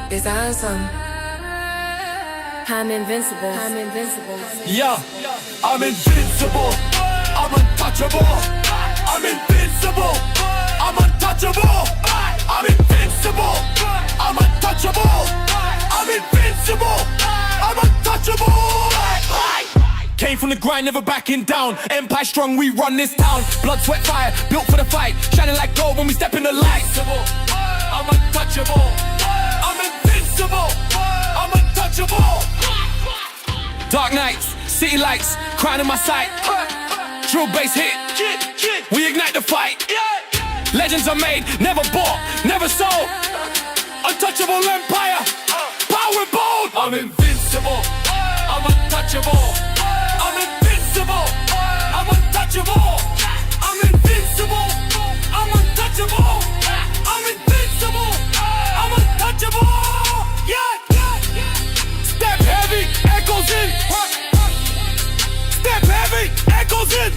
It's awesome. I'm invincible. I'm invincible. Yeah, I'm invincible. I'm untouchable. I'm invincible. I'm untouchable. I'm invincible. I'm untouchable. I'm invincible. I'm untouchable. Came from the grind, never backing down. Empire strong, we run this town. Blood, sweat, fire, built for the fight. Shining like gold when we step in the light. I'm untouchable. I'm invincible. I'm untouchable. Dark nights, city lights, crying in my sight. Drill bass hit, we ignite the fight. Legends are made, never bought, never sold. Untouchable empire, power and bold. I'm invincible, I'm untouchable. I'm invincible, I'm untouchable. I'm invincible, I'm untouchable. I'm invincible, I'm untouchable. Step heavy, echoes in. Step heavy, echoes in.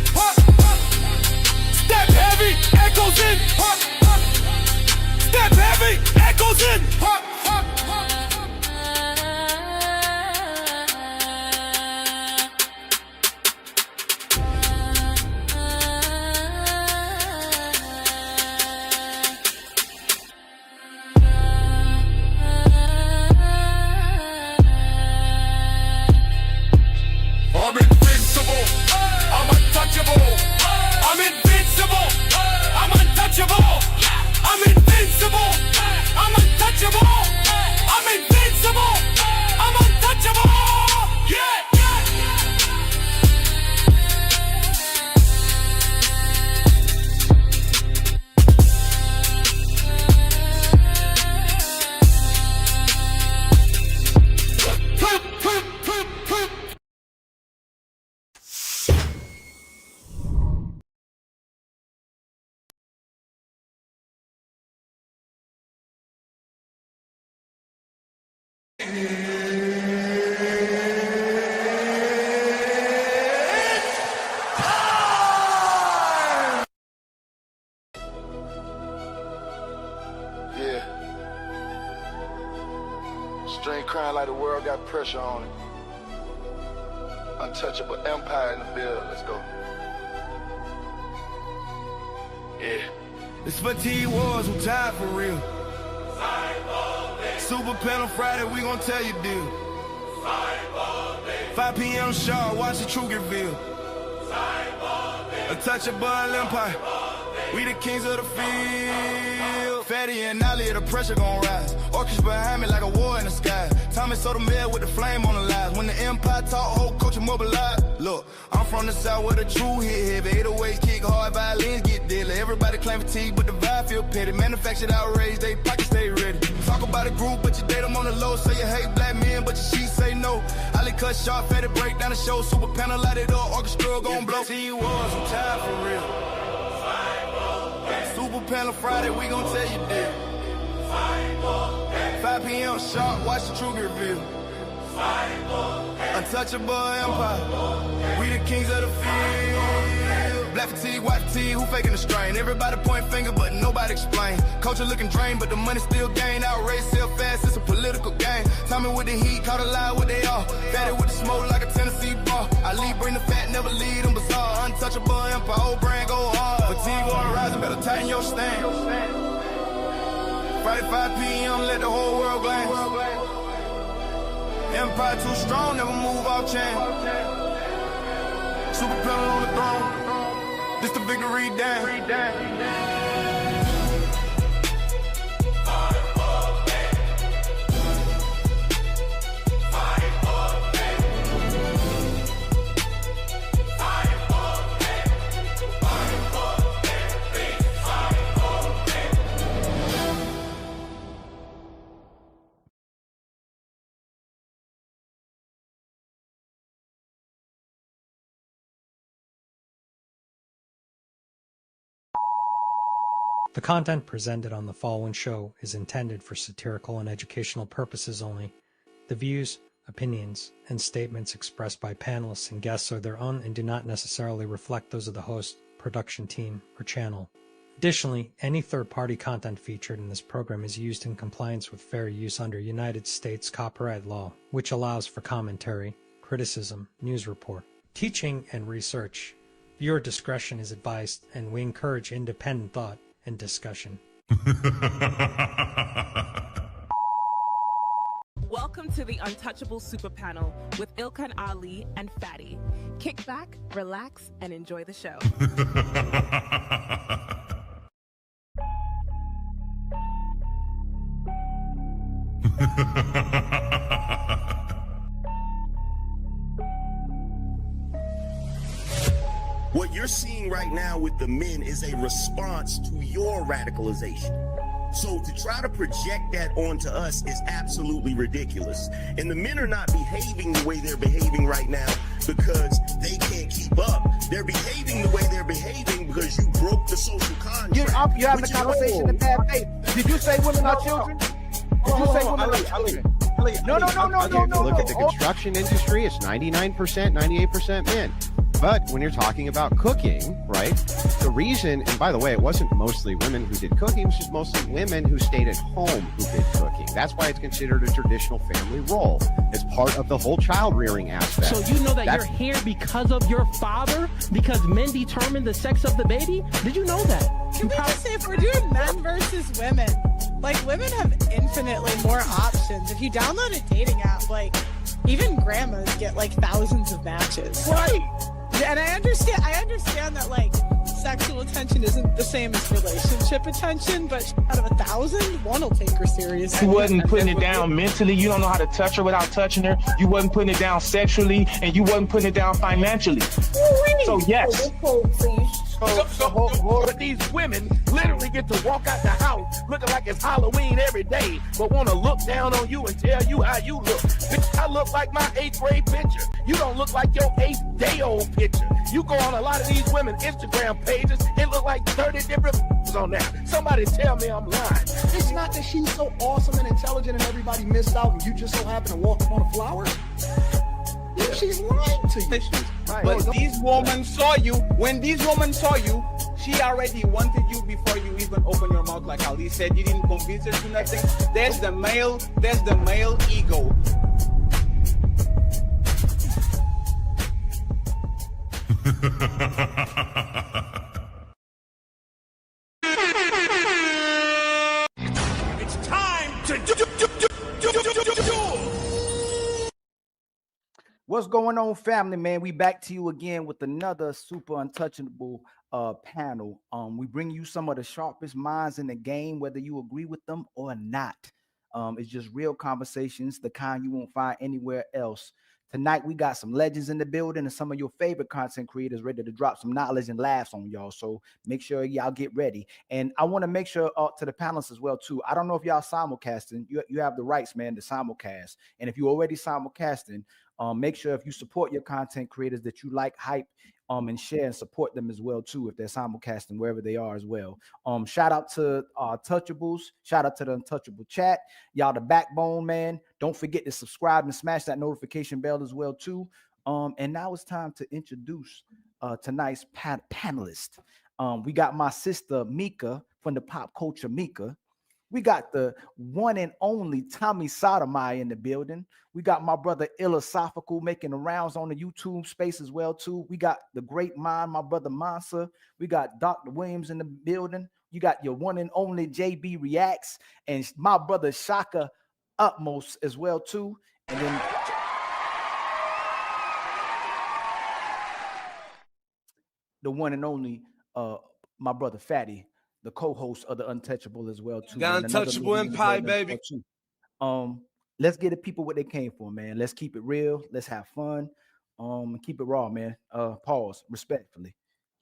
Step heavy, echoes in. Step heavy, echoes in. I'm invincible, I'm untouchable. I'm invincible, I'm untouchable. I'm invincible, I'm untouchable. I'm invincible, I'm untouchable. Yeah. String crying like the world got pressure on it. Untouchable empire in the build. Let's go. Yeah. It's fatigue wars, we tired for real. Super Panel Friday, we gon' tell you deal. 5 p.m. sharp, watch the truth reveal. Untouchable empire, we the kings of the field. Fatty and Nolly, the pressure gon' rise. Orchestra behind me like a war in the sky. Tommy Sotomayor with the flame on the lies. When the empire talk, whole culture mobilize. Look, I'm from the south where the true hit heavy. 808s kick hard, violins get deadly. Everybody claim fatigue, but the vibe feel petty. Manufactured outrage, they pockets stay ready. Talk about a group, but you date them on the low. Say you hate black men, but your sheets say no. Ali cut sharp, fatty break down the show. Super panel lighted up, orchestra gon' blow. Fatigue wars, I'm tired for real. Super Panel Friday, we gon' tell you deal. 5 p.m. sharp, watch the truth reveal. Untouchable empire, we the kings of the field. Black fatigue, white fatigue, who faking the strain? Everybody point finger, but nobody explain. Culture looking drained, but the money still gain. Outrage sell fast, it's a political game. Tommy with the heat, caught a lie what they are. Fatty with the smoke like a Tennessee bar. Ali bring the fat, never lead them bizarre. Untouchable empire, old brand go hard. Fatigue on the rising, better tighten your stand. Friday 5 p.m., let the whole world glance. Empire too strong, never move off chain. Super panel on the throne, this the victory dance. The content presented on the following show is intended for satirical and educational purposes only. The views, opinions, and statements expressed by panelists and guests are their own and do not necessarily reflect those of the host, production team, or channel. Additionally, any third-party content featured in this program is used in compliance with fair use under United States copyright law, which allows for commentary, criticism, news report, teaching, and research. Viewer discretion is advised, and we encourage independent thought and discussion. Welcome to the Untouchable Super Panel with Ilkan Ali and Fatty. Kick back, relax, and enjoy the show. What you're seeing right now with the men is a response to your radicalization. So to try to project that onto us is absolutely ridiculous. And the men are not behaving the way they're behaving right now because they can't keep up. They're behaving the way they're behaving because you broke the social contract. You having a conversation in bad faith. Did you say women are children? Did you say women are children? No. Look at the construction industry. It's 99%, 98% men. But when you're talking about cooking, right, the reason, and by the way, it wasn't mostly women who did cooking, it was just mostly women who stayed at home who did cooking. That's why it's considered a traditional family role. It's part of the whole child rearing aspect. So you know that you're here because of your father? Because men determine the sex of the baby? Did you know that? Can we just say, if we're doing men versus women, like, women have infinitely more options. If you download a dating app, like, even grandmas get like thousands of matches. Right. And I understand that, like, sexual attention isn't the same as relationship attention, but out of 1,000, one will take her seriously. You wasn't putting it down mentally. You don't know how to touch her without touching her. You wasn't putting it down sexually, and you wasn't putting it down financially. So yes. So these women literally get to walk out the house looking like it's Halloween every day, but want to look down on you and tell you how you look. Bitch, I look like my 8th grade picture. You don't look like your 8th day old picture. You go on a lot of these women's Instagram pages, it look like 30 different on there. Somebody tell me I'm lying. It's not that she's so awesome and intelligent and everybody missed out and you just so happen to walk up on a flower. Yeah, she's lying to you. Right. But these women saw you. When these women saw you, she already wanted you before you even open your mouth. Like Ali said, you didn't convince her to nothing. There's the male ego. It's time to do. What's going on, family, man? We back to you again with another super untouchable panel. We bring you some of the sharpest minds in the game, whether you agree with them or not. It's just real conversations, the kind you won't find anywhere else. Tonight, we got some legends in the building and some of your favorite content creators ready to drop some knowledge and laughs on y'all. So make sure y'all get ready. And I want to make sure to the panelists as well, too. I don't know if y'all simulcasting. You have the rights, man, to simulcast. And if you already simulcasting, make sure if you support your content creators that you like, hype, and share and support them as well, too, if they're simulcasting wherever they are as well. Shout out to Touchables. Shout out to the Untouchable chat. Y'all the backbone, man. Don't forget to subscribe and smash that notification bell as well, too. And now it's time to introduce tonight's panelist. We got my sister, MICCA, from the Pop Culture MICCA. We got the one and only Tommy Sotomayor in the building. We got my brother Philosophical making the rounds on the YouTube space as well, too. We got the great mind, my brother Mansa. We got Dr. Williams in the building. You got your one and only JB Reacts and my brother SHAKKA Utmost as well, too. And then the one and only my brother Fatty, the co-host of the Untouchable as well, too. The Untouchable Empire, baby. Let's get the people what they came for, man. Let's keep it real. Let's have fun. Keep it raw, man. Pause respectfully.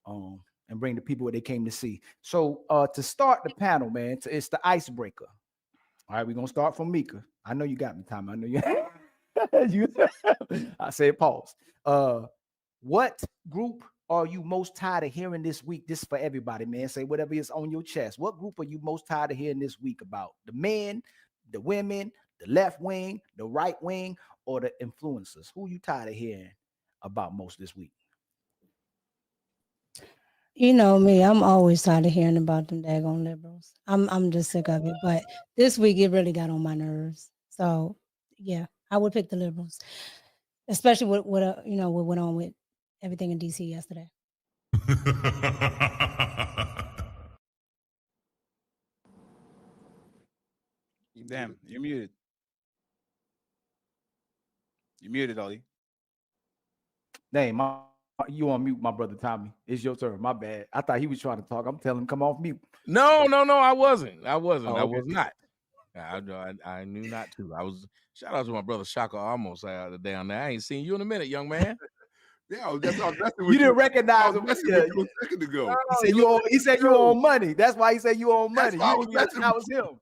And bring the people what they came to see. So to start the panel, man, it's the icebreaker. All right, we're gonna start from MICCA. I know you got me, Tom. I know you. I said pause. What group are you most tired of hearing this week? This is for everybody, man. Say whatever is on your chest. What group are you most tired of hearing this week about? The men, the women, the left wing, the right wing, or the influencers? Who are you tired of hearing about most this week? You know me, I'm always tired of hearing about them daggone liberals. I'm just sick of it. But this week it really got on my nerves. So yeah, I would pick the liberals, especially with what what went on with everything in DC yesterday. Damn, you're muted. You're muted, Ollie. Dang, you on mute, my brother Tommy. It's your turn. My bad. I thought he was trying to talk. I'm telling him come off mute. No, I wasn't. I Oh, was okay. not. I knew not to. I was. Shout out to my brother SHAKKA, almost down there. I ain't seen you in a minute, young man. Yeah, that's all. You didn't recognize him. A second ago. He said you own money. That's why he said you own money. That's why That was him.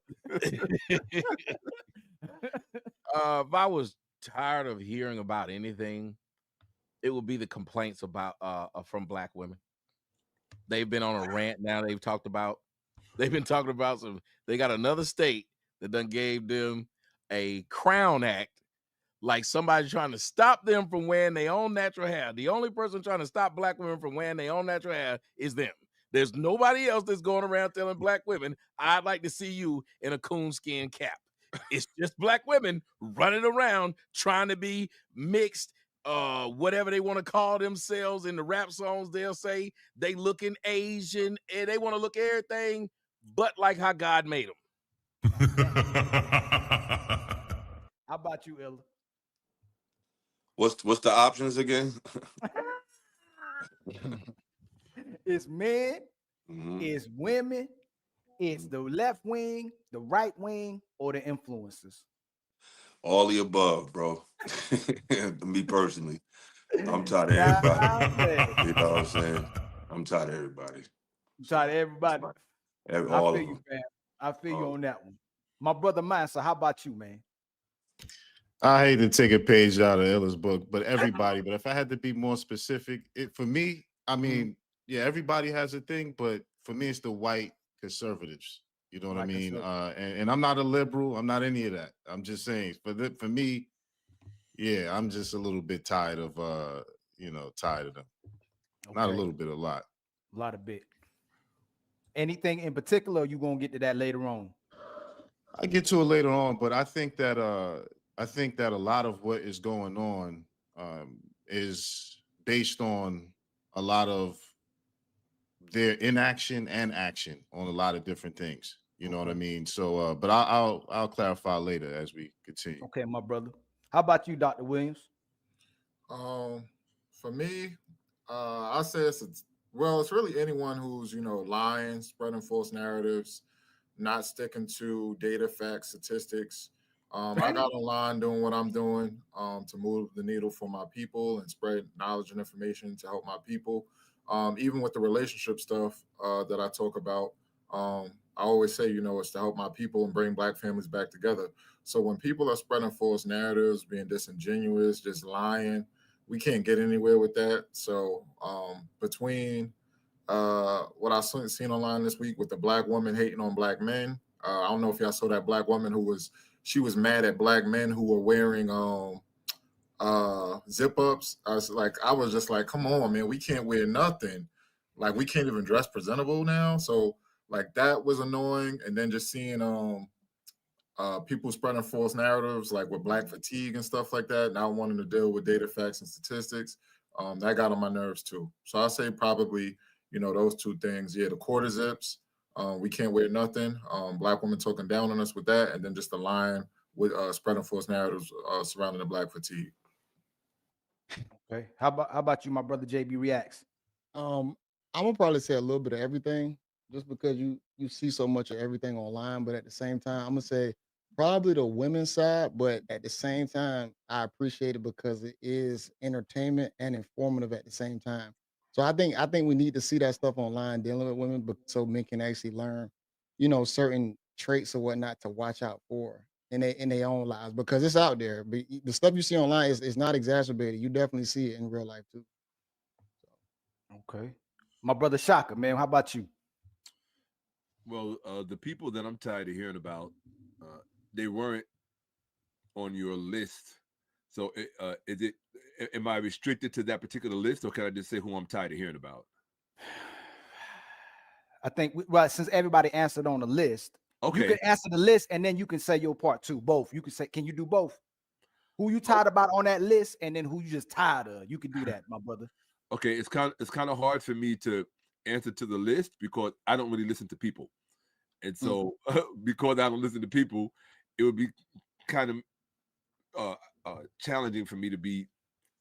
If I was tired of hearing about anything, it would be the complaints about from black women. They've been on a rant now. They've been talking about some. They got another state that done gave them a Crown Act, like somebody trying to stop them from wearing their own natural hair. The only person trying to stop black women from wearing their own natural hair is them. There's nobody else that's going around telling black women, I'd like to see you in a coonskin cap. It's just black women running around trying to be mixed, whatever they want to call themselves. In the rap songs, they'll say they looking Asian and they want to look everything but like how God made them. How about you, Ella? What's the options again? It's men, it's women, it's the left wing, the right wing, or the influencers. All the above, bro. Me personally, I'm tired of everybody. You know what I'm saying? I'm tired of everybody. You tired of everybody? All I of feel you, them. fam. I feel you on that one. My brother Mansa, how about you, man? I hate to take a page out of Ella's book, but everybody. But if I had to be more specific, for me, I mean, yeah, everybody has a thing, but for me, it's the white conservatives. You know what I mean? And I'm not a liberal. I'm not any of that. I'm just saying, for me, yeah, I'm just a little bit tired of tired of them. Okay. Not a little bit, a lot. A lot of bit. Anything in particular, or you gonna get to that later on? I get to it later on, but I think that a lot of what is going on is based on a lot of their inaction and action on a lot of different things. You know what I mean? So, but I'll clarify later as we continue. Okay, my brother. How about you, Dr. Williams? For me, I say it's really anyone who's lying, spreading false narratives, not sticking to data, facts, statistics. I got online doing what I'm doing to move the needle for my people and spread knowledge and information to help my people. Even with the relationship stuff that I talk about, I always say, it's to help my people and bring Black families back together. So when people are spreading false narratives, being disingenuous, just lying, we can't get anywhere with that. So between what I've seen online this week with the Black woman hating on Black men, I don't know if y'all saw that Black woman she was mad at Black men who were wearing zip ups. I was just like, come on, man, we can't wear nothing. Like, we can't even dress presentable now. So like, that was annoying. And then just seeing people spreading false narratives, like with Black fatigue and stuff like that, not wanting to deal with data, facts, and statistics, that got on my nerves too. So I say probably, those two things. Yeah, the quarter zips, we can't wear nothing. Black women talking down on us with that, and then just the line with spreading false narratives surrounding the Black fatigue. Okay. How about you, my brother JB Reacts? I'm gonna probably say a little bit of everything, just because you see so much of everything online. But at the same time, I'm gonna say probably the women's side. But at the same time, I appreciate it because it is entertainment and informative at the same time. So I think we need to see that stuff online dealing with women, but so men can actually learn, certain traits or whatnot to watch out for in their own lives, because it's out there. But the stuff you see online is not exacerbated. You definitely see it in real life too. Okay. My brother SHAKKA, man, how about you? Well, the people that I'm tired of hearing about, they weren't on your list. So am I restricted to that particular list, or can I just say who I'm tired of hearing about? I think well, since everybody answered on the list, Okay. you can answer the list and then you can say your part too. Both. You can say, can you do both? Who you tired about on that list, and then who you just tired of? You can do that, my brother. Okay, it's kind of hard for me to answer to the list because I don't really listen to people, and so because I don't listen to people, it would be kind of challenging for me to be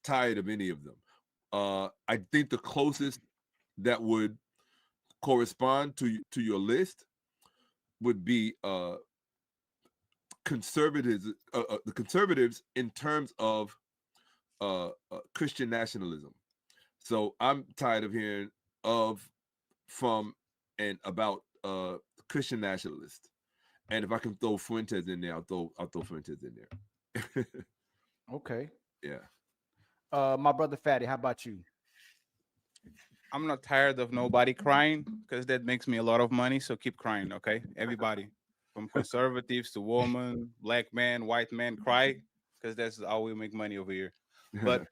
tired of any of them. I think the closest that would correspond to your list would be conservatives, the conservatives in terms of Christian nationalism. So I'm tired of hearing of, from, and about Christian nationalists. And if I can throw Fuentes in there, I'll throw Fuentes in there. Okay. Yeah. My brother Fatty, how about you? I'm not tired of nobody crying because that makes me a lot of money. So keep crying, okay? Everybody, from conservatives to women, black man, white man, cry because that's how we make money over here. But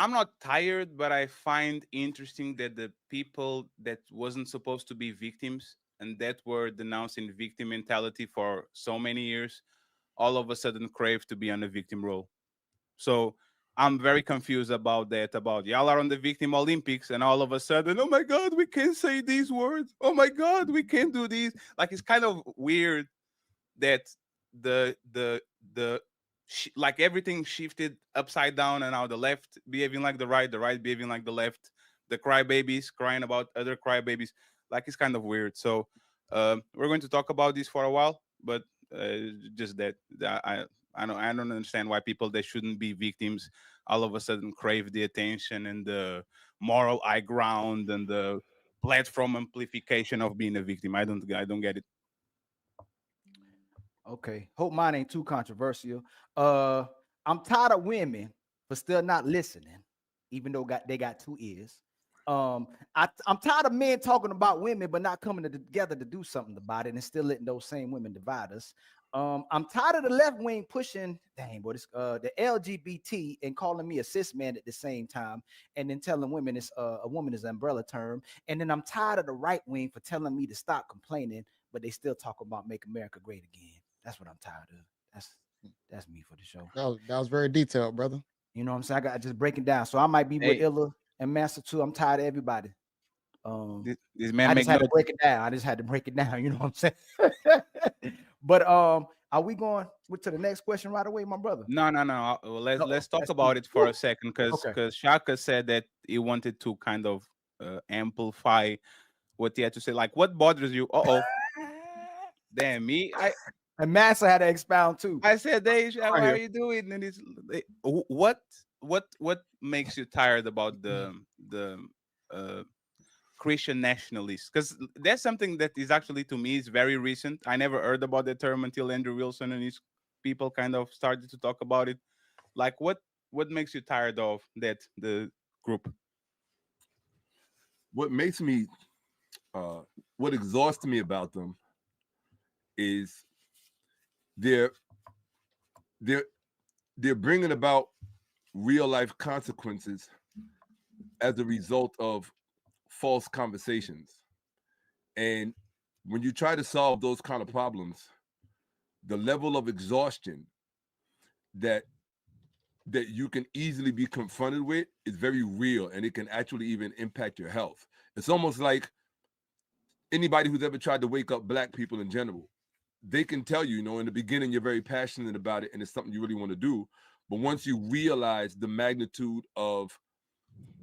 I'm not tired, but I find interesting that the people that wasn't supposed to be victims and that were denouncing victim mentality for so many years, all of a sudden crave to be on the victim role. So I'm very confused about that. About y'all are on the victim Olympics, and all of a sudden, oh my God, we can't say these words. Oh my God, we can't do these. Like it's kind of weird that like everything shifted upside down, and now the left behaving like the right behaving like the left. The crybabies crying about other crybabies. Like it's kind of weird. So we're going to talk about this for a while, but just that I don't understand why people that shouldn't be victims all of a sudden crave the attention and the moral high ground and the platform amplification of being a victim. I don't get it. Okay. Hope mine ain't too controversial. I'm tired of women for still not listening, even though they got 2 ears. I'm tired of men talking about women but not coming together to do something about it and still letting those same women divide us. I'm tired of the left wing pushing, the LGBT and calling me a cis man at the same time, and then telling women it's a woman is an umbrella term. And then I'm tired of the right wing for telling me to stop complaining, but they still talk about make America great again. That's what I'm tired of. That's me for the show. That was very detailed, brother. You know what I'm saying? I got to just break it down. So I might be with Illa and Mansa too. I'm tired of everybody. This man I just had to break it down. I just had to break it down. You know what I'm saying? But are we going to the next question right away, my brother? No. Well, let's talk about it for a second, because Shaka said that he wanted to kind of amplify what he had to say. Like, what bothers you? Damn me. And Mansa had to expound too. I said, Dave, how are you doing? And it's what makes you tired about the Christian nationalists? Because that's something that is actually, to me, is very recent. I never heard about the term until Andrew Wilson and his people kind of started to talk about it. Like, what makes you tired of that, the group? What makes me what exhausts me about them is they're bringing about real life consequences as a result of false conversations. And when you try to solve those kind of problems, the level of exhaustion that you can easily be confronted with is very real, and it can actually even impact your health. It's almost like anybody who's ever tried to wake up Black people in general, they can tell you, in the beginning, you're very passionate about it and it's something you really want to do. But once you realize the magnitude of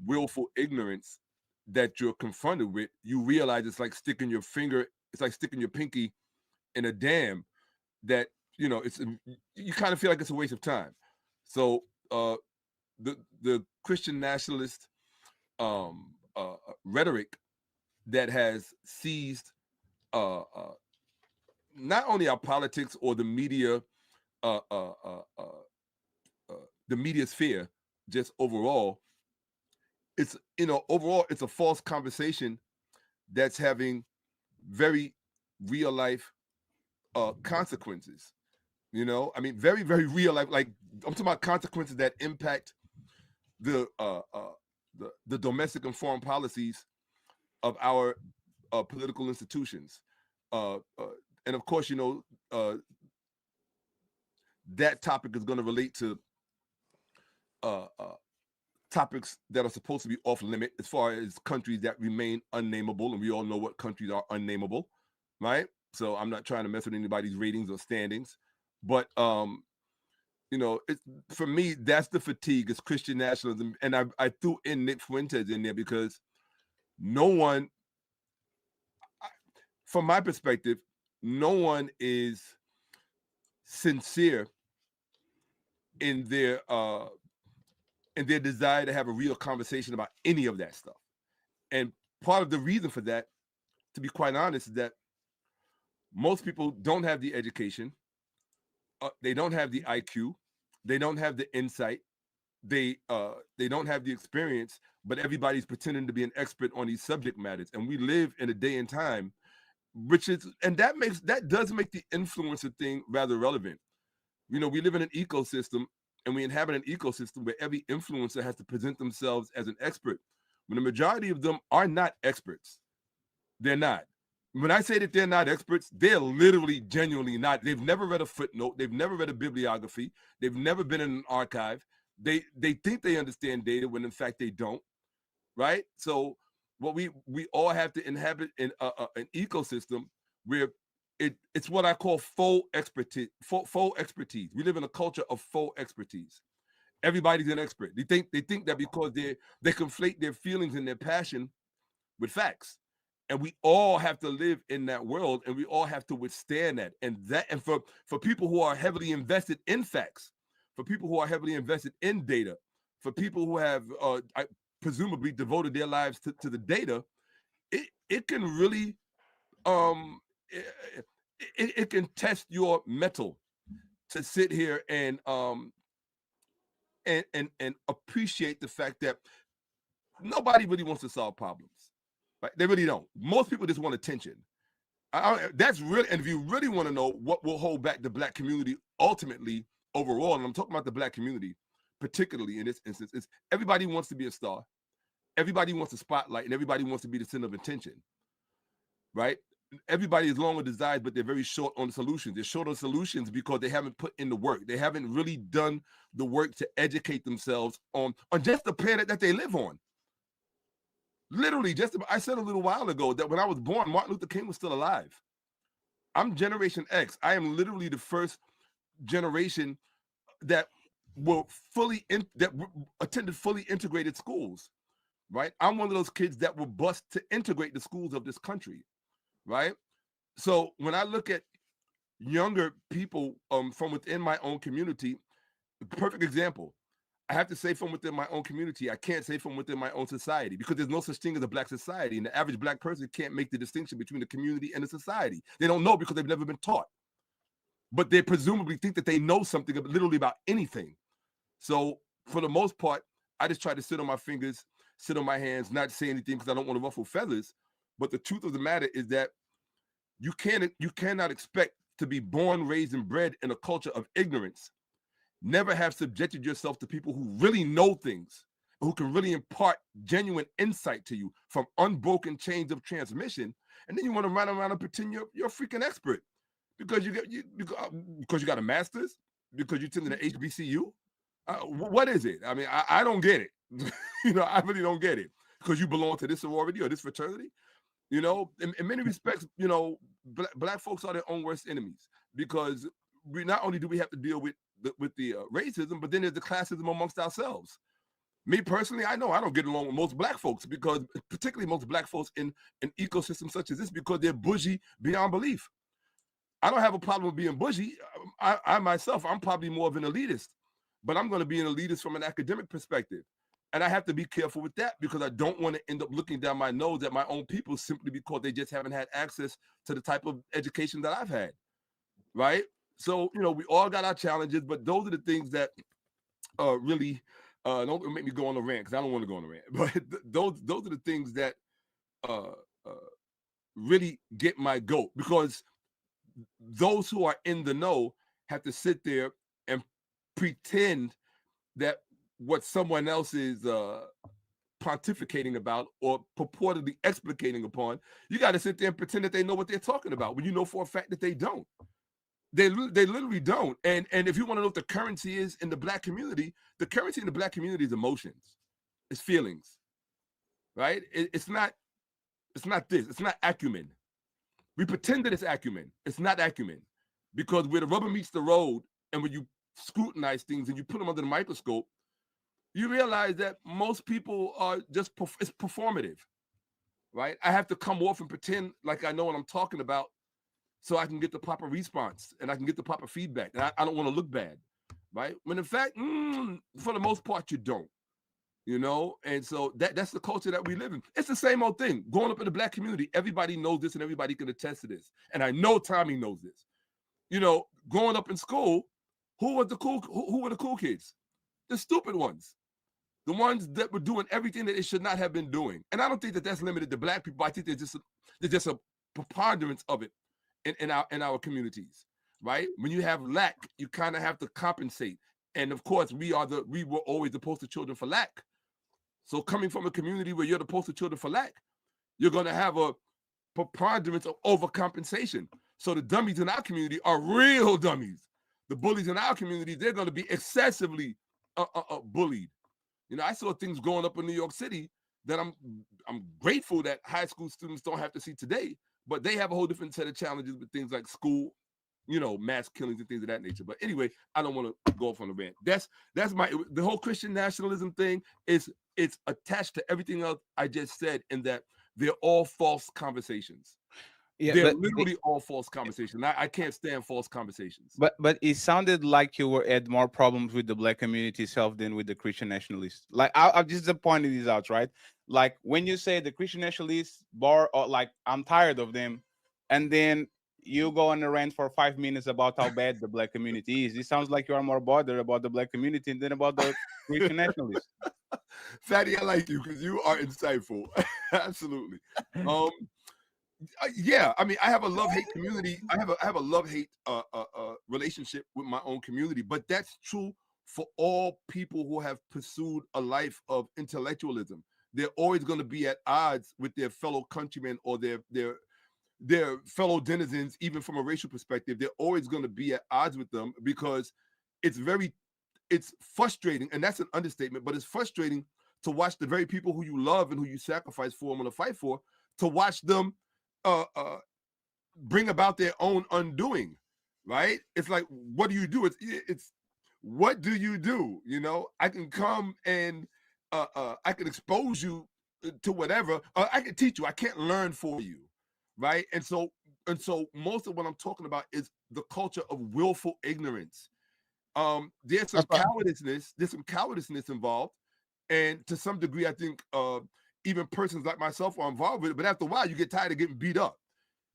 willful ignorance that you're confronted with, you realize it's like sticking your pinky in a dam that, you kind of feel like it's a waste of time. So the Christian nationalist rhetoric that has seized not only our politics or the media, the media sphere, just overall, it's a false conversation that's having very real life consequences. Very, very real life. Like, I'm talking about consequences that impact the domestic and foreign policies of our political institutions. And of course, that topic is going to relate to topics that are supposed to be off limit as far as countries that remain unnameable, and we all know what countries are unnameable, right? So I'm not trying to mess with anybody's ratings or standings, but it's, for me, that's the fatigue, is Christian nationalism. And I threw in Nick Fuentes in there because no one, from my perspective, no one is sincere in their desire to have a real conversation about any of that stuff. And part of the reason for that, to be quite honest, is that most people don't have the education, they don't have the IQ, they don't have the insight, they don't have the experience, but everybody's pretending to be an expert on these subject matters. And we live in a day and time that does make the influencer thing rather relevant. We live in an ecosystem, and we inhabit an ecosystem where every influencer has to present themselves as an expert, when the majority of them are not experts. They're not. When I say that they're not experts, they're literally genuinely not. They've never read a footnote. They've never read a bibliography. They've never been in an archive. They think they understand data when in fact they don't, right? So what we all have to inhabit in an ecosystem where it's what I call faux expertise. Faux expertise. We live in a culture of faux expertise. Everybody's an expert. They think that because they conflate their feelings and their passion with facts. And we all have to live in that world, and we all have to withstand that. And for people who are heavily invested in facts, for people who are heavily invested in data, for people who have presumably devoted their lives to the data, it can really it can test your mettle to sit here and appreciate the fact that nobody really wants to solve problems. Right? They really don't. Most people just want attention. That's really, and if you really want to know what will hold back the Black community ultimately overall, and I'm talking about the Black community particularly in this instance, is everybody wants to be a star, everybody wants a spotlight, and everybody wants to be the center of attention, right? Everybody is long on desires, but they're very short on solutions. They're short on solutions because they haven't put in the work. They haven't really done the work to educate themselves on just the planet that they live on. Literally, I said a little while ago that when I was born, Martin Luther King was still alive. I'm Generation X. I am literally the first generation that attended fully integrated schools, right? I'm one of those kids that were bused to integrate the schools of this country, right? So when I look at younger people from within my own community, perfect example, I have to say from within my own community. I can't say from within my own society, because there's no such thing as a Black society. And the average Black person can't make the distinction between the community and the society. They don't know because they've never been taught. But they presumably think that they know something literally about anything. So for the most part, I just try to sit on my fingers, sit on my hands, not say anything because I don't want to ruffle feathers. But the truth of the matter is that you cannot expect to be born, raised, and bred in a culture of ignorance, never have subjected yourself to people who really know things, who can really impart genuine insight to you from unbroken chains of transmission, and then you want to run around and pretend you're a freaking expert because you got a master's, because you attended an HBCU. What is it? I mean, I don't get it. I really don't get it, because you belong to this sorority or this fraternity. In many respects, Black folks are their own worst enemies, because we not only do we have to deal with the racism, but then there's the classism amongst ourselves. Me personally, I know I don't get along with most Black folks, because particularly most Black folks in an ecosystem such as this, because they're bougie beyond belief. I don't have a problem with being bougie. I myself, I'm probably more of an elitist, but I'm going to be an elitist from an academic perspective. And I have to be careful with that, because I don't want to end up looking down my nose at my own people simply because they just haven't had access to the type of education that I've had, right? So, we all got our challenges, but those are the things that really don't make me go on a rant, because I don't want to go on a rant. But those are the things that really get my goat, because those who are in the know have to sit there and pretend that what someone else is pontificating about or purportedly explicating upon, you got to sit there and pretend that they know what they're talking about when you know for a fact that they don't. They literally don't. And if you want to know what the currency is in the black community, the currency in the black community is emotions, it's feelings, right? It's not this. It's not acumen. We pretend that it's acumen. It's not acumen, because where the rubber meets the road, and when you scrutinize things and you put them under the microscope, you realize that most people are just it's performative, right? I have to come off and pretend like I know what I'm talking about, so I can get the proper response and I can get the proper feedback. And I don't want to look bad, right? When in fact, for the most part, you don't, you know? And so that's the culture that we live in. It's the same old thing. Growing up in the black community, everybody knows this and everybody can attest to this. And I know Tommy knows this. You know, growing up in school, who were the cool kids? The stupid ones. The ones that were doing everything that they should not have been doing. And I don't think that that's limited to black people. I think there's just a preponderance of it in our communities, right? When you have lack, you kind of have to compensate. And of course, we were always the poster children for lack. So coming from a community where you're the poster children for lack, you're going to have a preponderance of overcompensation. So the dummies in our community are real dummies. The bullies in our community, they're going to be excessively bullied. You know, I saw things growing up in New York City that I'm grateful that high school students don't have to see today, but they have a whole different set of challenges with things like school, you know, mass killings and things of that nature. But anyway, I don't want to go off on a rant. That's the whole Christian nationalism thing it's attached to everything else I just said, in that they're all false conversations. Yeah, they're but literally all false conversations. I can't stand false conversations. But it sounded like you had more problems with the black community itself than with the Christian nationalists. Like I'll just point these out, right? Like when you say the Christian nationalists or like I'm tired of them, and then you go on a rant for 5 minutes about how bad the black community is. It sounds like you are more bothered about the black community than about the Christian nationalists. Fatty, I like you because you are insightful. Absolutely. Yeah, I mean, I have a love-hate community. I have a love-hate relationship with my own community, but that's true for all people who have pursued a life of intellectualism. They're always going to be at odds with their fellow countrymen or their fellow denizens, even from a racial perspective. They're always going to be at odds with them because it's frustrating, and that's an understatement, but it's frustrating to watch the very people who you love and who you sacrifice for and want to fight for, to watch them bring about their own undoing, right? It's like, what do you do? It's what do you do? You know, I can come and I can expose you to whatever. I can teach you. I can't learn for you, right? And so most of what I'm talking about is the culture of willful ignorance. There's some cowardice. There's some cowardice involved, and to some degree, I think even persons like myself are involved with it. But after a while, you get tired of getting beat up.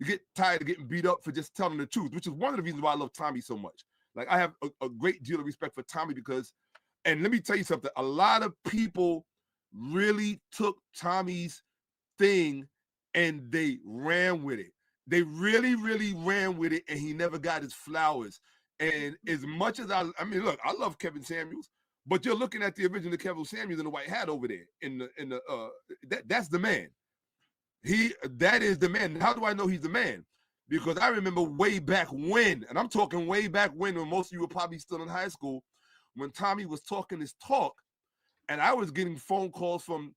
You get tired of getting beat up for just telling the truth, which is one of the reasons why I love Tommy so much. Like, I have a great deal of respect for Tommy because, and let me tell you something, a lot of people really took Tommy's thing and they ran with it. They really, really ran with it, and he never got his flowers. And as much as I mean, look, I love Kevin Samuels, but you're looking at the original Kevin Samuels in the white hat over there. That's the man. That is the man. How do I know he's the man? Because I remember way back when, and I'm talking way back when most of you were probably still in high school, when Tommy was talking his talk, and I was getting phone calls from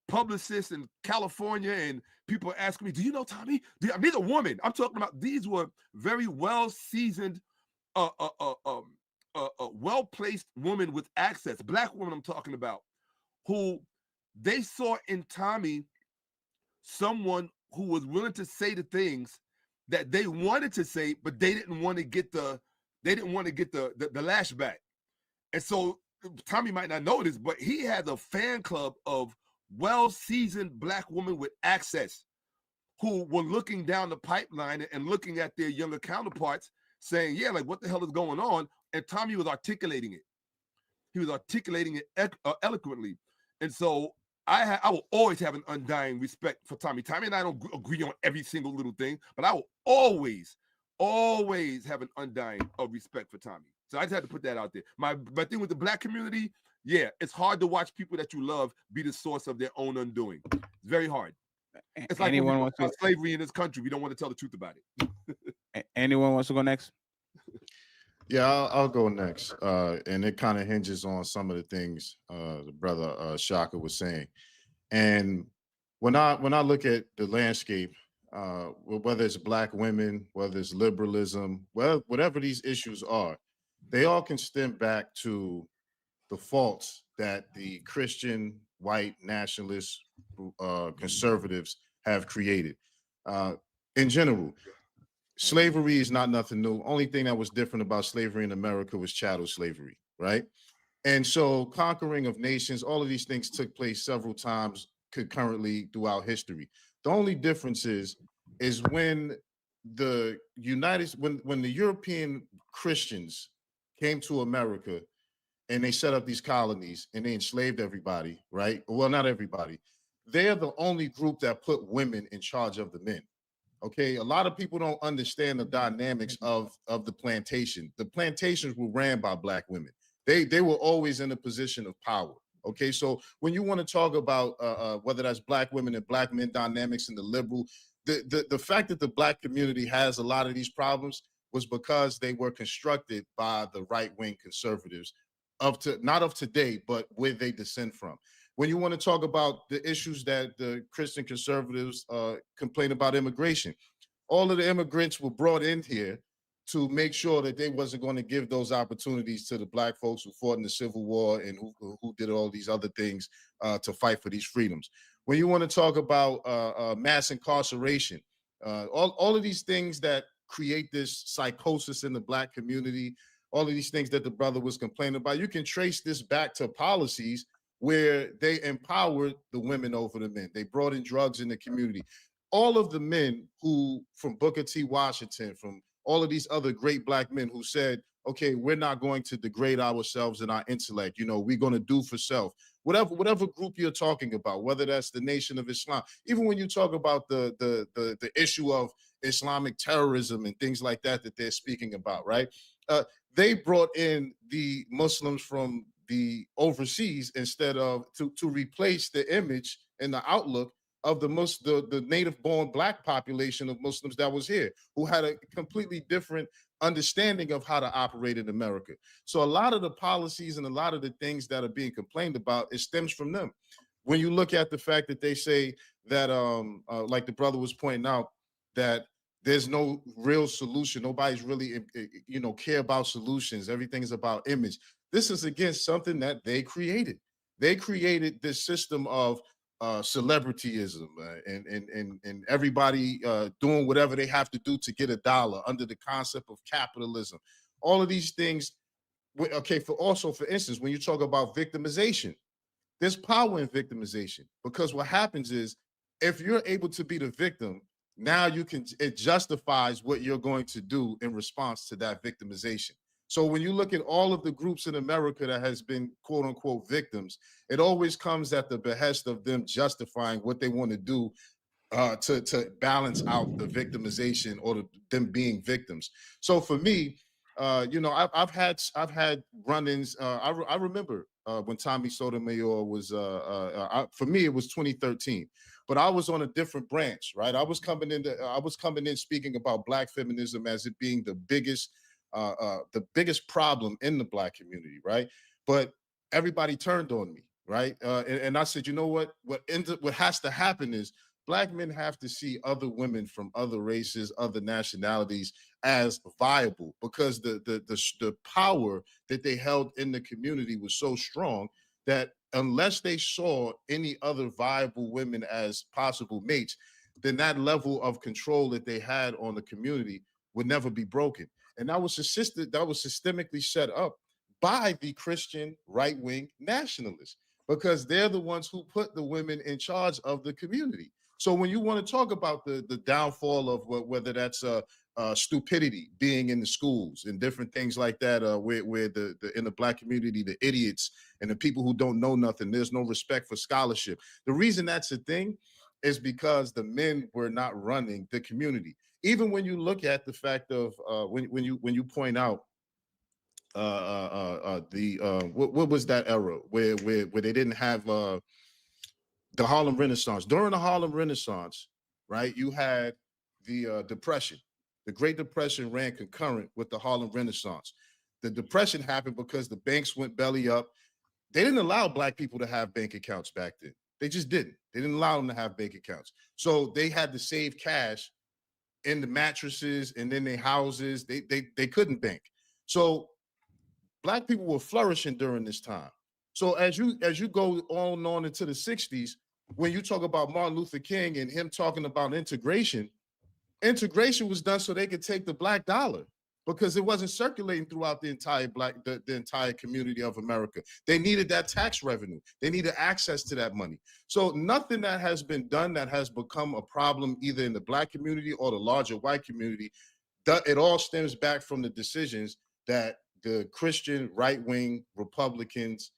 publicists in California, and people asking me, "Do you know Tommy?" These are women. I'm talking about. These were very well-seasoned, well-placed women with access, black women I'm talking about, who they saw in Tommy someone who was willing to say the things that they wanted to say, but they didn't want to get the lashback. And so Tommy might not know this, but he has a fan club of well-seasoned black women with access who were looking down the pipeline and looking at their younger counterparts saying, yeah, like, what the hell is going on? And Tommy was articulating it. He was articulating it eloquently. And so I will always have an undying respect for Tommy. Tommy and I don't agree on every single little thing, but I will always have an undying respect for Tommy. So I just had to put that out there. My thing with the black community, yeah, it's hard to watch people that you love be the source of their own undoing. It's very hard. It's like when we Anyone talk wants about to? slavery in this country, we don't want to tell the truth about it. Anyone wants to go next? Yeah, I'll go next. And it kind of hinges on some of the things the brother Shaka was saying. And when I look at the landscape, whether it's black women, whether it's liberalism, well, whatever these issues are, they all can stem back to the faults that the Christian white nationalist conservatives have created. In general, slavery is not nothing new. Only thing that was different about slavery in America was chattel slavery, right? And so conquering of nations, all of these things took place several times concurrently throughout history. The only difference is when the when the European Christians came to America and they set up these colonies and they enslaved everybody, right? Well, not everybody. They're the only group that put women in charge of the men. Okay, a lot of people don't understand the dynamics of the plantation. The plantations were ran by black women. They were always in a position of power. Okay, so when you want to talk about whether that's black women and black men dynamics in the liberal, the fact that the black community has a lot of these problems was because they were constructed by the right-wing conservatives not of today, but where they descend from. When you want to talk about the issues that the Christian conservatives complain about immigration, all of the immigrants were brought in here to make sure that they wasn't going to give those opportunities to the black folks who fought in the Civil War and who did all these other things to fight for these freedoms. When you want to talk about mass incarceration, all of these things that create this psychosis in the black community, all of these things that the brother was complaining about, you can trace this back to policies where they empowered the women over the men. They brought in drugs in the community. All of the men who, from Booker T. Washington, from all of these other great black men who said, okay, we're not going to degrade ourselves and our intellect. You know, we're going to do for self. Whatever group you're talking about, whether that's the Nation of Islam, even when you talk about the issue of Islamic terrorism and things like that they're speaking about, right? They brought in the Muslims from the overseas instead of to replace the image and the outlook of the native-born black population of Muslims that was here, who had a completely different understanding of how to operate in America. So a lot of the policies and a lot of the things that are being complained about, it stems from them. When you look at the fact that they say that, like the brother was pointing out, that there's no real solution. Nobody's really, care about solutions. Everything is about image. This is, again, something that they created. They created this system of celebrityism and everybody doing whatever they have to do to get a dollar under the concept of capitalism. All of these things. Okay, for instance, when you talk about victimization, there's power in victimization, because what happens is if you're able to be the victim, now it justifies what you're going to do in response to that victimization. So when you look at all of the groups in America that has been quote unquote victims, it always comes at the behest of them justifying what they want to do to balance out the victimization or them being victims. So for me, I've had run-ins. I remember when Tommy Sotomayor was, for me, it was 2013, but I was on a different branch, right? I was coming in speaking about black feminism as it being the biggest problem in the black community, right? But everybody turned on me, right? And I said, you know what? What has to happen is black men have to see other women from other races, other nationalities as viable, because the power that they held in the community was so strong that unless they saw any other viable women as possible mates, then that level of control that they had on the community would never be broken. And that was systemically set up by the Christian right-wing nationalists, because they're the ones who put the women in charge of the community. So when you want to talk about the downfall of whether that's stupidity being in the schools and different things like that, where in the black community, the idiots and the people who don't know nothing, there's no respect for scholarship. The reason that's a thing is because the men were not running the community. Even when you look at the fact of when you point out what was that era where they didn't have the Harlem Renaissance? During the Harlem Renaissance, right, you had the Depression. The Great Depression ran concurrent with the Harlem Renaissance. The Depression happened because the banks went belly up. They didn't allow Black people to have bank accounts back then. They just didn't. They didn't allow them to have bank accounts. So they had to save cash in the mattresses and in their houses. They couldn't bank. So Black people were flourishing during this time. So as you go on into the 60s, when you talk about Martin Luther King and him talking about integration was done so they could take the Black dollar, because it wasn't circulating throughout the entire the entire community of America. They needed that tax revenue. They needed access to that money. So nothing that has been done that has become a problem either in the Black community or the larger white community, it all stems back from the decisions that the Christian right-wing Republicans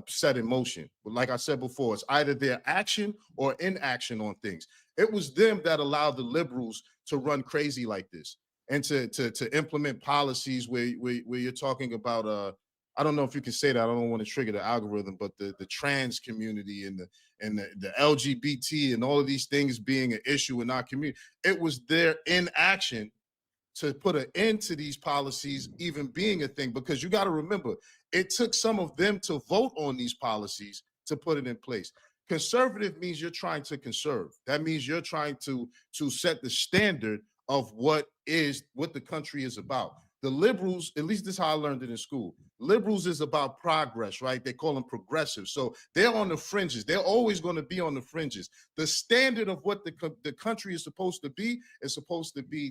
set in motion. But like I said before, it's either their action or inaction on things. It was them that allowed the liberals to run crazy like this and to implement policies where you're talking about I don't know if you can say that, I don't want to trigger the algorithm, but the trans community and the LGBT and all of these things being an issue in our community. It was their inaction to put an end to these policies even being a thing, because you got to remember, it took some of them to vote on these policies to put it in place. Conservative means you're trying to conserve. That means you're trying to set the standard of what the country is about. The liberals, at least this is how I learned it in school, liberals is about progress, right? They call them progressive. So they're on the fringes. They're always going to be on the fringes. The standard of what the country is supposed to be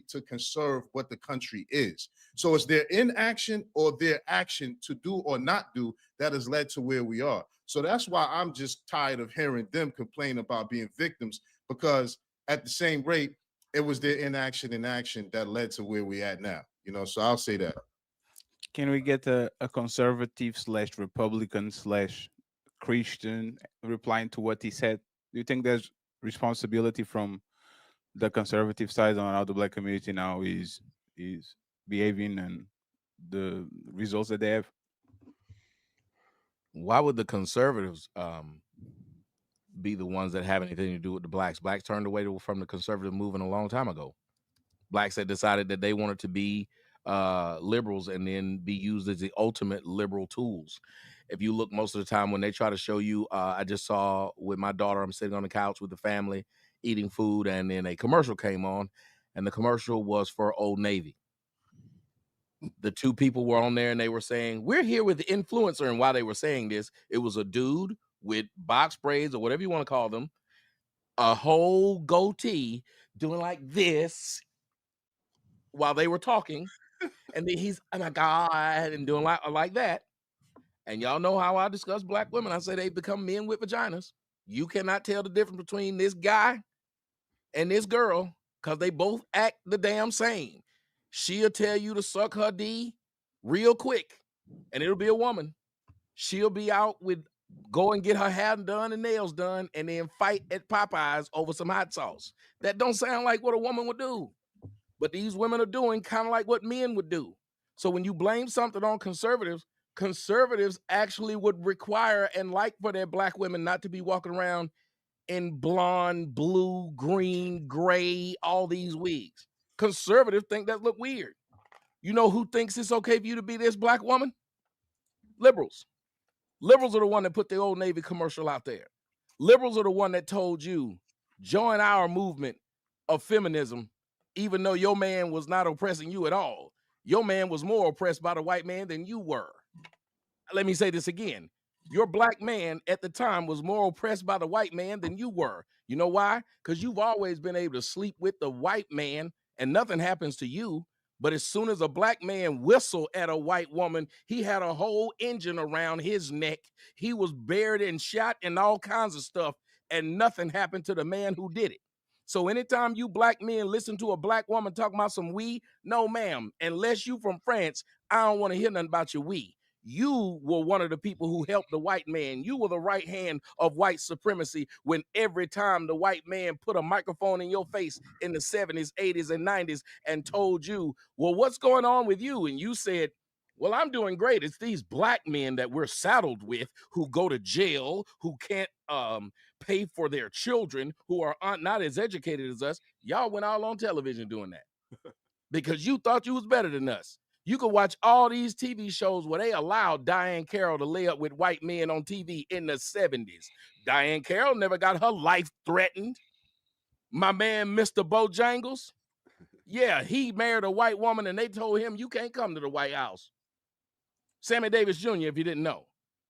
to conserve what the country is. So it's their inaction or their action to do or not do that has led to where we are. So that's why I'm just tired of hearing them complain about being victims, because at the same rate, it was their inaction and action that led to where we at now. You know, so I'll say that. Can we get a conservative / Republican / Christian replying to what he said? Do you think there's responsibility from the conservative side on how the Black community now is behaving and the results that they have? Why would the conservatives be the ones that have anything to do with the Blacks? Blacks turned away from the conservative movement a long time ago. Blacks had decided that they wanted to be liberals and then be used as the ultimate liberal tools. If you look most of the time when they try to show you, I just saw with my daughter, I'm sitting on the couch with the family eating food, and then a commercial came on, and the commercial was for Old Navy. The two people were on there and they were saying, we're here with the influencer. And while they were saying this, it was a dude with box braids or whatever you want to call them, a whole goatee doing like this while they were talking. And then he's, oh my God, and doing like that. And y'all know how I discuss Black women. I say they become men with vaginas. You cannot tell the difference between this guy and this girl because they both act the damn same. She'll tell you to suck her D real quick, and it'll be a woman. She'll be out with go and get her hair done and nails done, and then fight at Popeyes over some hot sauce. That don't sound like what a woman would do. But these women are doing kind of like what men would do. So when you blame something on conservatives, conservatives actually would require and like for their Black women not to be walking around in blonde, blue, green, gray, all these wigs. Conservatives think that look weird. You know who thinks it's okay for you to be this Black woman? Liberals. Liberals are the one that put the Old Navy commercial out there. Liberals are the one that told you, join our movement of feminism, even though your man was not oppressing you at all. Your man was more oppressed by the white man than you were. Let me say this again. Your Black man at the time was more oppressed by the white man than you were. You know why? Because you've always been able to sleep with the white man and nothing happens to you. But as soon as a Black man whistled at a white woman, he had a whole engine around his neck. He was buried and shot and all kinds of stuff, and nothing happened to the man who did it. So anytime you Black men listen to a Black woman talking about some we, no ma'am, unless you from France, I don't want to hear nothing about your we. You were one of the people who helped the white man. You were the right hand of white supremacy when every time the white man put a microphone in your face in the 70s, 80s, and 90s and told you, well, what's going on with you? And you said, Well, I'm doing great. It's these black men that we're saddled with who go to jail, who can't pay for their children, who are not as educated as us. Y'all went all on television doing that because you thought you was better than us. You could watch all these TV shows where they allowed Diane Carroll to lay up with white men on TV in the 70s. Diane Carroll never got her life threatened. My man, Mr. Bojangles, yeah, he married a white woman and they told him, you can't come to the White House. Sammy Davis Jr., if you didn't know.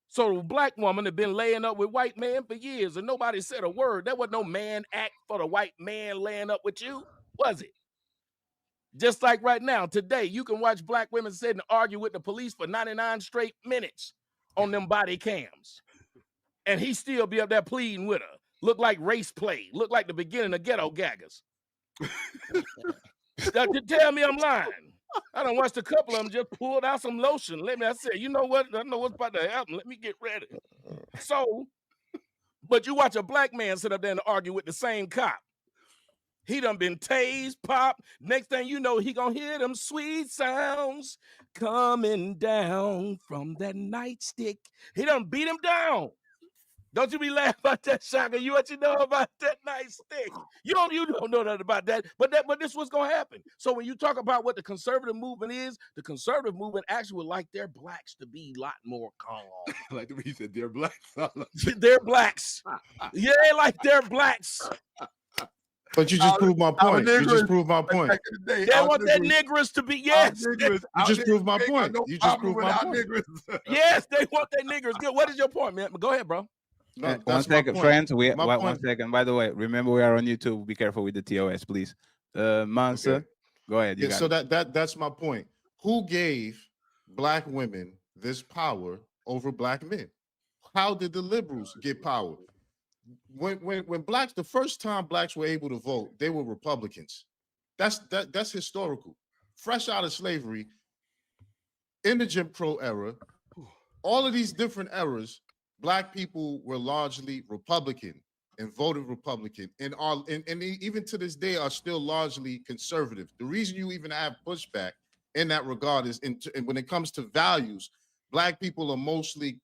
So a black woman had been laying up with white men for years and nobody said a word. There was no man act for the white man laying up with you, was it? Just like right now, today, you can watch black women sit and argue with the police for 99 straight minutes on them body cams. And he still be up there pleading with her. Look like race play. Look like the beginning of Ghetto Gaggers. Tell me I'm lying. I done watched a couple of them just pulled out some lotion. I said, you know what? I know what's about to happen. Let me get ready. So, but you watch a black man sit up there and argue with the same cop. He done been tased, popped. Next thing you know, he gonna hear them sweet sounds coming down from that nightstick. He done beat him down. Don't you be laughing about that, Shaka. What you know about that nightstick? You don't know nothing about that. But this was gonna happen. So when you talk about what the conservative movement is, the conservative movement actually would like their blacks to be a lot more calm. Like the way you said, they're blacks. They're blacks. Yeah, like they're blacks. But you just proved my point. You just proved my point. They want their niggers to be, yes. You just proved my point. You just proved my point. Yes, they want their niggers. Good. What is your point, man? Go ahead, bro. No, 1 second, friends. 1 second. By the way, remember we are on YouTube. Be careful with the TOS, please. Mansa, Okay. go ahead. You got So it. that's my point. Who gave black women this power over black men? How did the liberals get power? When blacks, the first time blacks were able to vote, they were Republicans. That's historical. Fresh out of slavery, in the Jim Crow era, all of these different eras, black people were largely Republican and voted Republican, and even to this day are still largely conservative. The reason you even have pushback in that regard is when it comes to values, black people are mostly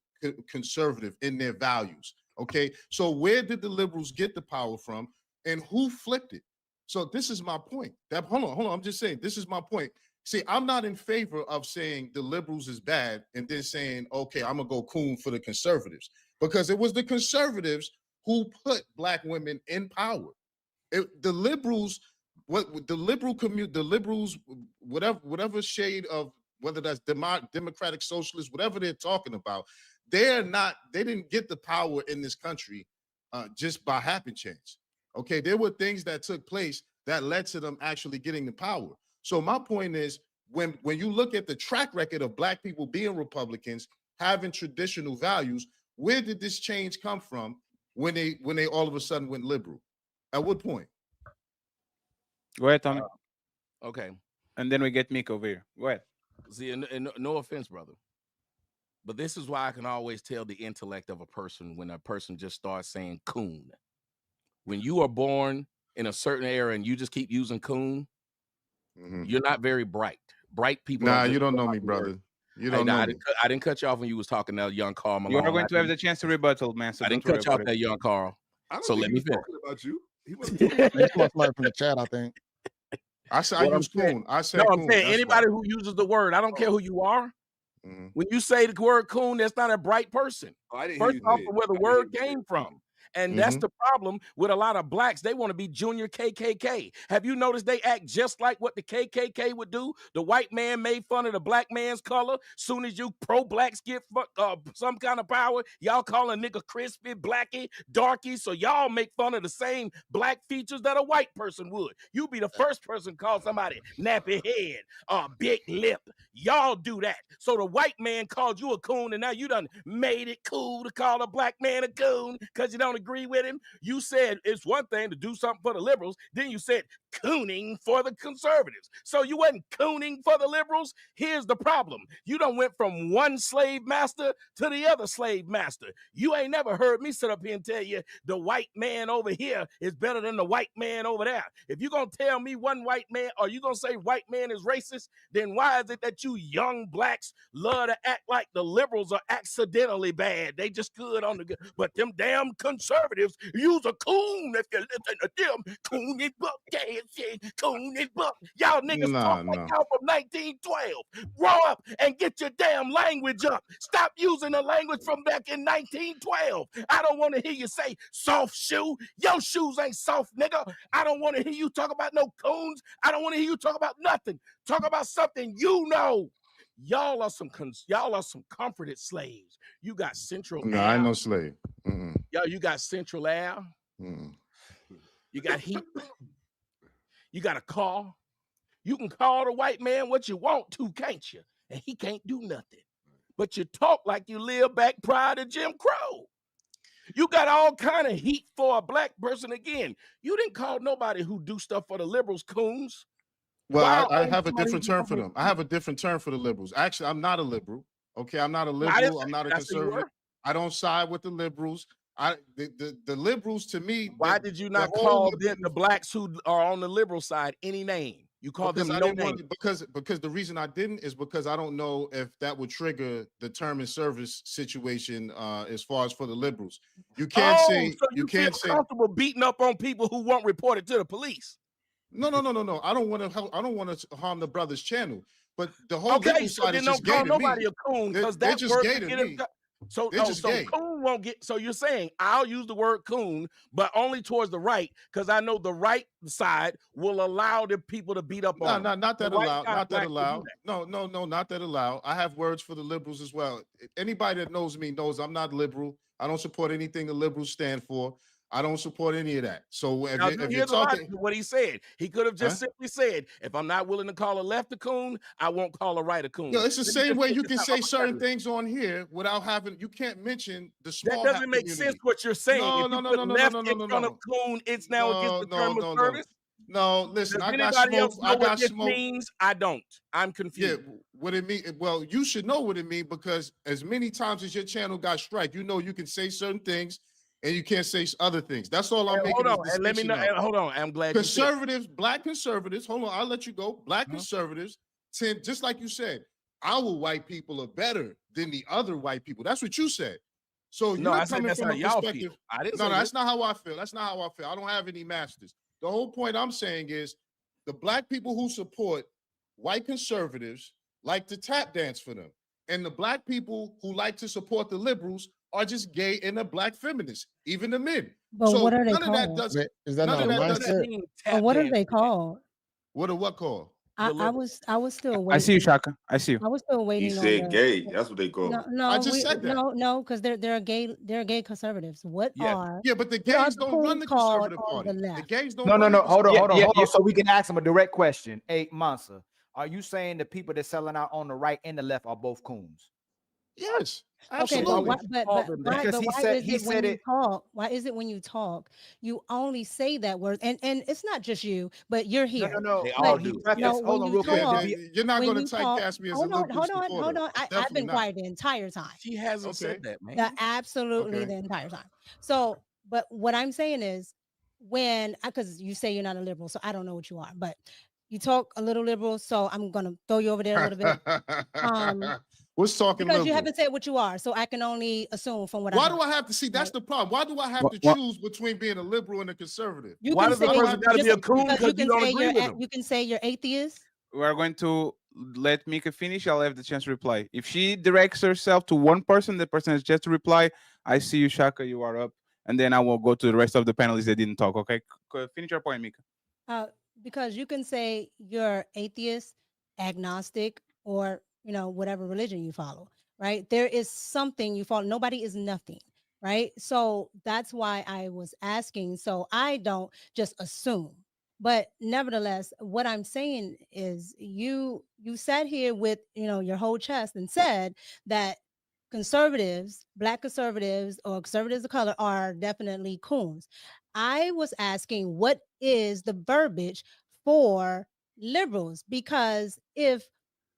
conservative in their values. Okay, so where did the liberals get the power from, and who flipped it? So this is my point. Hold on. I'm just saying this is my point. See, I'm not in favor of saying the liberals is bad and then saying, okay, I'm gonna go coon for the conservatives, because it was the conservatives who put black women in power. The liberals, whatever shade of, whether that's democratic socialist, whatever they're talking about, they didn't get the power in this country just by happen chance. Okay, there were things that took place that led to them actually getting the power. So my point is, when you look at the track record of black people being Republicans, having traditional values, where did this change come from when they all of a sudden went liberal? At what point? Go ahead, Tommy. Okay. And then we get Mick over here. Go ahead. See, and no offense, brother, but this is why I can always tell the intellect of a person when a person just starts saying coon. When you are born in a certain era and you just keep using coon, you're not very bright. Bright people. Nah, you don't know me, brother. You don't know me. I didn't cut you off when you was talking to young Carl Malone. You are going to have the chance to rebuttal, man. So I didn't cut you off that young Carl. So let me finish. About you. He was somebody from the chat, I think. I said I use coon. I said no, coon. I'm saying anybody who uses the word. I don't care who you are. When you say the word coon, that's not a bright person. First off, where the word came from. And that's the problem with a lot of blacks. They want to be junior KKK. Have you noticed they act just like what the KKK would do? The white man made fun of the black man's color. Soon as you pro-blacks get some kind of power, y'all call a nigga crispy, blacky, darky. So y'all make fun of the same black features that a white person would. You be the first person to call somebody nappy head or big lip. Y'all do that. So the white man called you a coon, and now you done made it cool to call a black man a coon because you don't agree agree with him. You said it's one thing to do something for the liberals. Then you said cooning for the conservatives. So you wasn't cooning for the liberals. Here's the problem. You done went from one slave master to the other slave master. You ain't never heard me sit up here and tell you the white man over here is better than the white man over there. If you're going to tell me one white man, or you going to say white man is racist, then why is it that you young blacks love to act like the liberals are accidentally bad? They just good on the good. But them damn conservatives use a coon if you listen to them. Coon and buck, coon and buck. Y'all niggas talk like y'all from 1912. Grow up and get your damn language up. Stop using the language from back in 1912. I don't want to hear you say soft shoe. Your shoes ain't soft, nigga. I don't want to hear you talk about no coons. I don't want to hear you talk about nothing. Talk about something you know. Y'all are some comforted slaves. You got Central No, Air. I ain't no slave. Yo, you got Central Air. You got heat. You got a car. You can call the white man what you want to, can't you? And he can't do nothing. But you talk like you live back prior to Jim Crow. You got all kind of heat for a black person again. You didn't call nobody who do stuff for the liberals coons. Well, I have a different term for them. I have a different term for the liberals. Actually, I'm not a liberal. Okay, I'm not a liberal. I'm not a conservative. I don't side with the liberals. The liberals to me. Why did you not call them the blacks who are on the liberal side any name? You called them no name. Because the reason I didn't is because I don't know if that would trigger the term and service situation as far as for the liberals. You can't say so you can't feel comfortable beating up on people who won't report it to the police. No. I don't want to harm the brother's channel. But the whole okay, liberal so side then is don't just gay call to nobody me. a coon because They're that just word gay to me. So gay. coon won't get. So you're saying I'll use the word coon, but only towards the right because I know the right side will allow the people to beat up on. No, not that the right allowed. side Not that black will do allowed. that. No, not that allowed. I have words for the liberals as well. Anybody that knows me knows I'm not liberal. I don't support anything the liberals stand for. I don't support any of that. So if you're talking, what he said, he could have just simply said, "If I'm not willing to call a left a coon, I won't call a right a coon." it's the same way you can say certain things on here without having. You can't mention the small. That doesn't make sense. What you're saying? No, if no, you no, put no, no, left no, no, in no, front no. of coon, it's now against the term of service. No, listen, Does I got anybody smoke. else know I got what this smoke. means? I don't. I'm confused. Yeah, what it mean? Well, you should know what it means because as many times as your channel got strike, you know you can say certain things and you can't say other things. That's all I'm making. Hold on, and let me know. Hold on, I'm glad conservatives, black conservatives. Hold on, I'll let you go. Black conservatives tend, just like you said, our white people are better than the other white people. That's what you said. So you're coming from a perspective. I didn't. No, that's not how I feel. That's not how I feel. I don't have any masters. The whole point I'm saying is the black people who support white conservatives like to tap dance for them. And the black people who like to support the liberals are just gay and the black feminists, even the men. But so what are they none called? of that does. Is that None not of a that doesn't. mindset? But what are they called? What called? I was still waiting. I see you, Shaka. I see you. I was still waiting. He on said the, gay. That's what they call. No, I just said that. No, because they're gay conservatives. What are? Yeah, but the what are gays the don't run the coons called conservative on party. the left? The gays don't. No. run the Hold on. conservative- So we can ask him a direct question. Hey, Mansa, are you saying the people that's selling out on the right and the left are both coons? Yes, Okay, absolutely. but why is it when you talk, you only say that word? And it's not just you, but you're here. No. They But all he do. prefaced- hold on, real quick. You're not when going you to talk- typecast me as a hold on, liberal supporter. hold on. I've Definitely been not. quiet the entire time. She hasn't said that, man. Absolutely Okay. the entire time. So, but what I'm saying is because you say you're not a liberal, so I don't know what you are, but you talk a little liberal, so I'm going to throw you over there a little bit. What's talking because liberal? you haven't said what you are, so I can only assume from what Why I do I have to see? That's the problem. Why do I have to choose between being a liberal and a conservative? You Why can does say the person got to be a coon because you can say you're atheist. We're going to let Mika finish. I'll have the chance to reply. If she directs herself to one person, the person has just to reply. I see you, Shaka. You are up, and then I will go to the rest of the panelists that didn't talk. Okay, finish your point, Mika. Because you can say you're atheist, agnostic, or whatever religion you follow. Right? There is something you follow. Nobody is nothing. Right? So that's why I was asking. So I don't just assume. But nevertheless, what I'm saying is you sat here with your whole chest and said that conservatives, black conservatives or conservatives of color are definitely coons. I was asking what is the verbiage for liberals? Because if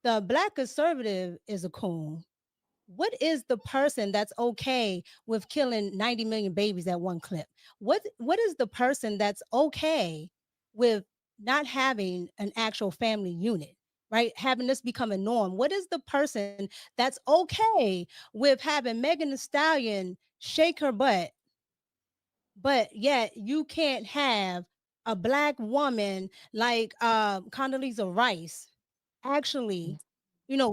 the black conservative is a coon, what is the person that's okay with killing 90 million babies at one clip? What is the person that's okay with not having an actual family unit, right? Having this become a norm. What is the person that's okay with having Megan Thee Stallion shake her butt, but yet you can't have a black woman like Condoleezza Rice actually,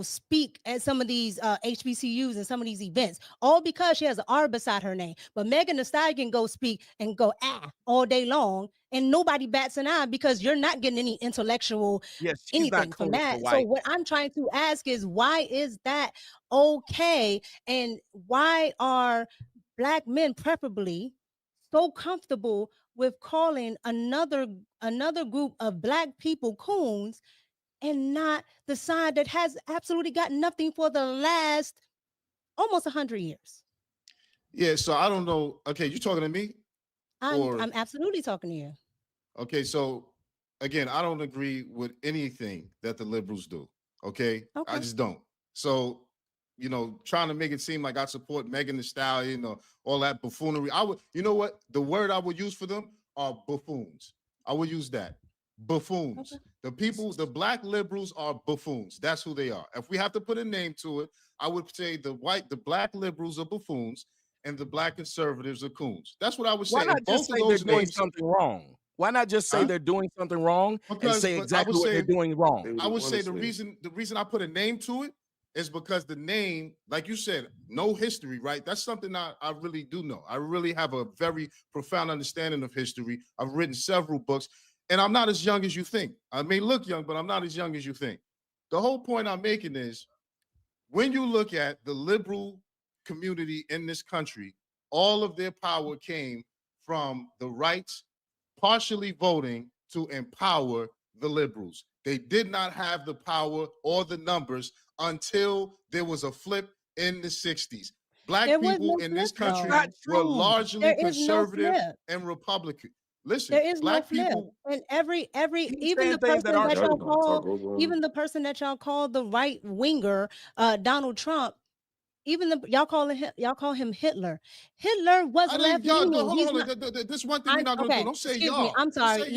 speak at some of these HBCUs and some of these events, all because she has an R beside her name. But Megan Thee Stallion can go speak and go all day long, and nobody bats an eye because you're not getting any intellectual Yes, she's not anything from Clarissa that. So White. what I'm trying to ask is, why is that okay, and why are black men preferably so comfortable with calling another group of black people coons and not the side that has absolutely got nothing for the last almost 100 years? Yeah, so I don't know. Okay, you talking to me? I'm absolutely talking to you. Okay, so again, I don't agree with anything that the liberals do. Okay, I just don't. So, trying to make it seem like I support Megan Thee Stallion or all that buffoonery. I would, you know what? The word I would use for them are buffoons. I would use that. Buffoons. The black liberals are buffoons. That's who they are. If we have to put a name to it, I would say the black liberals are buffoons and the black conservatives are coons. That's what I would say. Why not And just both say of they're those doing names, something wrong? Why not just say they're doing something wrong and say exactly what they're doing wrong? I would say the reason I put a name to it is because the name, like you said, no history, right? That's something I really do know. I really have a very profound understanding of history. I've written several books, and I'm not as young as you think. I may look young, but I'm not as young as you think. The whole point I'm making is, when you look at the liberal community in this country, all of their power came from the rights partially voting to empower the liberals. They did not have the power or the numbers until there was a flip in the 60s. Black people in this country were largely conservative and Republican. Listen, There is black no flip. people, And every even the person that y'all call, even the person that y'all call the right winger, Donald Trump, y'all call him Hitler. Hitler was left hold leaning. on. This one thing we're not going to do. Don't say Excuse y'all. me. I'm sorry.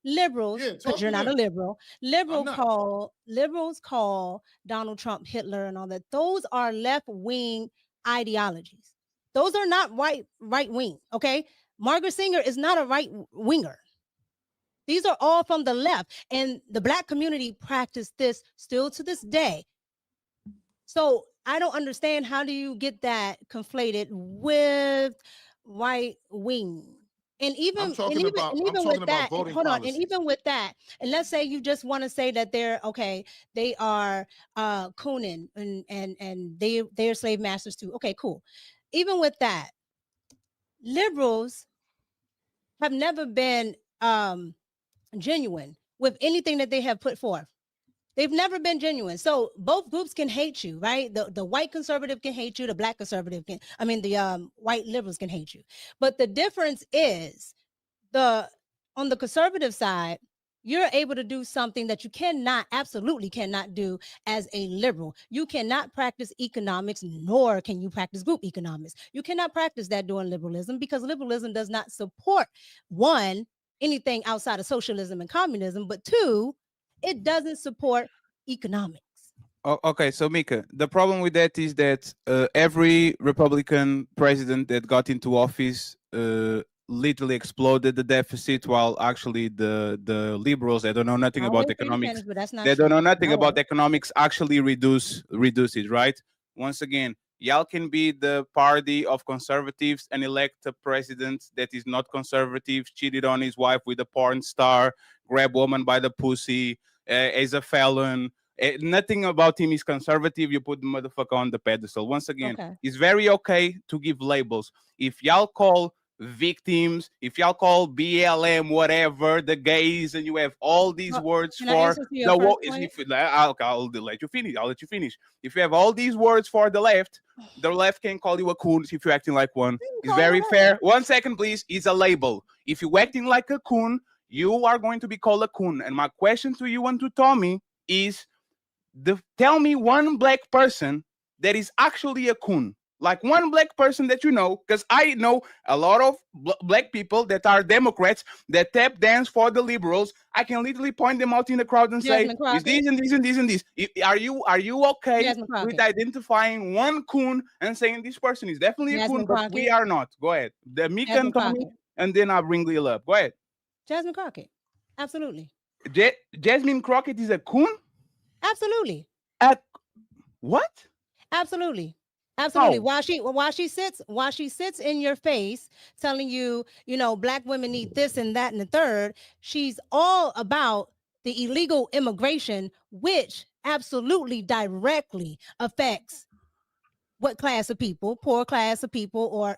Liberals, because you're not a liberal. Liberals call Donald Trump Hitler and all that. Those are left wing ideologies. Those are not right wing. Okay, Margaret Sanger is not a right winger. These are all from the left, and the black community practice this still to this day. So I don't understand, how do you get that conflated with right wing? And even with that, hold on, and even with that, and let's say you just want to say that they are cooning and they're slave masters too. Okay, cool. Even with that, liberals have never been genuine with anything that they have put forth. They've never been genuine. So both groups can hate you, right? The white conservative can hate you. The black conservative the white liberals can hate you. But the difference is, on the conservative side, you're able to do something that you absolutely cannot do as a liberal. You cannot practice economics, nor can you practice group economics. You cannot practice that doing liberalism, because liberalism does not support, one, anything outside of socialism and communism, but two, it doesn't support economics. Okay, so Mika, the problem with that is that every Republican president that got into office literally exploded the deficit, while actually the liberals that don't know nothing about economics, they don't know nothing about economics, actually reduce it, right? Once again, y'all can be the party of conservatives and elect a president that is not conservative, cheated on his wife with a porn star, grab woman by the pussy, is a felon. Nothing about him is conservative. You put the motherfucker on the pedestal. Once again, it's very okay to give labels. If y'all call victims, if y'all call BLM, whatever, the gays, and you have all these words for the woke, I'll let you finish. I'll let you finish. If you have all these words for the left, The left can call you a coon if you're acting like one. It's call very you fair. 1 second, please. It's a label. If you're acting like a coon, you are going to be called a coon. And my question to you and to Tommy is, tell me one black person that is actually a coon. Like one black person that you know, because I know a lot of black people that are Democrats that tap dance for the liberals. I can literally point them out in the crowd and say, "Is this and this and this and this?" Are you okay with identifying one coon and saying this person is definitely a coon, but we are not? Go ahead, the Mika and Tommy, and then I'll bring Lil up. Go ahead. Jasmine Crockett, absolutely. Jasmine Crockett is a coon. Absolutely. What? Absolutely. Absolutely. Oh. While she sits in your face telling you, black women need this and that and the third, she's all about the illegal immigration, which absolutely directly affects what class of people, poor class of people, or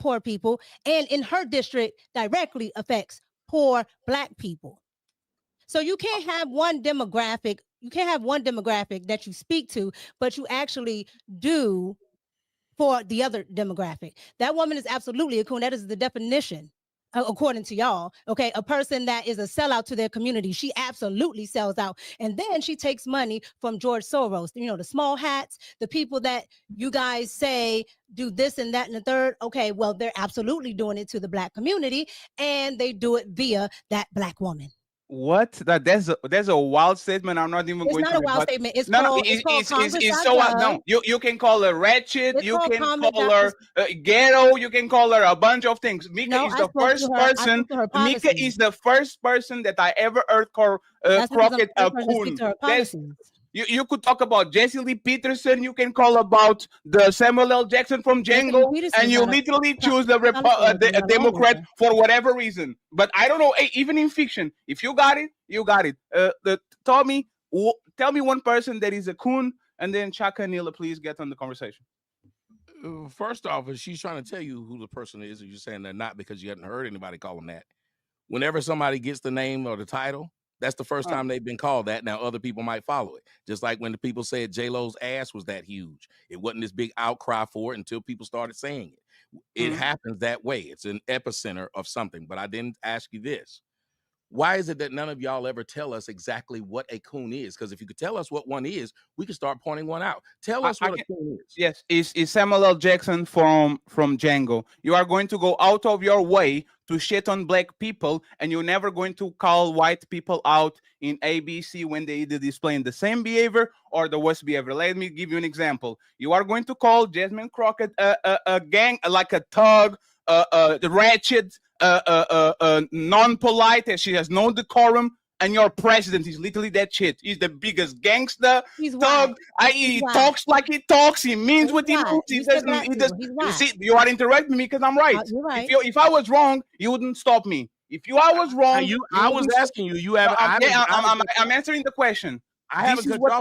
poor people, and in her district directly affects poor black people. So you can't have one demographic. You can't have one demographic that you speak to, but you actually do for the other demographic. That woman is absolutely a coon. That is the definition, according to y'all. Okay, a person that is a sellout to their community. She absolutely sells out. And then she takes money from George Soros. The small hats, the people that you guys say do this and that and the third. Okay, well, they're absolutely doing it to the black community, and they do it via that black woman. What? That's a wild statement. I'm not even going to. It's not a wild statement. It's so wild. No, you can call her wretched. You can call her ghetto. You can call her a bunch of things. Mika is the first person. Mika is the first person that I ever heard call Crockett a coon. You could talk about Jesse Lee Peterson. You can call about the Samuel L. Jackson from Django, and you literally choose the Democrat for whatever reason. But I don't know. Even in fiction, if you got it, you got it. Tommy, tell me one person that is a coon, and then Shakka and Nila, please get on the conversation. First off, if she's trying to tell you who the person is, and you're saying they're not because you haven't heard anybody call them that. Whenever somebody gets the name or the title, that's the first time they've been called that. Now, other people might follow it. Just like when the people said J-Lo's ass was that huge. It wasn't this big outcry for it until people started saying it. It happens that way. It's an epicenter of something. But I didn't ask you this. Why is it that none of y'all ever tell us exactly what a coon is? Because if you could tell us what one is, we could start pointing one out. Tell us what a coon is. Yes, it's Samuel L. Jackson from Django. You are going to go out of your way to shit on black people, and you're never going to call white people out in ABC when they either displaying the same behavior or the worst behavior. Let me give you an example. You are going to call Jasmine Crockett a gang, like a thug, the ratchet, non-polite, and she has no decorum, and your president is literally that shit. He's the biggest gangster. Thug. He talks like he talks. He means what he means. He doesn't. See, you are interrupting me because I'm right. Right. If I was wrong, you wouldn't stop me. I was wrong, I was asking you. You have. I'm answering the question.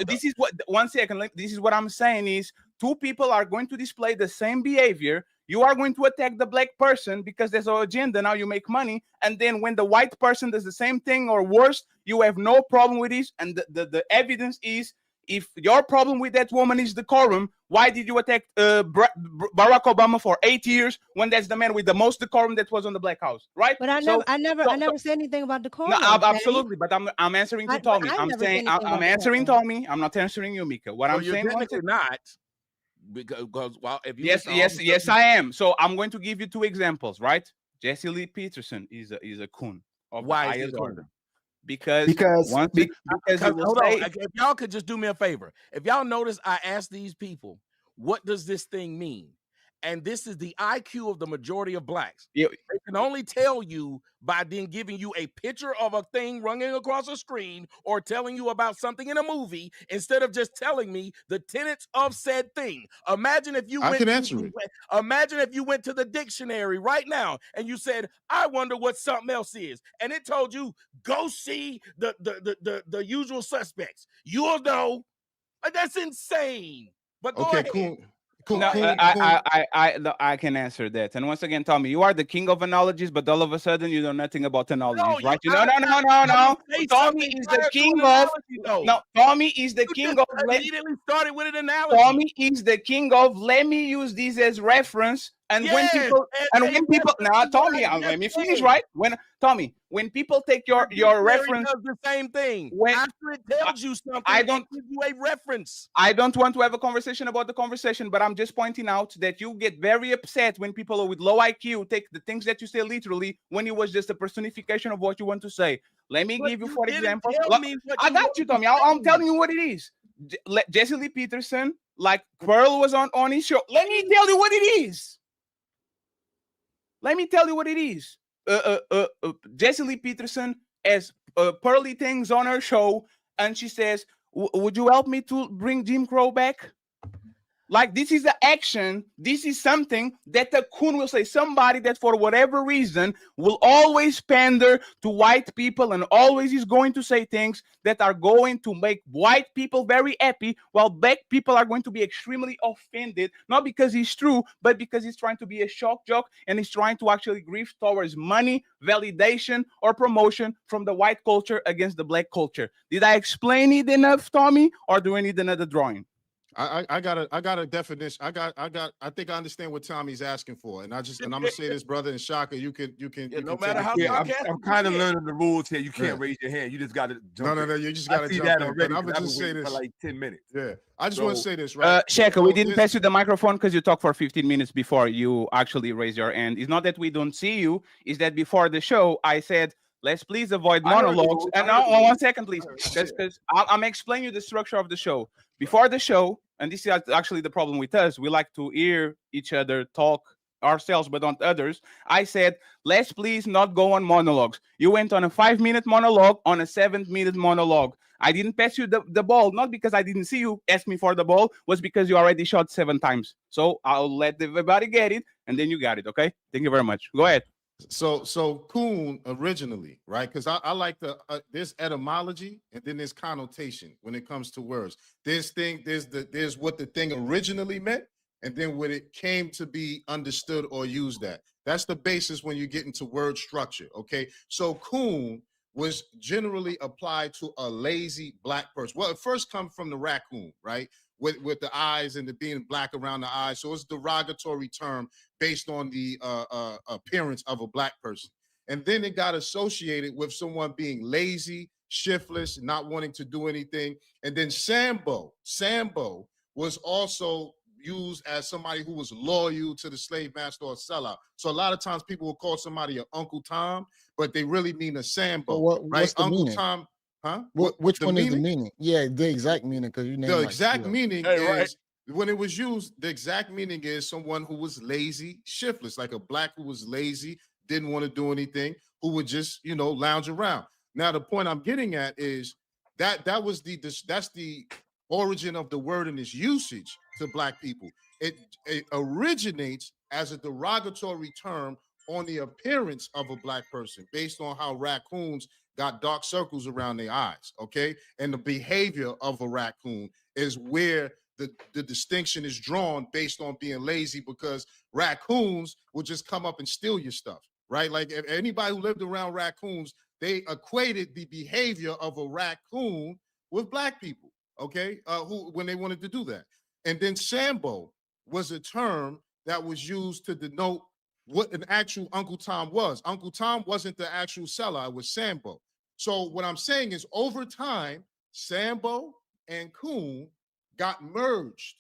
This is what. 1 second. This is what I'm saying is 2 people are going to display the same behavior. You are going to attack the black person because there's an agenda. Now you make money. And then when the white person does the same thing or worse, you have no problem with this. And the evidence is, if your problem with that woman is decorum, why did you attack Barack Obama for 8 years when that's the man with the most decorum that was on the Black House, right? But I never said anything about decorum. No, absolutely. But I'm answering to Tommy. I'm answering Tommy. I'm not answering you, Mika. What I'm saying is not. Because if you yes, I am. So I'm going to give you 2 examples, right? Jesse Lee Peterson is a coon. Why is he a coon? Because hold on. If y'all could just do me a favor, if y'all notice, I asked these people, what does this thing mean? And this is the IQ of the majority of blacks. They can only tell you by then giving you a picture of a thing running across a screen or telling you about something in a movie instead of just telling me the tenets of said thing. Imagine if you Imagine if you went to the dictionary right now and you said, I wonder what something else is. And it told you, go see the usual suspects. You'll know. That's insane. But go ahead. No, I can answer that. And once again, Tommy, you are the king of analogies, but all of a sudden you know nothing about analogies, right? No. Tommy is the king of. No, Tommy is the king of. Immediately started with an analogy. Tommy is the king of. Let me use this as reference. And when people now, Tommy, let me finish, right? When people take your reference, does the same thing. When after it tells you something, I don't give you a reference. I don't want to have a conversation about the conversation, but I'm just pointing out that you get very upset when people with low IQ take the things that you say literally when it was just a personification of what you want to say. Let me give you, for example. I got you, Tommy. I'm telling you what it is. Jesse Lee Peterson, like Pearl was on his show. Let me tell you what it is. Let me tell you what it is. Jesse Lee Peterson has pearly things on her show, and she says, would you help me to bring Jim Crow back? Like, this is the action. This is something that the coon will say. Somebody that for whatever reason will always pander to white people and always is going to say things that are going to make white people very happy, while black people are going to be extremely offended, not because he's true, but because he's trying to be a shock jock and he's trying to actually grift towards money, validation, or promotion from the white culture against the black culture. Did I explain it enough, Tommy, or do I need another drawing? I got a definition. I think I understand what Tommy's asking for, and I'm gonna say this, brother, and Shaka, you can. No matter how I'm kind of learning the rules here. You can't raise your hand. You just got to jump. No. You just got to jump that in. already. I'm gonna just say this for like 10 minutes. Yeah, I just want to say this, right? Shaka, we didn't pass you the microphone because you talked for 15 minutes before you actually raised your hand. It's not that we don't see you. It's that before the show, I said, let's please avoid monologues. And now, 1 second, please, because I'm explaining you the structure of the show. Before the show, and this is actually the problem with us, we like to hear each other talk ourselves, but not others. I said, let's please not go on monologues. You went on a 5-minute monologue, on a 7-minute monologue. I didn't pass you the ball, not because I didn't see you ask me for the ball, was because you already shot 7 times. So I'll let everybody get it, and then you got it, okay? Thank you very much. Go ahead. So coon originally, right? Because I like there's etymology and then there's connotation when it comes to words. There's what the thing originally meant, and then when it came to be understood or used at. That's the basis when you get into word structure. Okay, so coon was generally applied to a lazy black person. Well, it first comes from the raccoon, right? With the eyes and the being black around the eyes. So it's a derogatory term based on the appearance of a black person. And then it got associated with someone being lazy, shiftless, not wanting to do anything. And then Sambo was also used as somebody who was loyal to the slave master or sellout. So a lot of times people will call somebody an Uncle Tom, but they really mean a Sambo, right? Uncle meaning? Tom. Huh? Which one is the meaning? Yeah, the exact meaning, because you named the exact meaning is right. When it was used, the exact meaning is someone who was lazy, shiftless, like a black who was lazy, didn't want to do anything, who would just, lounge around. Now, the point I'm getting at is that's the origin of the word and its usage to black people. It originates as a derogatory term on the appearance of a black person based on how raccoons got dark circles around their eyes, okay? And the behavior of a raccoon is where the distinction is drawn based on being lazy, because raccoons will just come up and steal your stuff, right? Like if anybody who lived around raccoons, they equated the behavior of a raccoon with black people, okay? When they wanted to do that. And then Sambo was a term that was used to denote what an actual Uncle Tom was. Uncle Tom wasn't the actual seller, it was Sambo. So what I'm saying is over time, Sambo and coon got merged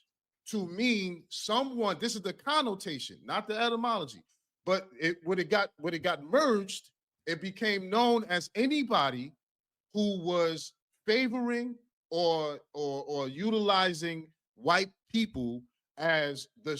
to mean someone. This is the connotation, not the etymology. But when it got merged, it became known as anybody who was favoring or utilizing white people as the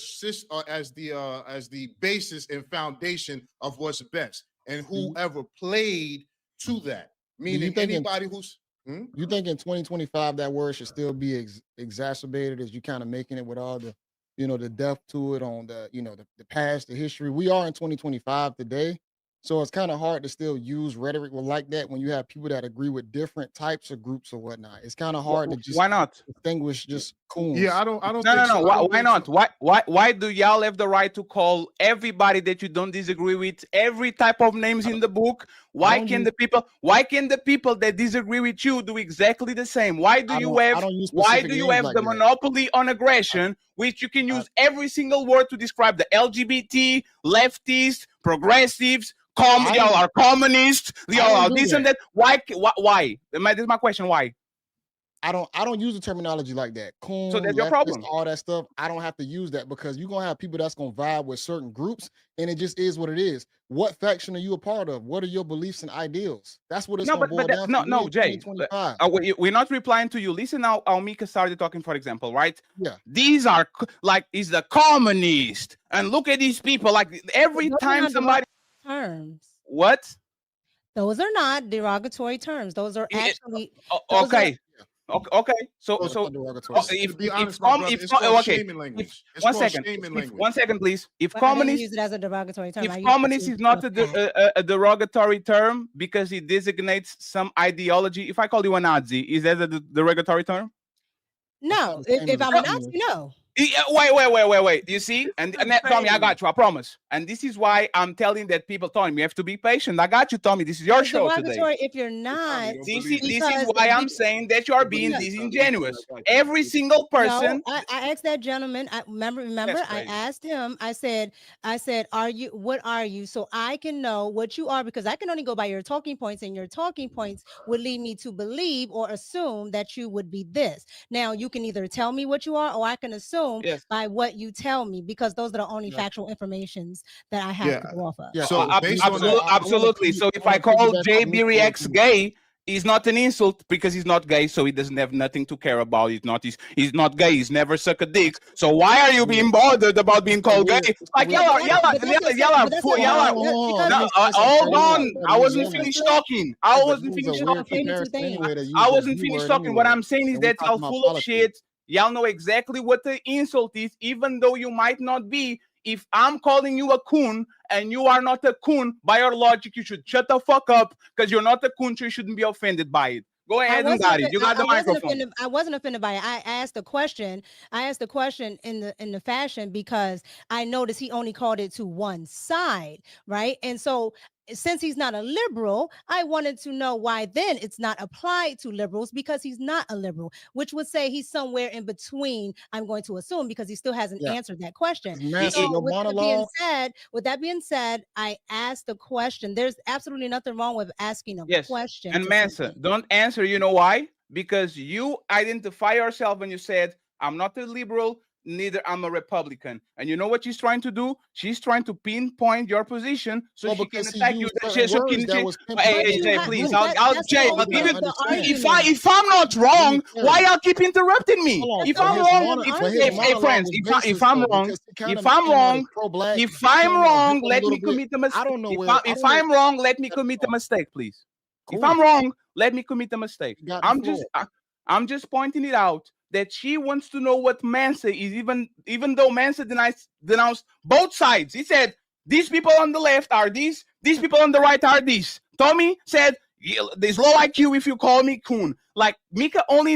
basis and foundation of what's best, and whoever played to that, meaning anybody who's. You think in 2025 that word should still be exacerbated as you kind of making it with all the, the depth to it on the, the past, the history? We are in 2025 today, So it's kind of hard to still use rhetoric like that when you have people that agree with different types of groups or whatnot. It's kind of hard to just Why not? distinguish just coons. Yeah, I don't No, think no, so. no. Why not? Why do y'all have the right to call everybody that you don't disagree with every type of names in the book? Why can the people that disagree with you do exactly the same? Why do you have the monopoly on aggression, which you can use every single word to describe the LGBT, leftists, progressives, y'all are communists, y'all are this and that. Why? This is my question. Why? I don't use the terminology like that. Coon, so that's your leftist, problem. all that stuff. I don't have to use that because you're gonna have people that's gonna vibe with certain groups, and it just is what it is. What faction are you a part of? What are your beliefs and ideals? That's what it's gonna boil down to. No, Jay. We're not replying to you. Listen now, how MICCA started talking, for example, right? Yeah. These are is the communist, and look at these people. Like every time somebody terms. What? Those are not derogatory terms. Those are actually okay. Okay, so to be honest, my brother, it's called shaming language. It's called shaming language. 1 second, please. If But I didn't communist use it as a derogatory term. I If used it communist to is not attack. a derogatory term because it designates some ideology, if I call you a Nazi, is that a derogatory term? No, if I'm a Nazi, no. Yeah, wait. You see? And Tommy, I got you, I promise. And this is why I'm telling that people, Tommy, you have to be patient. I got you, Tommy. This is your It's show derogatory today. if you're not. This is why I'm saying that you are being disingenuous. Every single person. No, I asked that gentleman. Remember, I asked him. I said, what are you? So I can know what you are, because I can only go by your talking points, and your talking points would lead me to believe or assume that you would be this. Now you can either tell me what you are, or I can assume by what you tell me, because those are the only factual informations that I have to go off of. Yeah, so absolutely. So if I call JB X gay, he's not an insult because he's not gay, so he doesn't have nothing to care about. He's not gay. He's never sucked a dick. So why are you being bothered about being called gay? Like y'all are. Hold on. I wasn't finished talking. I wasn't finished talking. What I'm saying is that y'all full of shit. Y'all know exactly what the insult is, even though you might not be. If I'm calling you a coon and you are not a coon, by your logic, you should shut the fuck up, because you're not a coon, so you shouldn't be offended by it. Go ahead and got it. You got the microphone. I wasn't offended by it. I asked the question. In the fashion, because I noticed he only called it to one side, right? And so, since he's not a liberal, I wanted to know why then it's not applied to liberals, because he's not a liberal, which would say he's somewhere in between, I'm going to assume, because he still hasn't answered that question. So with that being said, I asked the question. There's absolutely nothing wrong with asking a question. And Mansa, don't answer. You know why? Because you identify yourself and you said, I'm not a liberal, neither I'm a Republican. And you know what she's trying to do? She's trying to pinpoint your position so she can attack you. Hey, Jay, please. I'll give it. If I'm not wrong, why y'all keep interrupting me? If I'm wrong, hey friends, if I'm wrong, let me commit a mistake. If I'm wrong, let me commit a mistake, please. If I'm wrong, let me commit a mistake. I'm just pointing it out that she wants to know what Mansa is, even though Mansa denounced both sides. He said, these people on the left are these people on the right are these. Tommy said, there's low IQ if you call me coon. Like, MICCA only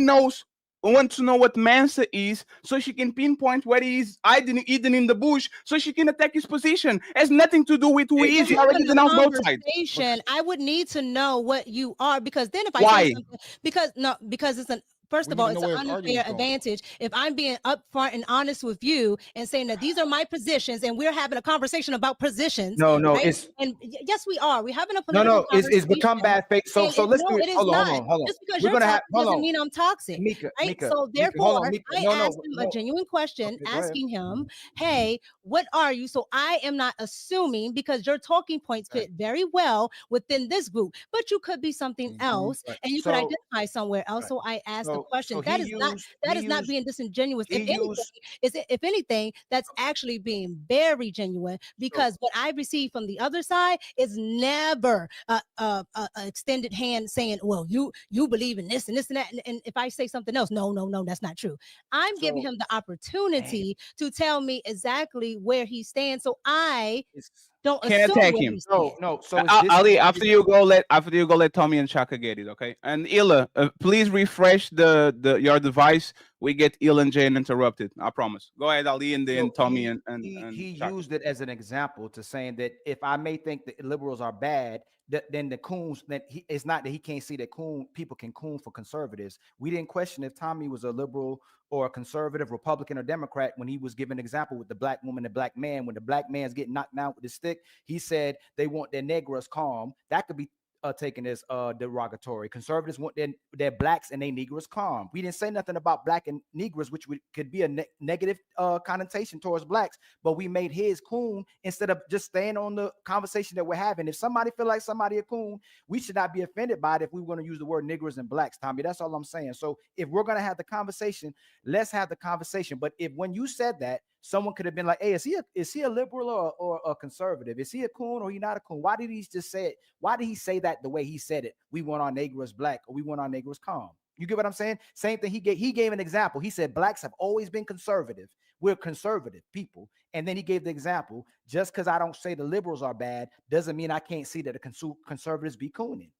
wants to know what Mansa is, so she can pinpoint where he is hiding in the bush, so she can attack his position. It has nothing to do with who he is. He already denounced both sides. I would need to know what you are, because then if I why? Say something, because it's an First of all, it's an unfair advantage if I'm being upfront and honest with you and saying that these are my positions, and we're having a conversation about positions. No, right? it's yes, we are. We're having a political it's become bad faith. So let's do it. Hold on. Just because you're toxic doesn't mean I'm toxic. MICCA, right? MICCA, So therefore, MICCA, I asked him a genuine question, asking him, "Hey, what are you?" So I am not assuming, because your talking points fit very well within this group, but you could be something else, and you could identify somewhere else. So I asked the question. That is not being disingenuous. If anything, that's actually being very genuine, because what I receive from the other side is never a extended hand saying, "Well, you believe in this and this and that," and if I say something else, no, that's not true. I'm giving him the opportunity to tell me exactly where he stands, so I Don't Can't assume attack what him. he said. No. So it's Ali, after you go, let Tommy and Shaka get it, okay? And Illa, please refresh your device. We get Illa and Jane interrupted. I promise. Go ahead, Ali, and then Tommy and he Shaka. used it as an example to saying that if I may think that liberals are bad, then the coons, it's not that he can't see that people can coon for conservatives. We didn't question if Tommy was a liberal or a conservative, Republican or Democrat when he was giving an example with the black woman and black man. When the black man's getting knocked down with the stick, he said they want their negros calm. That could be taken as derogatory. Conservatives want their blacks and their Negroes calm. We didn't say nothing about black and Negroes, which could be a negative connotation towards blacks, but we made his coon instead of just staying on the conversation that we're having. If somebody feel like somebody a coon, we should not be offended by it if we want to use the word Negroes and blacks, Tommy. That's all I'm saying. So if we're going to have the conversation, let's have the conversation. But if when you said that, someone could have been like, hey, is he a liberal or a conservative? Is he a coon or he not a coon? Why did he just say it? Why did he say that the way he said it? We want our Negroes black or we want our Negroes calm. You get what I'm saying? Same thing. He gave an example. He said blacks have always been conservative. We're conservative people. And then he gave the example, just because I don't say the liberals are bad doesn't mean I can't see that the conservatives be cooning.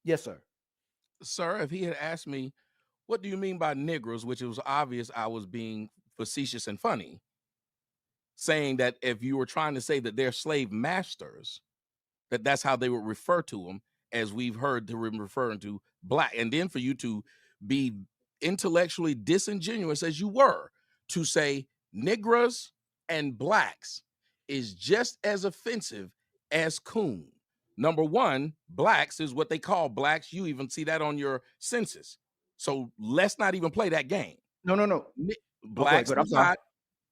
Yes, sir. Sir, if he had asked me, what do you mean by Negroes, which it was obvious I was being facetious and funny, saying that if you were trying to say that they're slave masters, that's how they would refer to them, as we've heard them referring to black. And then for you to be intellectually disingenuous as you were to say Negroes and blacks is just as offensive as coon. Number one, blacks is what they call blacks. You even see that on your census. So let's not even play that game. No. Blacks Okay, is not.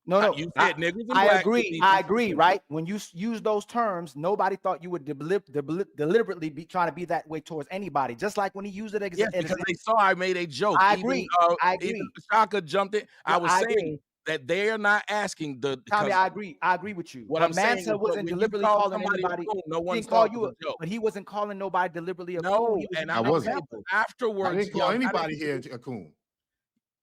No. You said Negroes and I blacks. I agree, right? When you use those terms, nobody thought you would deliberately be trying to be that way towards anybody. Just like when he used it Yes, because they saw I made a joke. I agree. Even SHAKKA jumped in. I was saying that they're not asking the. Tommy, I agree with you. What but I'm saying Mansa is, wasn't deliberately calling anybody. No one call you, but he wasn't calling nobody deliberately a coon. And I wasn't. Afterwards, I didn't call anybody here a coon.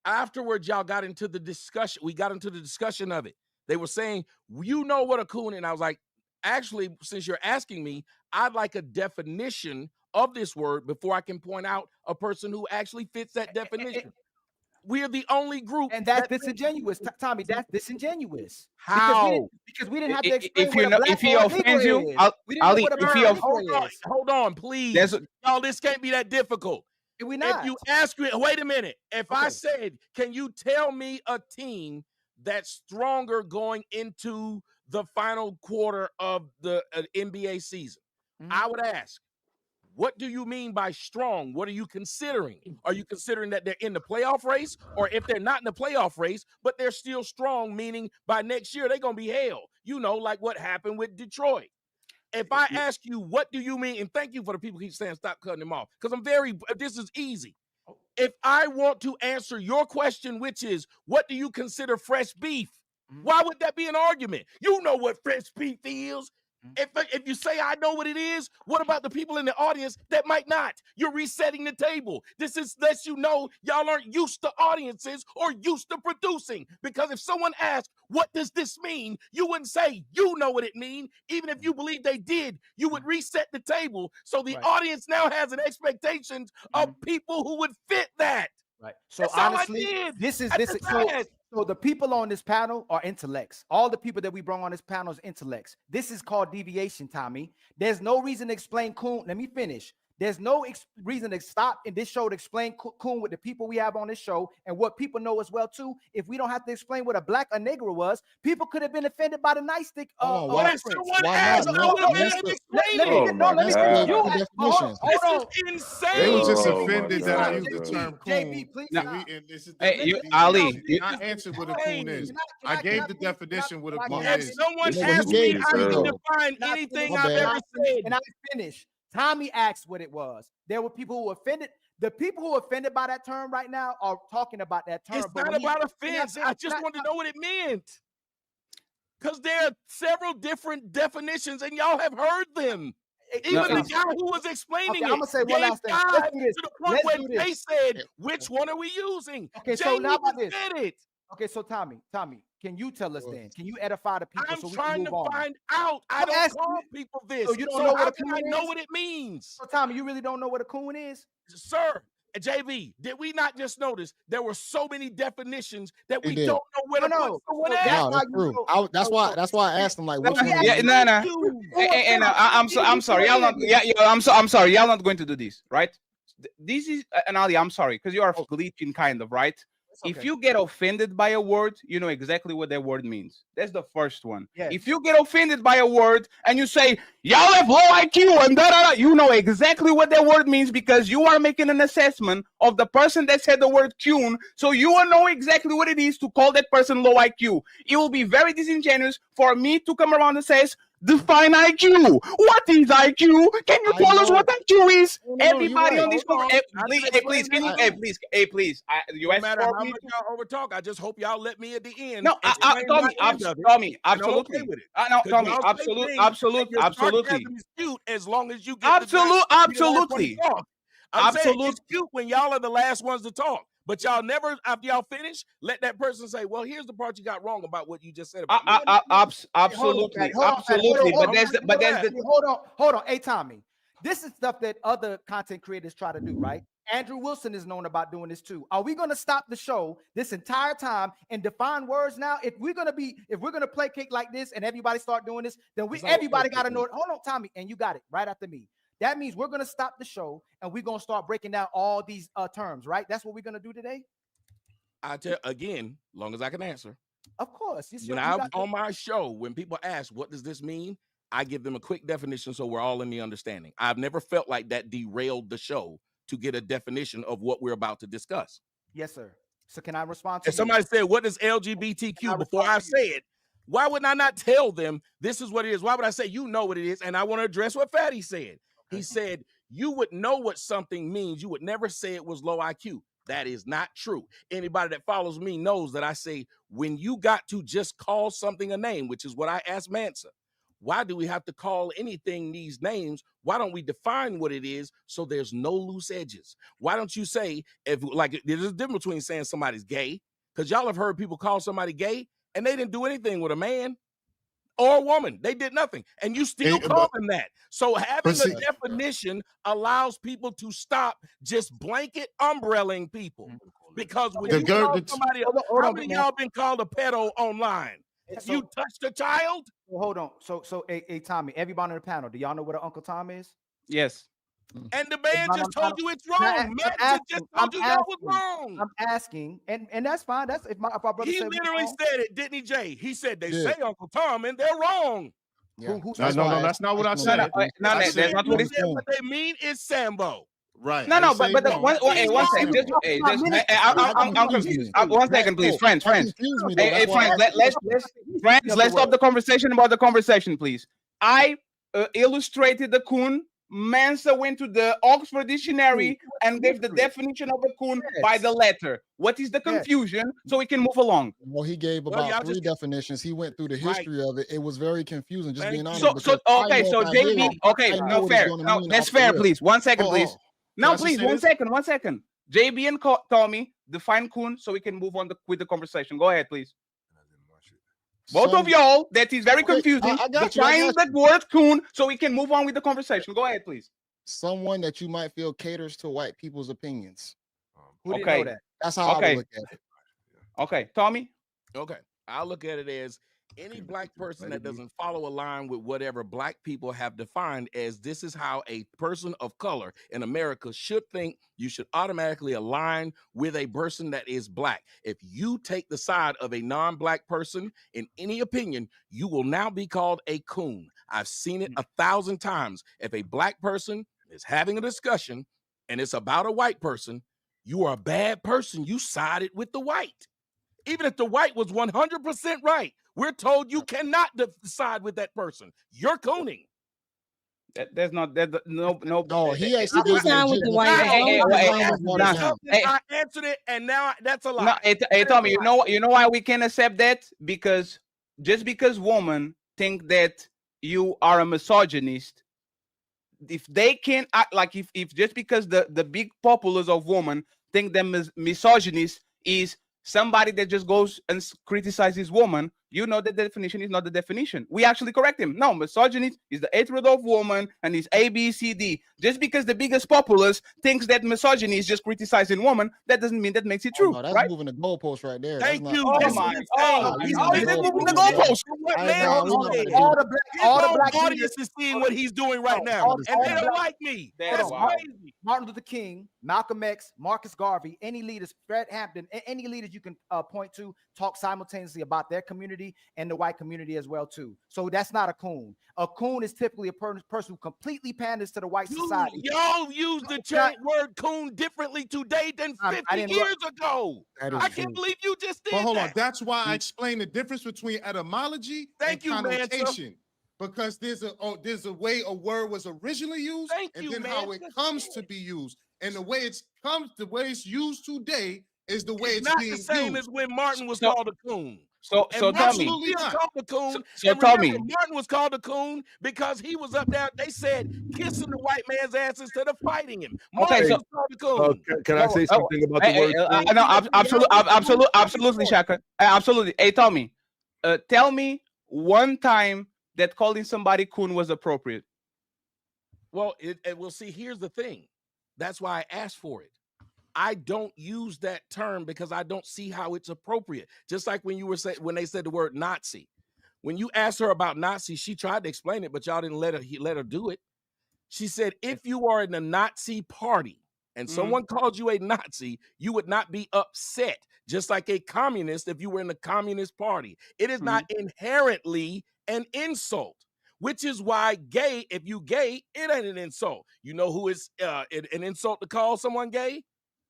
Afterwards, y'all got into the discussion. We got into the discussion of it. They were saying, you know what a coon is. And I was like, actually, since you're asking me, I'd like a definition of this word before I can point out a person who actually fits that definition. We are the only group. And that's disingenuous, Tommy. That's disingenuous. How? Because we didn't have to explain if he offends you, Ali, if he hold on, please. Y'all, this can't be that difficult. We not. If you ask me, wait a minute. If I said, can you tell me a team that's stronger going into the final quarter of the NBA season? I would ask, what do you mean by strong? What are you considering? Are you considering that they're in the playoff race? Or if they're not in the playoff race, but they're still strong, meaning by next year, they're going to be hell. You know, like what happened with Detroit. If I ask you, what do you mean? And thank you for the people who keep saying, stop cutting them off. Because this is easy. If I want to answer your question, which is, what do you consider fresh beef? Why would that be an argument? You know what fresh beef is. If you say I know what it is, what about the people in the audience that might not? You're resetting the table. This is lets you know y'all aren't used to audiences or used to producing. Because if someone asked, what does this mean? You wouldn't say, you know what it means. Even if you believe they did, you would reset the table. So the audience now has an expectation of people who would fit that. Right. So That's honestly, all I did. this is That's so the people on this panel are intellects. All the people that we brought on this panel is intellects. This is called deviation, Tommy. There's no reason to explain coon. Let me finish. There's no reason to stop in this show to explain coon with the people we have on this show and what people know as well too. If we don't have to explain what a black or Negro was, people could have been offended by the nightstick. What if someone asked? I would have been explaining. This is insane. They were just offended that I used the term coon. JB, please. Ali, I answered what a coon is. I gave the definition what a coon If is. someone asked me, I can define anything I've ever said. And I finished. Tommy asked what it was. There were people who were offended. The people who are offended by that term right now are talking about that term. It's not about offense. I just wanted to know what it meant. Because there are several different definitions, and y'all have heard them. Even the guy who was explaining I'm gonna say one last thing. Let's do this. To the point where they said, which one are we using? Okay, so now about this. Okay, so Tommy, Can you tell us then? Can you edify the people? I'm so we trying can to move on? find out. I I'm don't asking call you- people this. So you don't know how what a can coon I know is? what it means? So Tommy, you really don't know what a coon is? Sir, JB, did we not just notice there were so many definitions that He we did. don't know where to No, put someone so at? No, that's true. That's why I asked him like, which one? Yeah, no. And I'm sorry, y'all not. Yeah, I'm sorry, y'all not going to do this, right? This is and Ali, I'm sorry because you are glitching, kind of, right? If you get offended by a word, you know exactly what that word means. That's the first one. Yes. If you get offended by a word and you say, y'all have low IQ and da, you know exactly what that word means because you are making an assessment of the person that said the word coon. So you will know exactly what it is to call that person low IQ. It will be very disingenuous for me to come around and say, define IQ. What is IQ? Can you tell us what IQ is? Everybody on this program, please, can you, please, you No asked matter for how me much y'all overtalk, I just hope y'all let me at the end. No, explain Tommy, my end of it, Tommy, and I'm absolutely. okay with it. No, 'Cause Tommy, y'all say things absolutely, and your absolutely. sarcasm is cute as long as you get the guts Absolutely. to talk. I'm saying Absolute- it's cute when y'all are the last ones to talk, but y'all never, after y'all finish, let that person say, "Well, here's the part you got wrong about what you just said about me." Absolutely, Hold on, absolutely. hold But on, that's the hold on. Hey, Tommy, this is stuff that other content creators try to do, right? Andrew Wilson is known about doing this too. Are we going to stop the show this entire time and define words now? If we're going to play cake like this and everybody start doing this, then everybody got to know it. Hold on, Tommy, and you got it right after me. That means we're going to stop the show and we're going to start breaking down all these terms, right? That's what we're going to do today. I tell again, long as I can answer. Of course. When I'm on my show, when people ask, "What does this mean?" I give them a quick definition so we're all in the understanding. I've never felt like that derailed the show to get a definition of what we're about to discuss. Yes, sir. So can I respond to If somebody said, "What is LGBTQ?" before I say it, why would I not tell them this is what it is? Why would I say, you know what it is? And I want to address what Fatty said. He said, you would know what something means. You would never say it was low IQ. That is not true. Anybody that follows me knows that I say, when you got to just call something a name, which is what I asked Mansa, why do we have to call anything these names? Why don't we define what it is so there's no loose edges? Why don't you say, if like there's a difference between saying somebody's gay, because y'all have heard people call somebody gay and they didn't do anything with a man or a woman. They did nothing. And you still call them that. So having a definition allows people to stop just blanket umbrelling people. Because when you call somebody, how many of y'all been called a pedo online? Have you touched a child? Well, hold on. So, hey, Tommy, everybody on the panel, do y'all know what an Uncle Tom is? Yes. And the man just told you it's wrong. Mansa just told you that was wrong. I'm asking, and that's fine. That's if our brother He said literally said it, didn't he, Jay? He said they say Uncle Tom and they're wrong. Yeah. No, that's not what I said. That's not what he said. What they mean is Sambo. Right. No, but one second. I'm confused. 1 second, please, friends. Hey, friends, let's stop the conversation about the conversation, please. I illustrated the coon. Mansa went to the Oxford Dictionary and gave the definition of a coon by the letter. What is the confusion? So we can move along. Well, he gave about 3 definitions. He went through the history of it. It was very confusing, just being honest. So JB, no, fair. No, that's fair, please. 1 second, please. No, please, 1 second, 1 second. JB and Tommy define coon so we can move on with the conversation. Go ahead, please. Both of y'all, that is very confusing. Define the word coon so we can move on with the conversation. Go ahead, please. Someone that you might feel caters to white people's opinions. Who didn't know that? That's how I would look at it. Okay, Tommy? Okay. I look at it as any black person that doesn't follow a line with whatever black people have defined as this is how a person of color in America should think, you should automatically align with a person that is black. If you take the side of a non-black person in any opinion, you will now be called a coon. I've seen it 1,000 times. If a black person is having a discussion and it's about a white person, you are a bad person. You sided with the white. Even if the white was 100% right, we're told you cannot side with that person. You're cooning. There's not that no. No, he actually did sign with the white. I answered it, and now that's a lie. No, hey, Tommy, you know why we can accept that? Because just because women think that you are a misogynist, if they can act like if just because the big populace of women think them misogynist is somebody that just goes and criticizes woman, you know that the definition is not the definition. We actually correct him. No, misogyny is the hatred of woman and is A, B, C, D. Just because the biggest populace thinks that misogyny is just criticizing woman, that doesn't mean that makes it true, No, that's right? moving the goalpost right there. Thank That's you. not, This is what he's saying. He's moving the goalpost. What man all the black audience leaders, is seeing what he's doing right now, all and the they don't black- like me. Hold That's on. crazy. Martin Luther King, Malcolm X, Marcus Garvey, any leaders, Fred Hampton, any leaders you can point to talk simultaneously about their community and the white community as well too. So that's not a coon. A coon is typically a person who completely panders to the white society. Y'all use the word coon differently today than 50 years ago. I can't believe you just did But hold that. on, that's why I explained the difference between etymology and connotation. Because there's a way a word was originally used, then how it comes to be used, and the way it's used today is the way it's not being the same used. as when Martin was called a coon. So And Martin tell me. was called a coon. So and tell remember, me. Martin was called a coon because he was up there. They said kissing the white man's ass instead of fighting him. Martin Okay, so was called a coon. Can I say something about the word? No, absolutely, Shaka. Absolutely. Hey, tell me one time that calling somebody coon was appropriate. Well, we'll see. Here's the thing. That's why I asked for it. I don't use that term because I don't see how it's appropriate. Just like when they said the word Nazi. When you asked her about Nazi, she tried to explain it, but y'all didn't let her do it. She said, if you are in the Nazi party and someone called you a Nazi, you would not be upset. Just like a communist, if you were in the Communist Party. It is not inherently an insult, which is why gay, if you gay, it ain't an insult. You know who is an insult to call someone gay?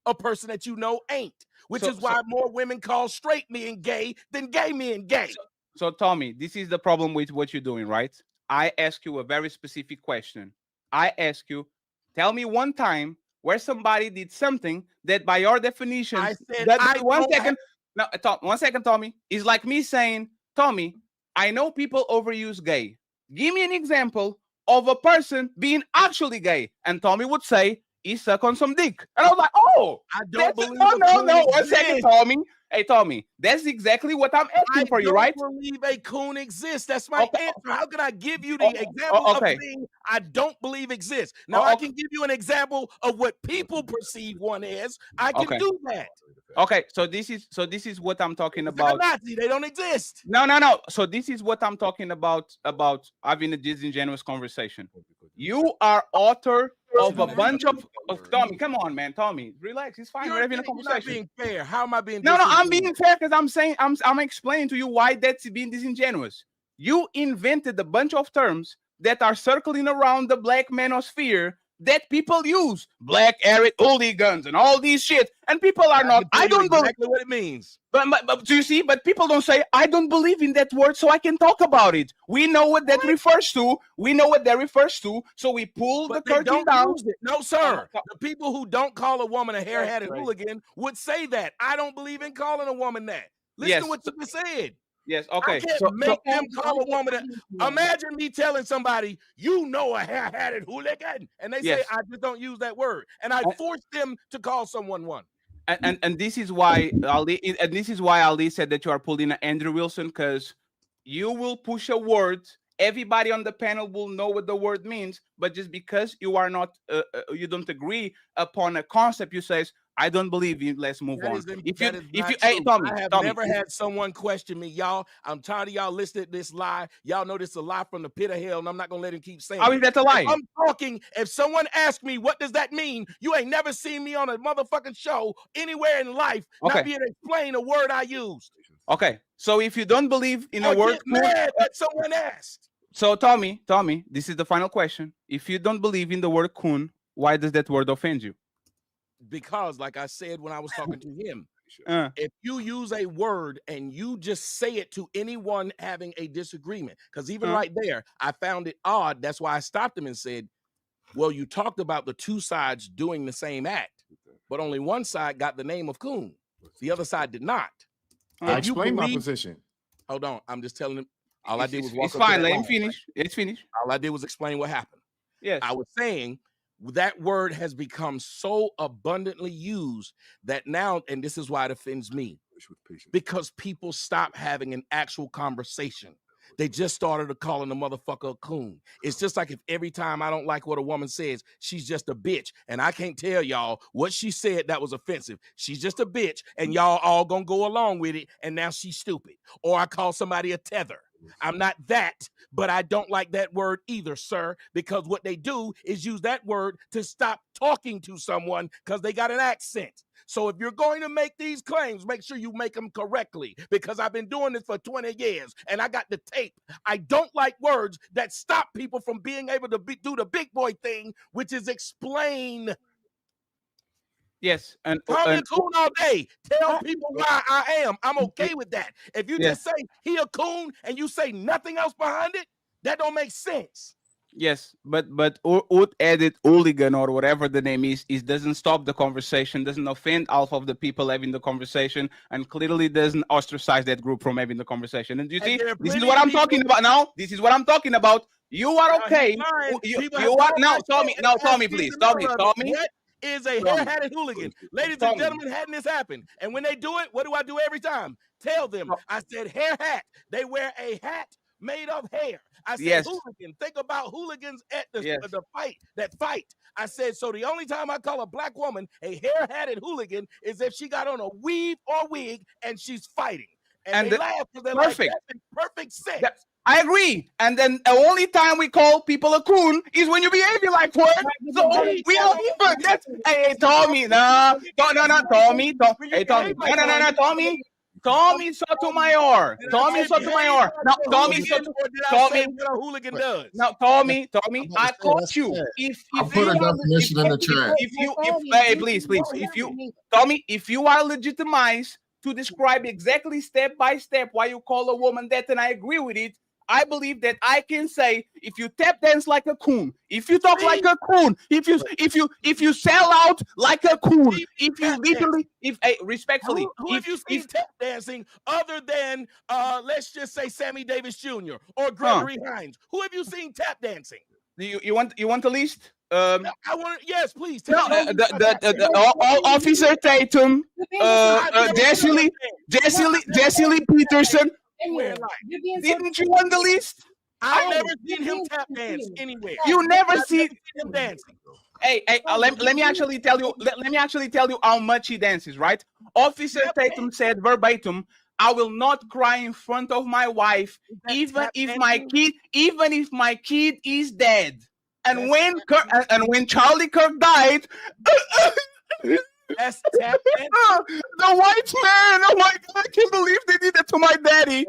A person that you know ain't, which is why more women call straight men gay than gay men gay. So Tommy, this is the problem with what you're doing, right? I ask you a very specific question. I ask you, tell me one time where somebody did something that by your definition, I said, one second, Tommy. It's like me saying, Tommy, I know people overuse gay. Give me an example of a person being actually gay. And Tommy would say, he suck on some dick. And I was like, oh, I don't believe no. 1 second, Tommy. Hey, Tommy, that's exactly what I'm asking for you, right? I don't believe a coon exists. That's my answer. How can I give you the example of a thing I don't believe exists? Now, I can give you an example of what people perceive one as. I can do that. Okay, so this is what I'm talking about. Nazi, they don't exist. No. So this is what I'm talking about having a disingenuous conversation. You are author of a bunch of Tommy. Come on, man, Tommy, relax. It's fine. We're having a conversation. You're not being fair. How am I being? No, I'm being fair because I'm saying I'm explaining to you why that's being disingenuous. You invented a bunch of terms that are circling around the black manosphere that people use, black Arab hooligans and all these shit, and people are not. I don't believe exactly what it means. But do you see? But people don't say I don't believe in that word, so I can talk about it. We know what that refers to. We know what that refers to. So we pull the curtain down. No, sir. The people who don't call a woman a hair-hatted hooligan would say that. I don't believe in calling a woman that. Listen to what you said. Yes, okay. I can't make them call a woman that. Imagine me telling somebody, you know, a hair-hatted hooligan, and they say I just don't use that word, and I force them to call someone one. And this is why Ali said that you are pulling an Andrew Wilson, because you will push a word. Everybody on the panel will know what the word means, but just because you are not, you don't agree upon a concept, you say, I don't believe you. Let's move on. Tommy, I have never had someone question me, y'all. I'm tired of y'all listening to this lie. Y'all know this is a lie from the pit of hell, and I'm not gonna let him keep saying. How is that a lie? I'm talking. If someone asks me, what does that mean? You ain't never seen me on a motherfucking show anywhere in life not being able to explain a word I used. Okay, so if you don't believe in a word, mad that someone asked. So Tommy, this is the final question. If you don't believe in the word coon, why does that word offend you? Because, like I said when I was talking to him, if you use a word and you just say it to anyone having a disagreement, because even right there, I found it odd. That's why I stopped him and said, well, you talked about the two sides doing the same act, but only one side got the name of coon. The other side did not. I explained my position. Hold on. I'm just telling him. All I did was walk it's fine. Let him finish. It's finished. All I did was explain what happened. Yes. I was saying, that word has become so abundantly used that now, and this is why it offends me, because people stop having an actual conversation. They just started calling the motherfucker a coon. It's just like if every time I don't like what a woman says, she's just a bitch. And I can't tell y'all what she said that was offensive. She's just a bitch, and y'all all gonna go along with it, and now she's stupid. Or I call somebody a tether. I'm not that, but I don't like that word either, sir, because what they do is use that word to stop talking to someone because they got an accent. So if you're going to make these claims, make sure you make them correctly, because I've been doing this for 20 years and I got the tape. I don't like words that stop people from being able to do the big boy thing, which is explain. Yes, and call me a coon all day. Tell people why I am. I'm okay with that. If you just say he a coon and you say nothing else behind it, that don't make sense. Yes, but would edit hooligan or whatever the name is doesn't stop the conversation, doesn't offend half of the people having the conversation, and clearly doesn't ostracize that group from having the conversation. And you see, this is what I'm talking about now. This is what I'm talking about. You are okay. You are now. Tell me, please. Tell me. What is a hair-hatted hooligan? Ladies and gentlemen, hadn't this happened? And when they do it, what do I do every time? Tell them. I said hair hat. They wear a hat made of hair. I said hooligan. Think about hooligans at the fight, that fight. I said, so the only time I call a black woman a hair-hatted hooligan is if she got on a weave or wig and she's fighting. And they laugh because they're like, that makes perfect sense. I agree. And then the only time we call people a coon is when you behave like one. So we all that's hey, Tommy, no, Tommy. Hey, Tommy, no, Tommy. Tommy Sotomayor. Tommy Sotomayor. Now, Tommy. What a hooligan does. Now, Tommy, I caught you. I'll put a definition in the chat. Hey, please, Tommy, if you are legitimized to describe exactly step by step why you call a woman that, and I agree with it, I believe that I can say, if you tap dance like a coon, if you talk like a coon, if you sell out like a coon, if you literally, respectfully, who have you seen tap dancing other than let's just say Sammy Davis Jr. or Gregory Hines? Who have you seen tap dancing? You want a list? I want yes, please. No, Officer Tatum, Jesse Lee Peterson. Didn't you want the list? I've never seen him tap dance anywhere. You never see him dancing. Hey, let me actually tell you. Let me actually tell you how much he dances. Right? Officer Tatum said verbatim, "I will not cry in front of my wife, even if my kid is dead." And when Charlie Kirk died. That's tap dancing. The white man. Oh my God, I can't believe they did that to my daddy.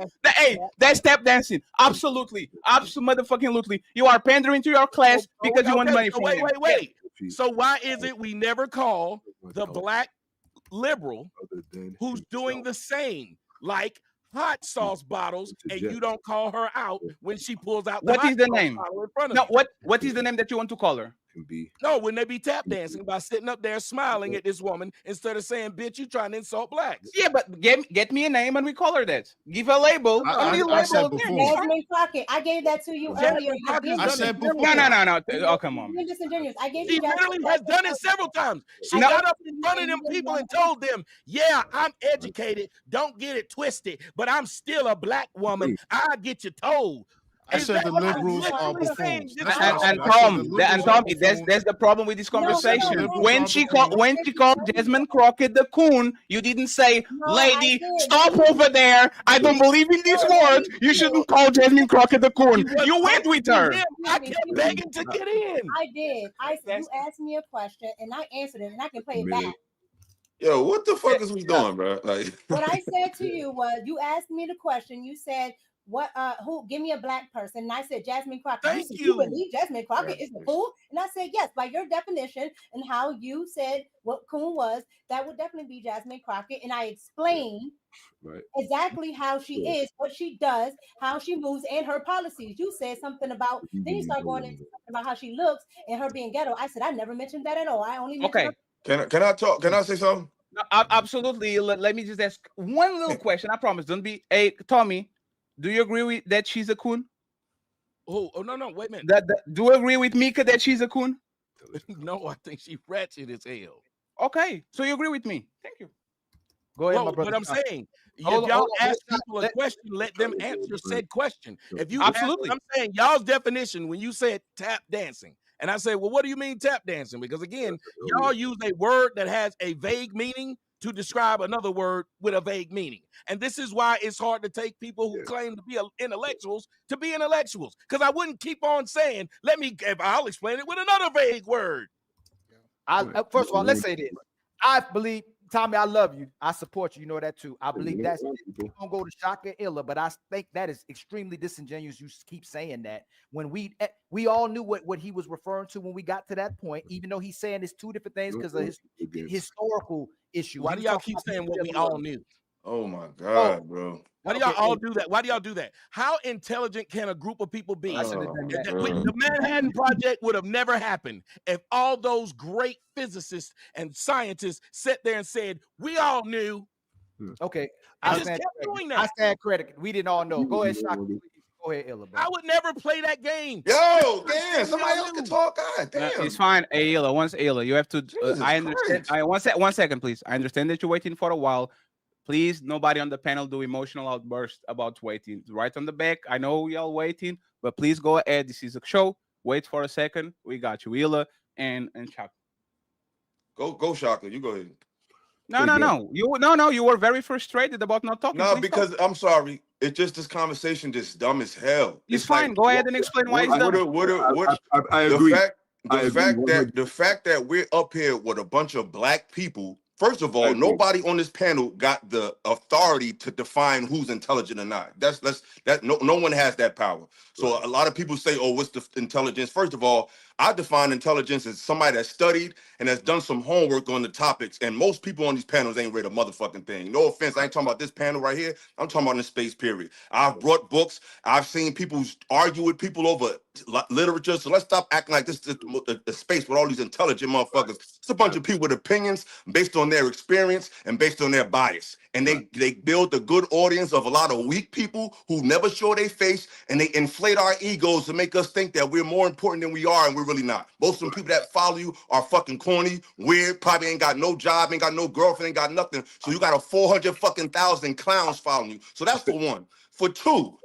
That's tap dancing. Absolutely. Absolutely. You are pandering to your class because you want money from them. Wait. So why is it we never call the black liberal who's doing the same, like hot sauce bottles, and you don't call her out when she pulls out the what is the name? In front of no, what is the name that you want to call her? No, when they be tap dancing by sitting up there smiling at this woman instead of saying, bitch, you trying to insult blacks. Yeah, but get me a name and we call her that. Give a label. I said before. I gave that to you earlier. I said before. No. Oh, come on. I gave she literally has done it several times. She got up in front of them people and told them, yeah, I'm educated. Don't get it twisted, but I'm still a black woman. I'll get you told. I said the liberals are buffoons. And Tommy, that's the problem with this conversation. When she called Jasmine Crockett the coon, you didn't say, lady, stop over there. I don't believe in these words. You shouldn't call Jasmine Crockett the coon. You went with her. I kept begging to get in. I did. I said, you asked me a question and I answered it, and I can play it back. Yo, what the fuck is we doing, bro? Like, what I said to you was, you asked me the question. You said, who give me a black person? And I said Jasmine Crockett. Thank you. You believe Jasmine Crockett is the fool? And I said yes, by your definition and how you said what coon was, that would definitely be Jasmine Crockett. And I explained exactly how she is, what she does, how she moves, and her policies. You said something about, then you start going into something about how she looks and her being ghetto. I said I never mentioned that at all. I only mentioned her. Can I talk? Can I say something? No, absolutely. Let me just ask one little question. I promise. Don't be. Hey, Tommy, do you agree with that she's a coon? Oh no, wait a minute. Do you agree with Mika that she's a coon? No, I think she ratchet as hell. Okay, so you agree with me? Thank you. Go ahead, my Well, brother. but I'm saying, if Hold on, y'all hold on. ask people a question, let them answer said question. If you Absolutely. I'm saying y'all's definition when you said tap dancing, and I say, well, what do you mean tap dancing? Because again, y'all use a word that has a vague meaning to describe another word with a vague meaning. And this is why it's hard to take people who claim to be intellectuals to be intellectuals. Because I wouldn't keep on saying, I'll explain it with another vague word. First of all, let's say this. I believe, Tommy, I love you. I support you. You know that too. I believe that's we're gonna go to Shaka Illa, but I think that is extremely disingenuous. You keep saying that when we all knew what he was referring to when we got to that point, even though he's saying it's two different things because of his historical issue. Why do y'all keep saying what we all knew? Oh my God, bro. Why do y'all all do that? Why do y'all do that? How intelligent can a group of people be? The Manhattan Project would have never happened if all those great physicists and scientists sat there and said, we all knew. Okay. I just kept doing that. I stand credit. We didn't all know. Go ahead, Shaka. Go ahead, Illa. I would never play that game. Yo, damn, somebody else can talk. God damn. It's fine, Ayla. Once Ayla, you have to. I understand. Christ. 1 second, please. I understand that you're waiting for a while. Please, nobody on the panel do emotional outbursts about waiting. Right on the back. I know y'all waiting, but please go ahead. This is a show. Wait for a second. We got you, Ayla and Shaka. Go, Shaka. You go ahead. No. You were very frustrated about not talking. No, Please because talk. I'm sorry. It's just this conversation just dumb as hell. It's fine. Like, Go ahead and explain why it's dumb. I agree. The fact that we're up here with a bunch of black people. First of all, nobody on this panel got the authority to define who's intelligent or not. No one has that power. So a lot of people say, "Oh, what's the intelligence?" First of all, I define intelligence as somebody that studied and has done some homework on the topics. And most people on these panels ain't read a motherfucking thing. No offense, I ain't talking about this panel right here. I'm talking about in space period. I've brought books. I've seen people argue with people over literature. So let's stop acting like this is a space with all these intelligent motherfuckers. It's a bunch of people with opinions based on their experience and based on their bias. And they build a good audience of a lot of weak people who never show their face, and they inflate our egos to make us think that we're more important than we are, and we're really not. Most of the people that follow you are fucking corny, weird, probably ain't got no job, ain't got no girlfriend, ain't got nothing. So you got a 400,000 clowns following you. So that's for one. For two,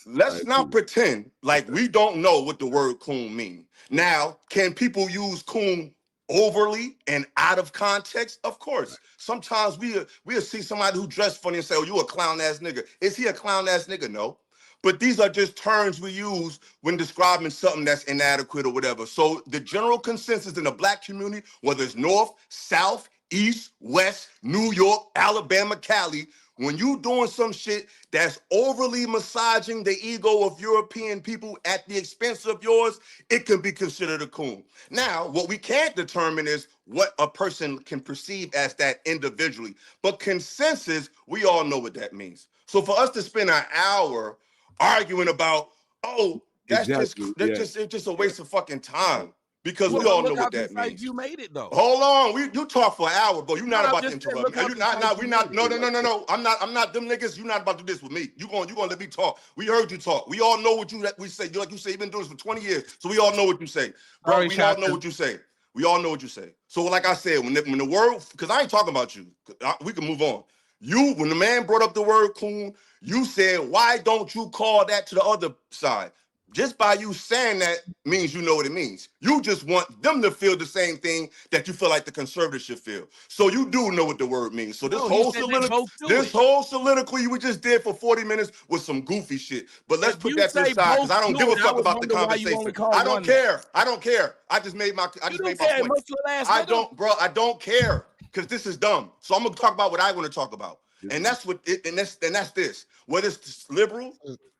let's not pretend like we don't know what the word coon means. Now, can people use coon overly and out of context? Of course. Sometimes we'll see somebody who dressed funny and say, "Oh, you a clown ass nigga." Is he a clown ass nigga? No. But these are just terms we use when describing something that's inadequate or whatever. So the general consensus in the black community, whether it's North, South, East, West, New York, Alabama, Cali, when you doing some shit that's overly massaging the ego of European people at the expense of yours, it can be considered a coon. Now, what we can't determine is what a person can perceive as that individually. But consensus, we all know what that means. So for us to spend an hour arguing about, that's just a waste of fucking time. Because we all know what that means. You made it though. Hold on, you talk for an hour, bro. You're not about to interrupt me. No. I'm not them niggas. You're not about to do this with me. You gonna let me talk. We heard you talk. We all know what we say. Like you say, you've been doing this for 20 years, so we all know what you say, bro. We all know what you say. We all know what you say. So like I said, when the word, because I ain't talking about you. We can move on. When the man brought up the word coon, you said, why don't you call that to the other side? Just by you saying that means you know what it means. You just want them to feel the same thing that you feel like the conservatives should feel. So you do know what the word means. So this whole soliloquy we just did for 40 minutes was some goofy shit. But let's put that to the side because I don't give a fuck about the conversation. I don't care. I just made my point. I don't care because this is dumb. So I'm gonna talk about what I want to talk about. And that's this. Whether it's liberal,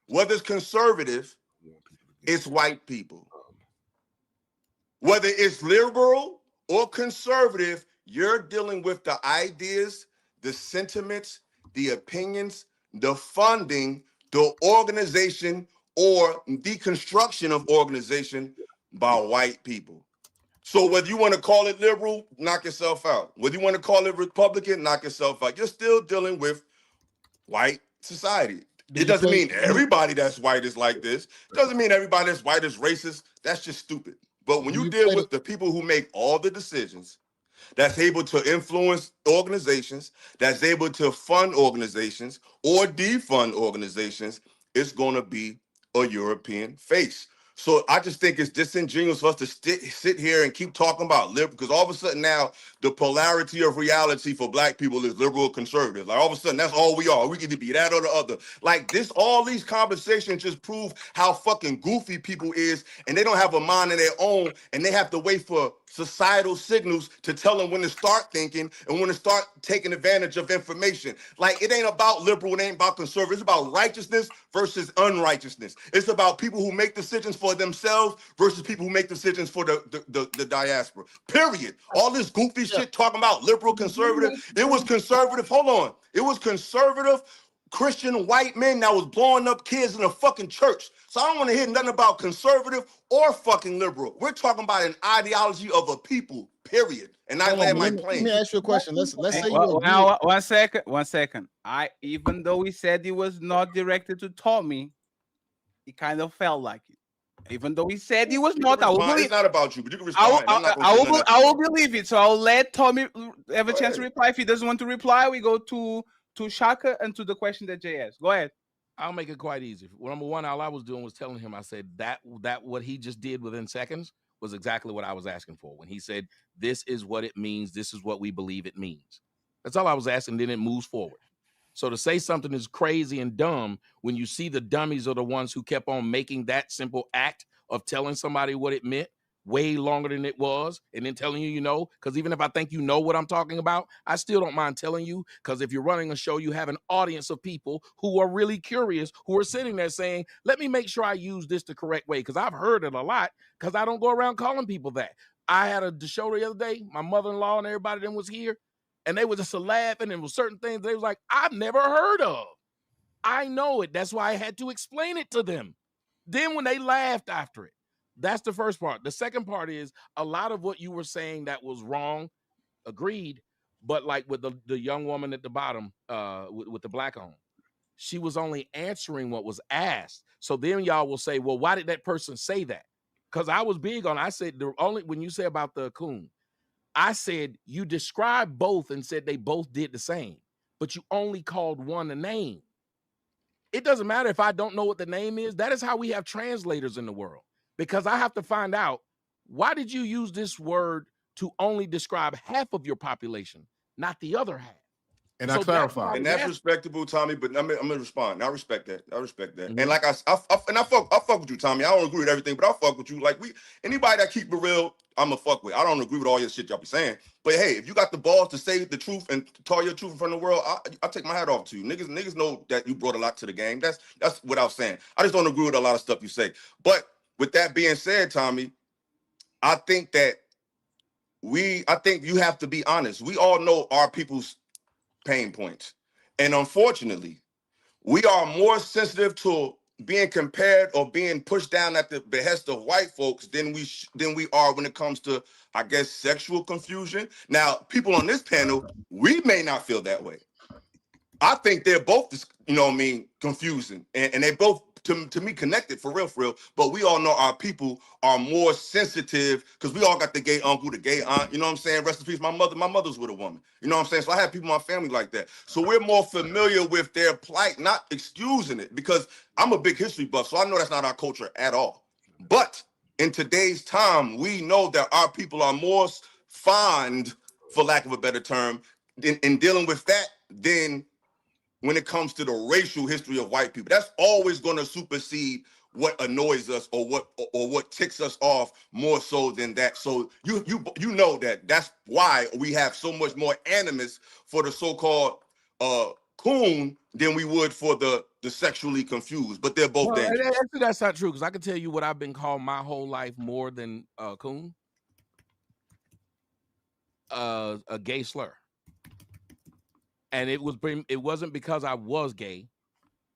whether it's conservative, it's white people. Whether it's liberal or conservative, you're dealing with the ideas, the sentiments, the opinions, the funding, the organization, or deconstruction of organization by white people. So whether you want to call it liberal, knock yourself out. Whether you want to call it Republican, knock yourself out. You're still dealing with white society. It doesn't mean everybody that's white is like this. It doesn't mean everybody that's white is racist. That's just stupid. But when you deal with the people who make all the decisions, that's able to influence organizations, that's able to fund organizations or defund organizations, it's going to be a European face. So I just think it's disingenuous for us to sit here and keep talking about liberal, because all of a sudden now the polarity of reality for black people is liberal conservative. Like all of a sudden that's all we are. We can be that or the other. Like this, all these conversations just prove how fucking goofy people is, and they don't have a mind of their own, and they have to wait for societal signals to tell them when to start thinking and when to start taking advantage of information. Like it ain't about liberal, it ain't about conservative. It's about righteousness versus unrighteousness. It's about people who make decisions for themselves versus people who make decisions for the diaspora. Period. All this goofy shit talking about liberal, conservative. It was conservative. Hold on. It was conservative Christian white men that was blowing up kids in a fucking church. So I don't want to hear nothing about conservative or fucking liberal. We're talking about an ideology of a people, period. And I land my plane. Let me ask you a question. Let's say you Well, agree. now, 1 second, 1 second. Even though he said he was not directed to Tommy, it kind of felt like it. Even though he said he was not, I will believe. It's not about you, but you can respond. I will believe it. So I'll let Tommy have a chance to reply. If he doesn't want to reply, we go to SHAKKA and to the question that Jay asked. Go ahead. I'll make it quite easy. Well, number one, all I was doing was telling him, I said that what he just did within seconds was exactly what I was asking for. When he said, this is what it means, this is what we believe it means. That's all I was asking, then it moves forward. So to say something is crazy and dumb when you see the dummies are the ones who kept on making that simple act of telling somebody what it meant way longer than it was, and then telling you, because even if I think you know what I'm talking about, I still don't mind telling you, because if you're running a show, you have an audience of people who are really curious, who are sitting there saying, let me make sure I use this the correct way, because I've heard it a lot, because I don't go around calling people that. I had a show the other day, my mother-in-law and everybody then was here, and they were just laughing, and there were certain things they was like, I've never heard of. I know it. That's why I had to explain it to them. Then when they laughed after it, that's the first part. The second part is a lot of what you were saying that was wrong, agreed, but like with the young woman at the bottom with the black on, she was only answering what was asked. So then y'all will say, well, why did that person say that? Because I was big on, I said, when you say about the coon, I said, you described both and said they both did the same, but you only called one a name. It doesn't matter if I don't know what the name is. That is how we have translators in the world. Because I have to find out, why did you use this word to only describe half of your population, not the other half? And I clarify. And that's respectable, Tommy, but I'm gonna respond. I respect that. Mm-hmm. And like I fuck with you, Tommy. I don't agree with everything, but I fuck with you. Like anybody that keep it real, I'm a fuck with. I don't agree with all your shit y'all be saying. But hey, if you got the balls to say the truth and tell your truth in front of the world, I take my hat off to you. Niggas know that you brought a lot to the game. That's what I was saying. I just don't agree with a lot of stuff you say. But with that being said, Tommy, I think you have to be honest. We all know our people's pain points. And unfortunately, we are more sensitive to being compared or being pushed down at the behest of white folks than we are when it comes to, I guess, sexual confusion. Now, people on this panel, we may not feel that way. I think they're both, confusing. And they both, to me, connected for real. But we all know our people are more sensitive because we all got the gay uncle, the gay aunt, you know what I'm saying? Rest in peace, my mother's with a woman. You know what I'm saying? So I have people in my family like that. So we're more familiar with their plight, not excusing it, because I'm a big history buff, so I know that's not our culture at all. But in today's time, we know that our people are more fond, for lack of a better term, in dealing with that than when it comes to the racial history of white people. That's always going to supersede what annoys us or what ticks us off more so than that. So you know that's why we have so much more animus for the so-called coon than we would for the sexually confused. But they're both dangerous. Actually, that's not true, because I can tell you what I've been called my whole life more than coon. A gay slur. And it wasn't because I was gay.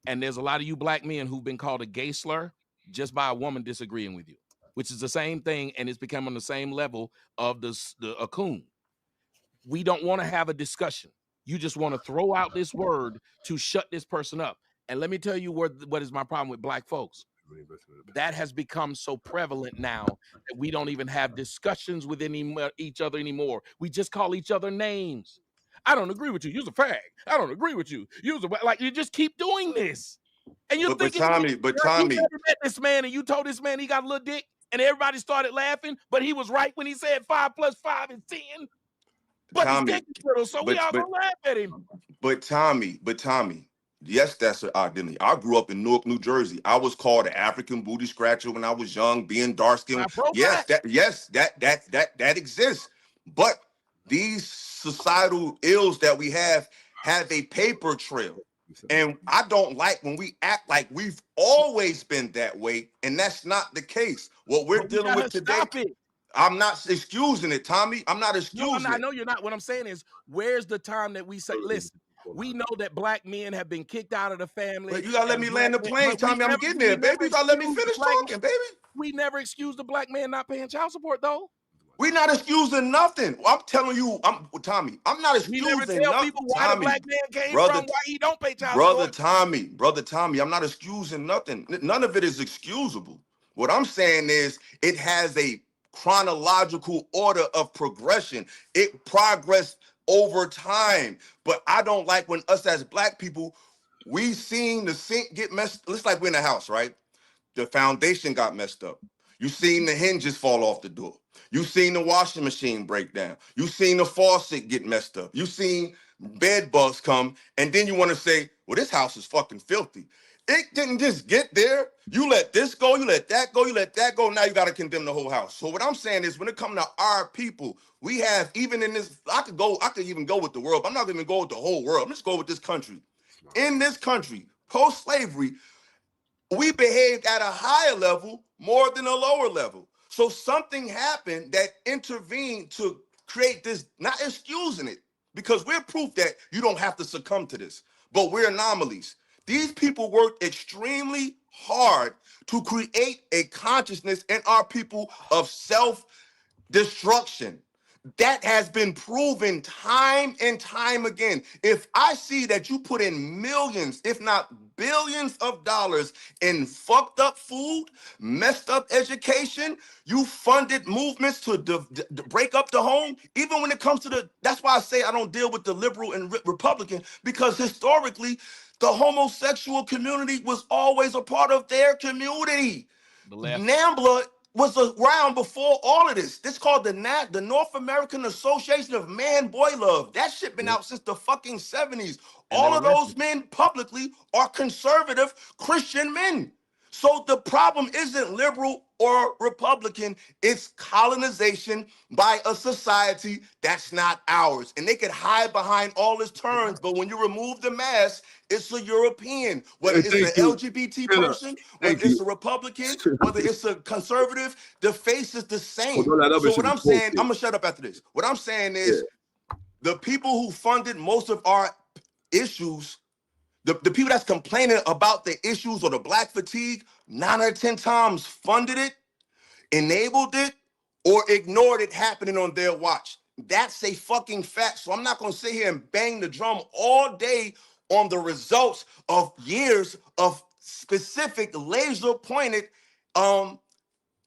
And there's a lot of you black men who've been called a gay slur just by a woman disagreeing with you, which is the same thing, and it's become on the same level of a coon. We don't want to have a discussion. You just want to throw out this word to shut this person up. And let me tell you what is my problem with black folks. that has become so prevalent now that we don't even have discussions with each other anymore. We just call each other names. I don't agree with you. You're a fag. I don't agree with you. Like you just keep doing this. And you're thinking, Tommy, you never met this man and you told this man he got a little dick and everybody started laughing, but he was right when he said 5 + 5 is 10. But Tommy, his dick is little, so we all gonna laugh at him. But Tommy, yes, that's an identity. I grew up in Newark, New Jersey. I was called an African booty scratcher when I was young, being dark skinned. Yes, that exists. But these societal ills that we have a paper trail. And I don't like when we act like we've always been that way, and that's not the case. What we're dealing with today, I'm not excusing it, Tommy. I'm not excusing it. I know you're not. What I'm saying is, where's the time that we say, listen, we know that black men have been kicked out of the family. But you gotta let me land the plane, Tommy. I'm getting there, baby. You gotta let me finish talking, baby. We never excused the black man not paying child support, though. We're not excusing nothing. I'm telling you, Tommy, I'm not excusing nothing. We never tell people why the black man came from, why he don't pay child support. Brother Tommy, I'm not excusing nothing. None of it is excusable. What I'm saying is it has a chronological order of progression. It progressed over time. But I don't like when us as black people, we seen the sink get messed. It's like we're in a house, right? The foundation got messed up. You seen the hinges fall off the door. You seen the washing machine break down. You seen the faucet get messed up. You seen bed bugs come, and then you want to say, well, this house is fucking filthy. It didn't just get there. You let this go, you let that go, you let that go. Now you got to condemn the whole house. So what I'm saying is when it comes to our people, we have, even in this, I could even go with the world, but I'm not going to go with the whole world. I'm just going with this country. In this country, post-slavery, we behaved at a higher level more than a lower level. So something happened that intervened to create this, not excusing it, because we're proof that you don't have to succumb to this, but we're anomalies. These people worked extremely hard to create a consciousness in our people of self-destruction. That has been proven time and time again. If I see that you put in millions, if not billions of dollars in fucked up food, messed up education, you funded movements to break up the home, even when it comes to that's why I say I don't deal with the liberal and Republican, because historically, the homosexual community was always a part of their community. NAMBLA was around before all of this. This called the North American Association of Man Boy Love. That shit been out since the fucking 70s. All of those men publicly are conservative Christian men. So the problem isn't liberal or Republican, it's colonization by a society that's not ours. And they could hide behind all these terms, but when you remove the mask, it's a European. Whether it's an LGBT person, whether it's a Republican, whether it's a conservative, the face is the same. So what I'm saying, I'm gonna shut up after this. What I'm saying is the people who funded most of our issues, the people that's complaining about the issues or the black fatigue, 9 out of 10 times funded it, enabled it, or ignored it happening on their watch. That's a fucking fact. So I'm not going to sit here and bang the drum all day on the results of years of specific laser-pointed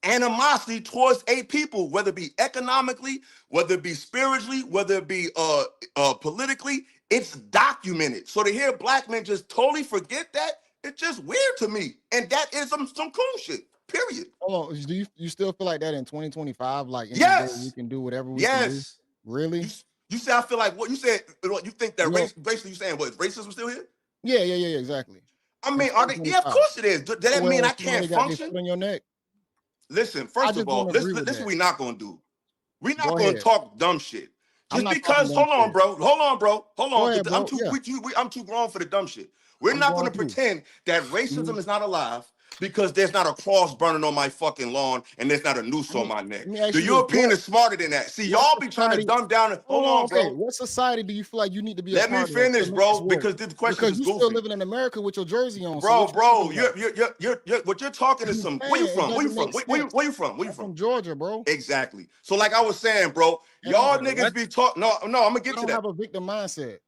animosity towards a people, whether it be economically, whether it be spiritually, whether it be politically. It's documented. So to hear black men just totally forget that, it's just weird to me. And that is some cool shit, period. Hold on. Do you still feel like that in 2025? Like, yes, we can do whatever we can do? Really? You say I feel like what you said, what you think that basically you saying, what, is racism still here? Yeah, exactly. I mean, are they? Yeah, of course it is. Does that mean I can't function? On your neck. Listen, first of all, this is what we're not going to do. We're not going to talk dumb shit. Just because, hold on, bro. I'm too grown for the dumb shit. We're not going to pretend that racism is not alive because there's not a cross burning on my fucking lawn and there's not a noose on my neck. The European is smarter than that. See, y'all be trying to dumb down. Hold on, bro. What society do you feel like you need to be? Let me finish, bro, because this question is goofy. Because you're still living in America with your jersey on. Bro, what you're talking is some. Where you from? Where you from? Where you from? From Georgia, bro. Exactly. So like I was saying, bro, Y'all niggas be talking. No, I'm gonna get to that. I don't have a victim mindset,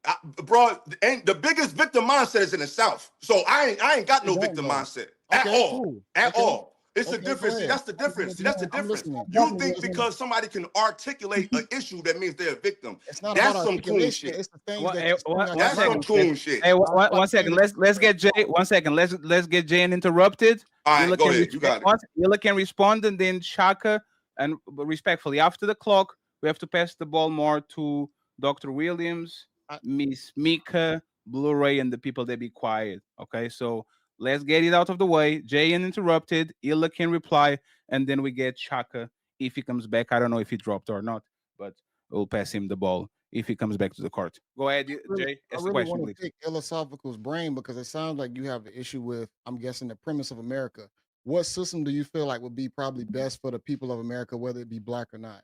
bro. And the biggest victim mindset is in the South. So I ain't got no victim mindset at all. At all. It's a difference. See, that's the difference. See, that's the difference. You think because somebody can articulate an issue that means they're a victim. That's some coon shit. It's the things That's some coon shit. Hey, one second. Let's get Jay. 1 second. Let's get Jay uninterrupted. All right, go ahead. You got it. Yella can respond, and then Shaka, and respectfully after the clock, we have to pass the ball more to Dr. Williams, Miss Micca, Blu-ray, and the people that be quiet. Okay, so let's get it out of the way. Jay uninterrupted. Illa can reply, and then we get Shaka if he comes back. I don't know if he dropped or not, but we'll pass him the ball if he comes back to the court. Go ahead, Jay. Ask the question, want to pick Philosophical's brain because it sounds like you have an issue with, I'm guessing, the premise of America. What system do you feel like would be probably best for the people of America, whether it be black or not?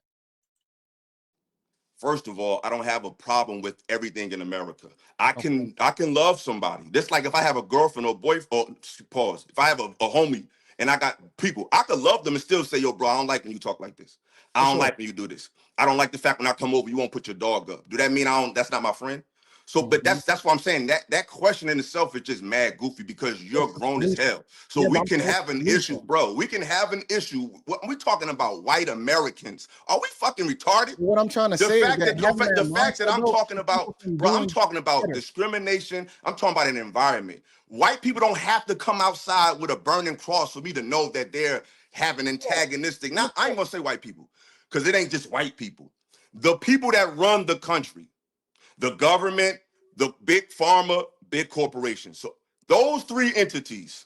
First of all, I don't have a problem with everything in America. I can love somebody. Just like if I have a girlfriend or boyfriend, pause. If I have a homie and I got people, I could love them and still say, yo, bro, I don't like when you talk like this. I don't like when you do this. I don't like the fact when I come over, you won't put your dog up. Do that mean that's not my friend? So, but that's what I'm saying. That question in itself is just mad goofy because you're grown as hell. So we can have an issue, bro. We can have an issue. We're talking about white Americans. Are we fucking retarded? What I'm trying to say is that the fact that I'm talking about, bro, I'm talking about discrimination. I'm talking about an environment. White people don't have to come outside with a burning cross for me to know that they're having antagonistic. Now, I ain't gonna say white people because it ain't just white people. The people that run the country. The government, the big pharma, big corporations. So those three entities,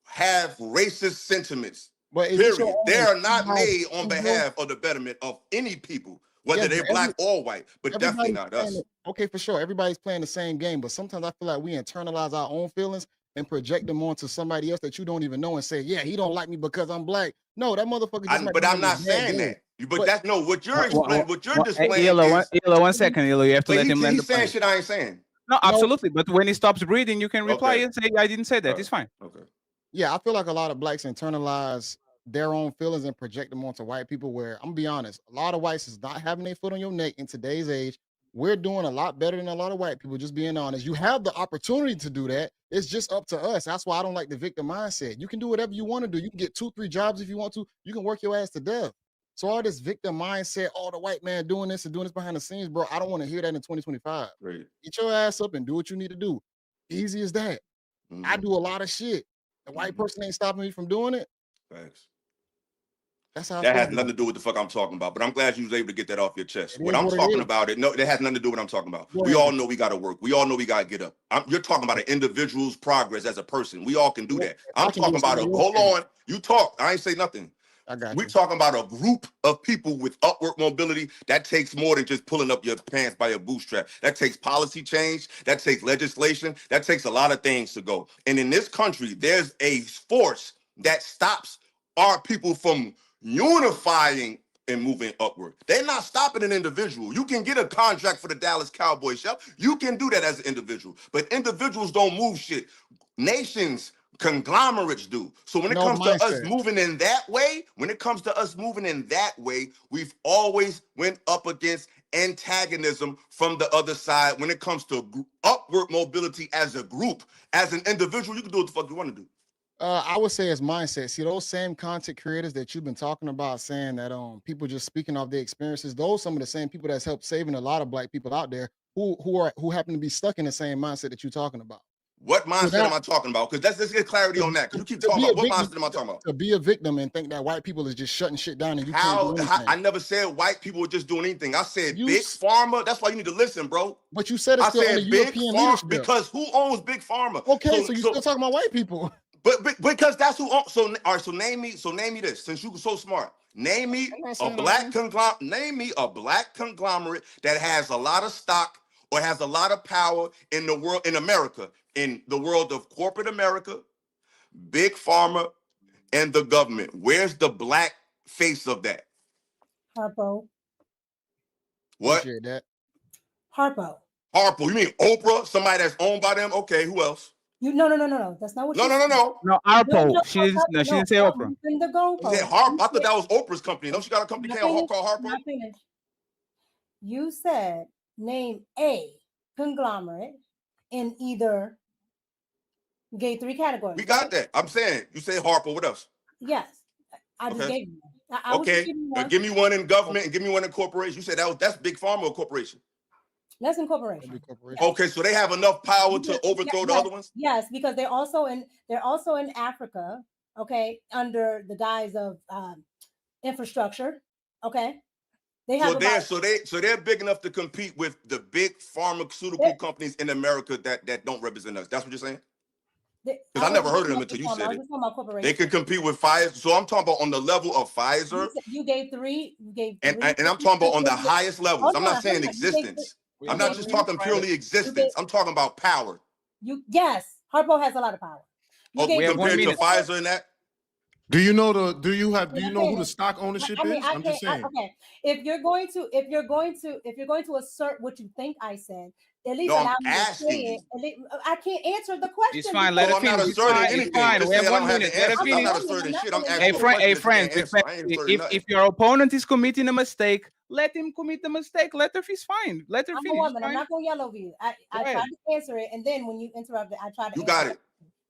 have racist sentiments. Period. They are not made on behalf of the betterment of any people, whether they're black or white, but definitely not us. Okay, for sure. Everybody's playing the same game, but sometimes I feel like we internalize our own feelings and project them onto somebody else that you don't even know and say, yeah, he don't like me because I'm black. No, that motherfucker just but I'm not saying that. But that's what you're explaining. What you're displaying. Illa, 1 second, Illa. You have to let him land the plane. He's saying shit I ain't saying. No, absolutely. But when he stops breathing, you can reply and say, I didn't say that. It's fine. Okay. Yeah, I feel like a lot of blacks internalize their own feelings and project them onto white people where, I'm gonna be honest, a lot of whites is not having their foot on your neck in today's age. We're doing a lot better than a lot of white people, just being honest. You have the opportunity to do that. It's just up to us. That's why I don't like the victim mindset. You can do whatever you want to do. You can get 2-3 jobs if you want to. You can work your ass to death. So all this victim mindset, all the white man doing this and doing this behind the scenes, bro, I don't want to hear that in 2025. Right. Get your ass up and do what you need to do. Easy as that. I do a lot of shit. The white person ain't stopping me from doing it. Thanks. That's how that has nothing to do with the fuck I'm talking about. But I'm glad you was able to get that off your chest. What I'm talking about, no, that has nothing to do with what I'm talking about. We all know we got to work. We all know we got to get up. You're talking about an individual's progress as a person. We all can do that. I'm talking about hold on. You talk. I ain't say nothing. We're talking about a group of people with upward mobility. That takes more than just pulling up your pants by your bootstrap. That takes policy change. That takes legislation. That takes a lot of things to go. And in this country, there's a force that stops our people from unifying and moving upward. They're not stopping an individual. You can get a contract for the Dallas Cowboys show. You can do that as an individual. But individuals don't move shit. Nations, conglomerates do. So when it comes to us moving in that way, we've always went up against antagonism from the other side. When it comes to upward mobility as a group, as an individual, you can do what the fuck you want to do. I would say it's mindset. See, those same content creators that you've been talking about, saying that people just speaking off their experiences, those some of the same people that's helped saving a lot of black people out there who happen to be stuck in the same mindset that you're talking about. What mindset am I talking about? Because let's get clarity on that. Because you keep talking about what mindset am I talking about? To be a victim and think that white people is just shutting shit down and you can't do anything. I never said white people were just doing anything. I said big pharma. That's why you need to listen, bro. But you said it's still under European leadership. Because who owns big pharma? Okay, so you're still talking about white people. But because that's who owns. So all right. So name me this. Since you were so smart, name me a black conglomerate. Name me a black conglomerate that has a lot of stock or has a lot of power in the world, in America, in the world of corporate America, big pharma, and the government. Where's the black face of that? Harpo. What? That. Harpo. Harpo. You mean Oprah? Somebody that's owned by them? Okay. Who else? No. That's not what No, she no, said. no. No, Harpo. She didn't say Oprah. You the She goalpost. said Harp. I thought that was Oprah's company. Don't she got a company called Harpo? Not finished. You said name a conglomerate in either. You gave 3 categories. We got that. I'm saying you say Harpo. What else? Yes, I just Okay. gave you. I was just Okay. giving you one. Give me one in government and give me one in corporation. You said that's big pharma or corporation? That's in corporation. Okay, so they have enough power to overthrow the other ones? Yes, because they're also in Africa, okay, under the guise of infrastructure. Okay. They have So they're big enough to compete with the big pharmaceutical companies in America that don't represent us. That's what you're saying? Because I never heard of them until you said it. They could compete with Pfizer. So I'm talking about on the level of Pfizer. You gave three. And I'm talking about on the highest levels. I'm not saying existence. I'm not just talking purely existence. I'm talking about power. Yes, Harpo has a lot of power. Compared to Pfizer and that. Do you know who the stock ownership is? I'm just saying. Okay, if you're going to assert what you think I said, at least allow me to say it. I can't answer the question. It's fine. Let her finish. It's fine. We have 1 minute. Let her finish. Hey, friends. If your opponent is committing a mistake, let him commit the mistake. Let her finish. Fine. Let her finish. I'm a woman. I'm not gonna yell over you. I tried to answer it, and then when you interrupted, I tried to. You got it.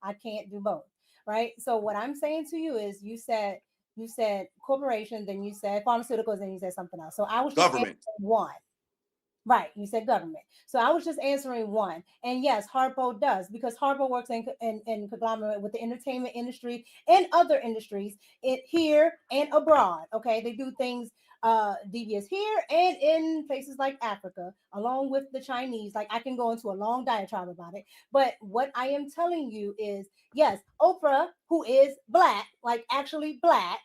I can't do both. Right. So what I'm saying to you is you said corporations, then you said pharmaceuticals, and you said something else. So I was just government. One. Right. You said government. So I was just answering one. And yes, Harpo does, because Harpo works in conglomerate with the entertainment industry and other industries here and abroad. Okay. They do things devious here and in places like Africa, along with the Chinese. Like I can go into a long diatribe about it. But what I am telling you is, yes, Oprah, who is black, like actually black,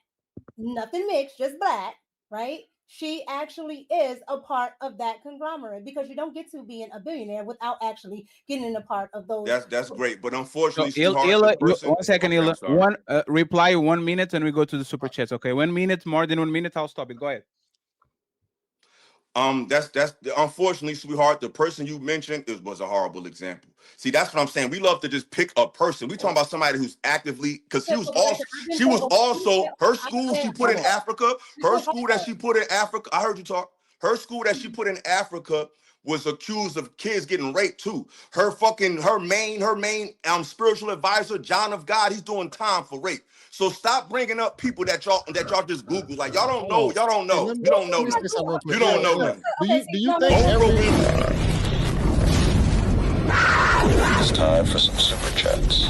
nothing mixed, just black, right? She actually is a part of that conglomerate, because you don't get to being a billionaire without actually getting a part of those. That's great, but unfortunately, so, one second, Illa. One reply 1 minute, and we go to the super chats. Okay, 1 minute, more than 1 minute, I'll stop it. Go ahead. That's unfortunately, sweetheart, the person you mentioned was a horrible example. See, that's what I'm saying. We love to just pick a person. We talking about somebody who's actively, because she was also her school she put in Africa. Her school that she put in Africa. I heard you talk. Her school that she put in Africa was accused of kids getting raped too. Her main spiritual advisor, John of God, he's doing time for rape. So stop bringing up people that y'all just Google. Like y'all don't know. You don't know. You don't know nothing. Do you think it's time for some super chats?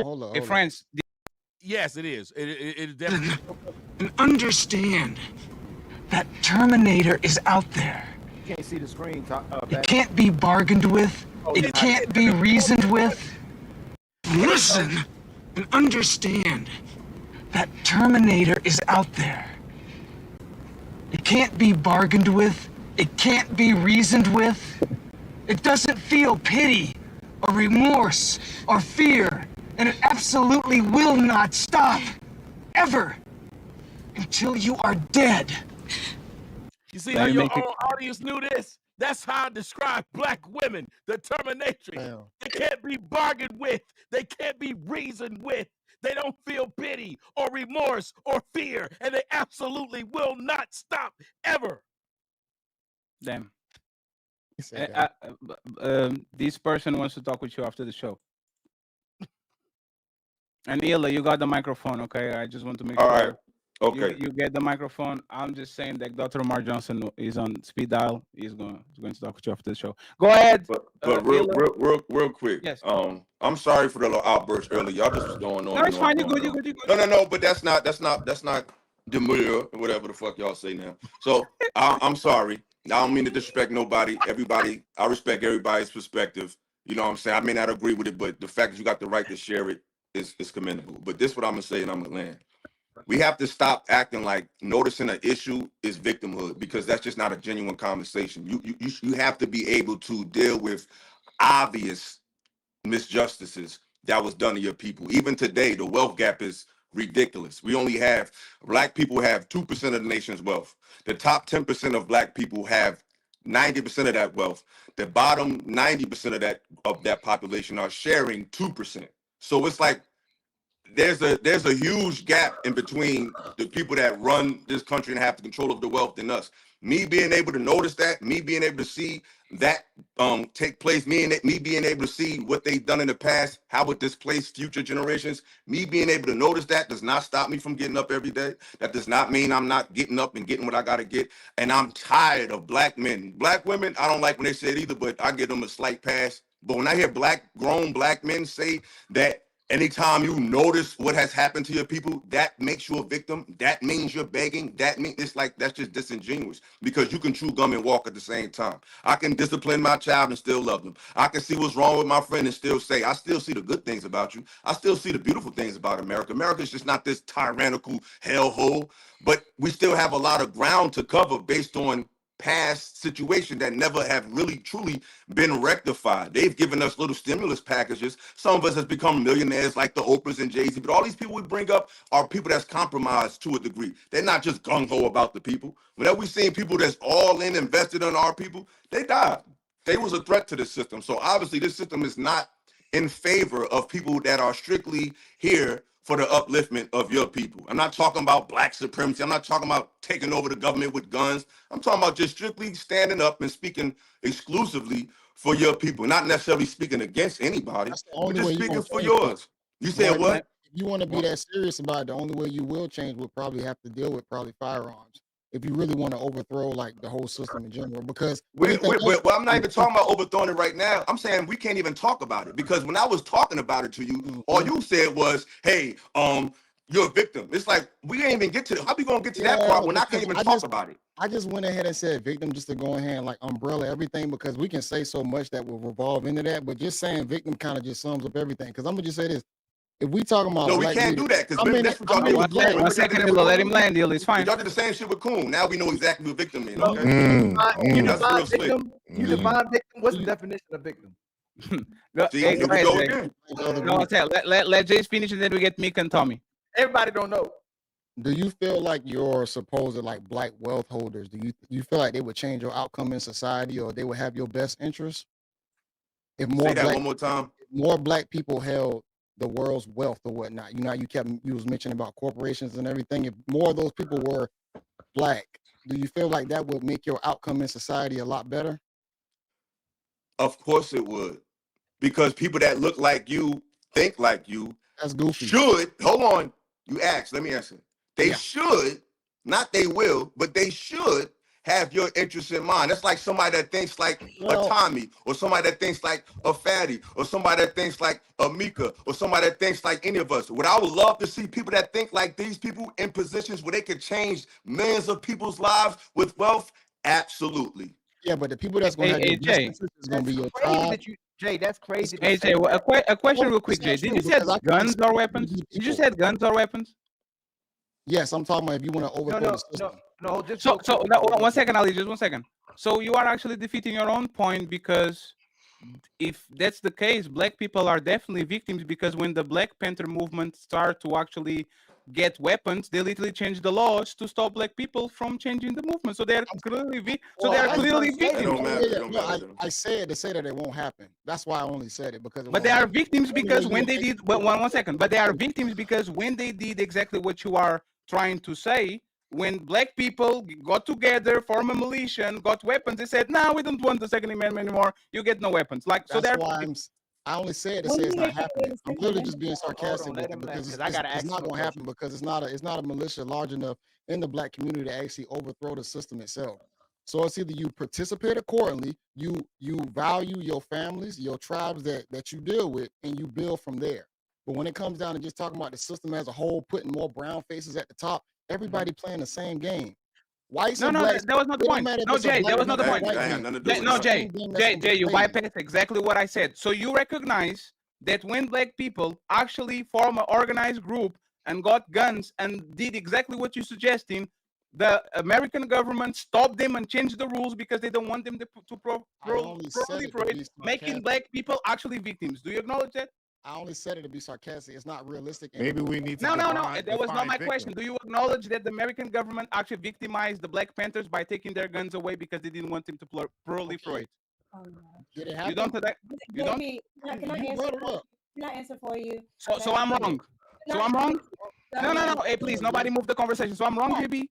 Hold on. Hey, friends. Yes, it is. It definitely. And understand that Terminator is out there. You can't see the screen. It can't be bargained with. It can't be reasoned with. Listen and understand that Terminator is out there. It can't be bargained with. It can't be reasoned with. It doesn't feel pity or remorse or fear, and it absolutely will not stop, ever, until you are dead. You see how your own audience knew this? That's how I describe black women, the terminatrix. Damn. They can't be bargained with. They can't be reasoned with. They don't feel pity or remorse or fear, and they absolutely will not stop ever. Damn. This person wants to talk with you after the show. And Illa, you got the microphone, okay? I just want to make sure. All right. Okay. You get the microphone. I'm just saying that Dr. Omar Johnson is on speed dial. He's going to talk with you after the show. Go ahead. But real quick. Yes. I'm sorry for the little outburst earlier. Y'all just was going on. No, it's fine. You're good. No. But that's not demure or whatever the fuck y'all say now. So I'm sorry. I don't mean to disrespect nobody. Everybody, I respect everybody's perspective. You know what I'm saying? I may not agree with it, but the fact that you got the right to share it is commendable. But this is what I'm gonna say, and I'm gonna land. We have to stop acting like noticing an issue is victimhood, because that's just not a genuine conversation. You have to be able to deal with obvious misjustices that was done to your people. Even today, the wealth gap is ridiculous. Black people have 2% of the nation's wealth. The top 10% of black people have 90% of that wealth. The bottom 90% of that population are sharing 2%. So it's like there's a huge gap in between the people that run this country and have the control of the wealth and us. Me being able to notice that, me being able to see that take place, me being able to see what they've done in the past, how it displace future generations, me being able to notice that does not stop me from getting up every day. That does not mean I'm not getting up and getting what I got to get. And I'm tired of black men. Black women, I don't like when they say it either, but I give them a slight pass. But when I hear grown black men say that anytime you notice what has happened to your people, that makes you a victim. That means you're begging. That means it's like that's just disingenuous because you can chew gum and walk at the same time. I can discipline my child and still love them. I can see what's wrong with my friend and still say, I still see the good things about you. I still see the beautiful things about America. America is just not this tyrannical hellhole, but we still have a lot of ground to cover based on past situation that never have really truly been rectified. They've given us little stimulus packages. Some of us has become millionaires like the Oprahs and Jay-Z, but all these people we bring up are people that's compromised to a degree. They're not just gung-ho about the people. Whenever we seen people that's all in invested in our people, they died. They was a threat to the system. So obviously this system is not in favor of people that are strictly here for the upliftment of your people. I'm not talking about black supremacy. I'm not talking about taking over the government with guns. I'm talking about just strictly standing up and speaking exclusively for your people, not necessarily speaking against anybody, but just speaking for yours. You said what? If you want to be that serious about it, the only way you will change will probably have to deal with probably firearms. If you really want to overthrow like the whole system in general, because well, I'm not even talking about overthrowing it right now. I'm saying we can't even talk about it because when I was talking about it to you, all you said was, "Hey, you're a victim." It's like we ain't even get to. How we gonna get to that part when I can't even talk about it? I just went ahead and said victim just to go ahead and like umbrella everything because we can say so much that will revolve into that, but just saying victim kind of just sums up everything. Because I'm gonna just say this. If we talking about no, we can't do that because one second, let him land. Deal, it's fine. Y'all did the same shit with Coon. Now we know exactly what victim is. Okay? You define victim. You define victim. What's the definition of victim? Let Jace finish and then we get Mick and Tommy. Everybody don't know. Do you feel like your supposed like black wealth holders? Do you feel like they would change your outcome in society or they would have your best interest? If more say that one more time. More black people held the world's wealth or whatnot. You know, you was mentioning about corporations and everything. If more of those people were black, do you feel like that would make your outcome in society a lot better? Of course it would, because people that look like you, think like you, that's goofy. Should hold on. You asked. Let me answer. They should, not they will, but they should have your interests in mind. That's like somebody that thinks like a Tommy, or somebody that thinks like a Fatty, or somebody that thinks like a MICCA, or somebody that thinks like any of us. What I would love to see people that think like these people in positions where they could change millions of people's lives with wealth. Absolutely. Yeah, but the people that's going to have your business is going to be your tribe. Jay, that's crazy. Hey Jay, a question real quick, Jay. Did you say guns or weapons? Did you say guns or weapons? Yes, I'm talking about if you want to overthrow the system. No, just so no, 1 second, Ali, just 1 second. So you are actually defeating your own point because if that's the case, black people are definitely victims because when the Black Panther movement started to actually get weapons, they literally changed the laws to stop black people from changing the movement. So they are clearly victims. I said to say that it won't happen. That's why I only said it because. But they are victims because when they did. But 1 second. But they are victims because when they did exactly what you are trying to say, when black people got together, form a militia, and got weapons, they said, "No, we don't want the Second Amendment anymore. You get no weapons." Like that's so. That's why I only said to say it's not happening. I'm literally just being sarcastic with it because it's not going to happen because it's not a militia large enough in the black community to actually overthrow the system itself. So it's either you participate accordingly, you value your families, your tribes that you deal with, and you build from there. But when it comes down to just talking about the system as a whole, putting more brown faces at the top, everybody playing the same game. Whites and blacks, that was not the point. No, Jay, that was not the point. No, Jay, you bypassed exactly what I said. So you recognize that when black people actually form an organized group and got guns and did exactly what you're suggesting, the American government stopped them and changed the rules because they don't want them to proliferate, making black people actually victims. Do you acknowledge that? I only said it to be sarcastic. It's not realistic. Maybe we need to. No. That was not my question. Do you acknowledge that the American government actually victimized the Black Panthers by taking their guns away because they didn't want them to proliferate? Did it happen? You don't. You don't. Can I answer for you? So I'm wrong. So I'm wrong. No. Hey, please, nobody move the conversation. So I'm wrong, JB.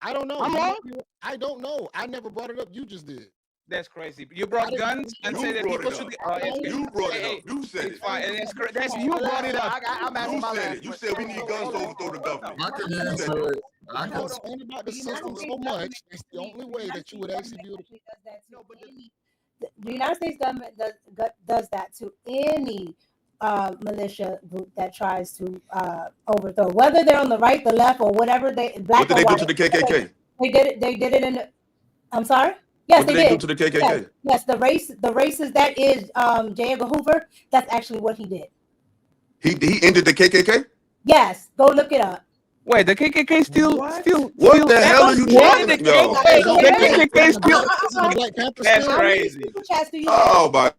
I don't know. I'm wrong. I don't know. I never brought it up. You just did. That's crazy. You brought guns and said that people should. You brought it up. You said it. That's you brought it up. I'm asking my last. You said we need guns to overthrow the government. I can answer it. I'm concerned about the system so much. It's the only way that you would actually be able to. The United States government does that to any militia group that tries to overthrow, whether they're on the right, the left, or whatever. What did they do to the KKK? They did it in. I'm sorry. Yes, what did they do to the KKK? Yes, the racist that is J. Edgar Hoover. That's actually what he did. He ended the KKK? Yes, go look it up. Wait, the KKK still. What the hell are you talking about? The KKK still. That's crazy. Super chats do you have? Oh my!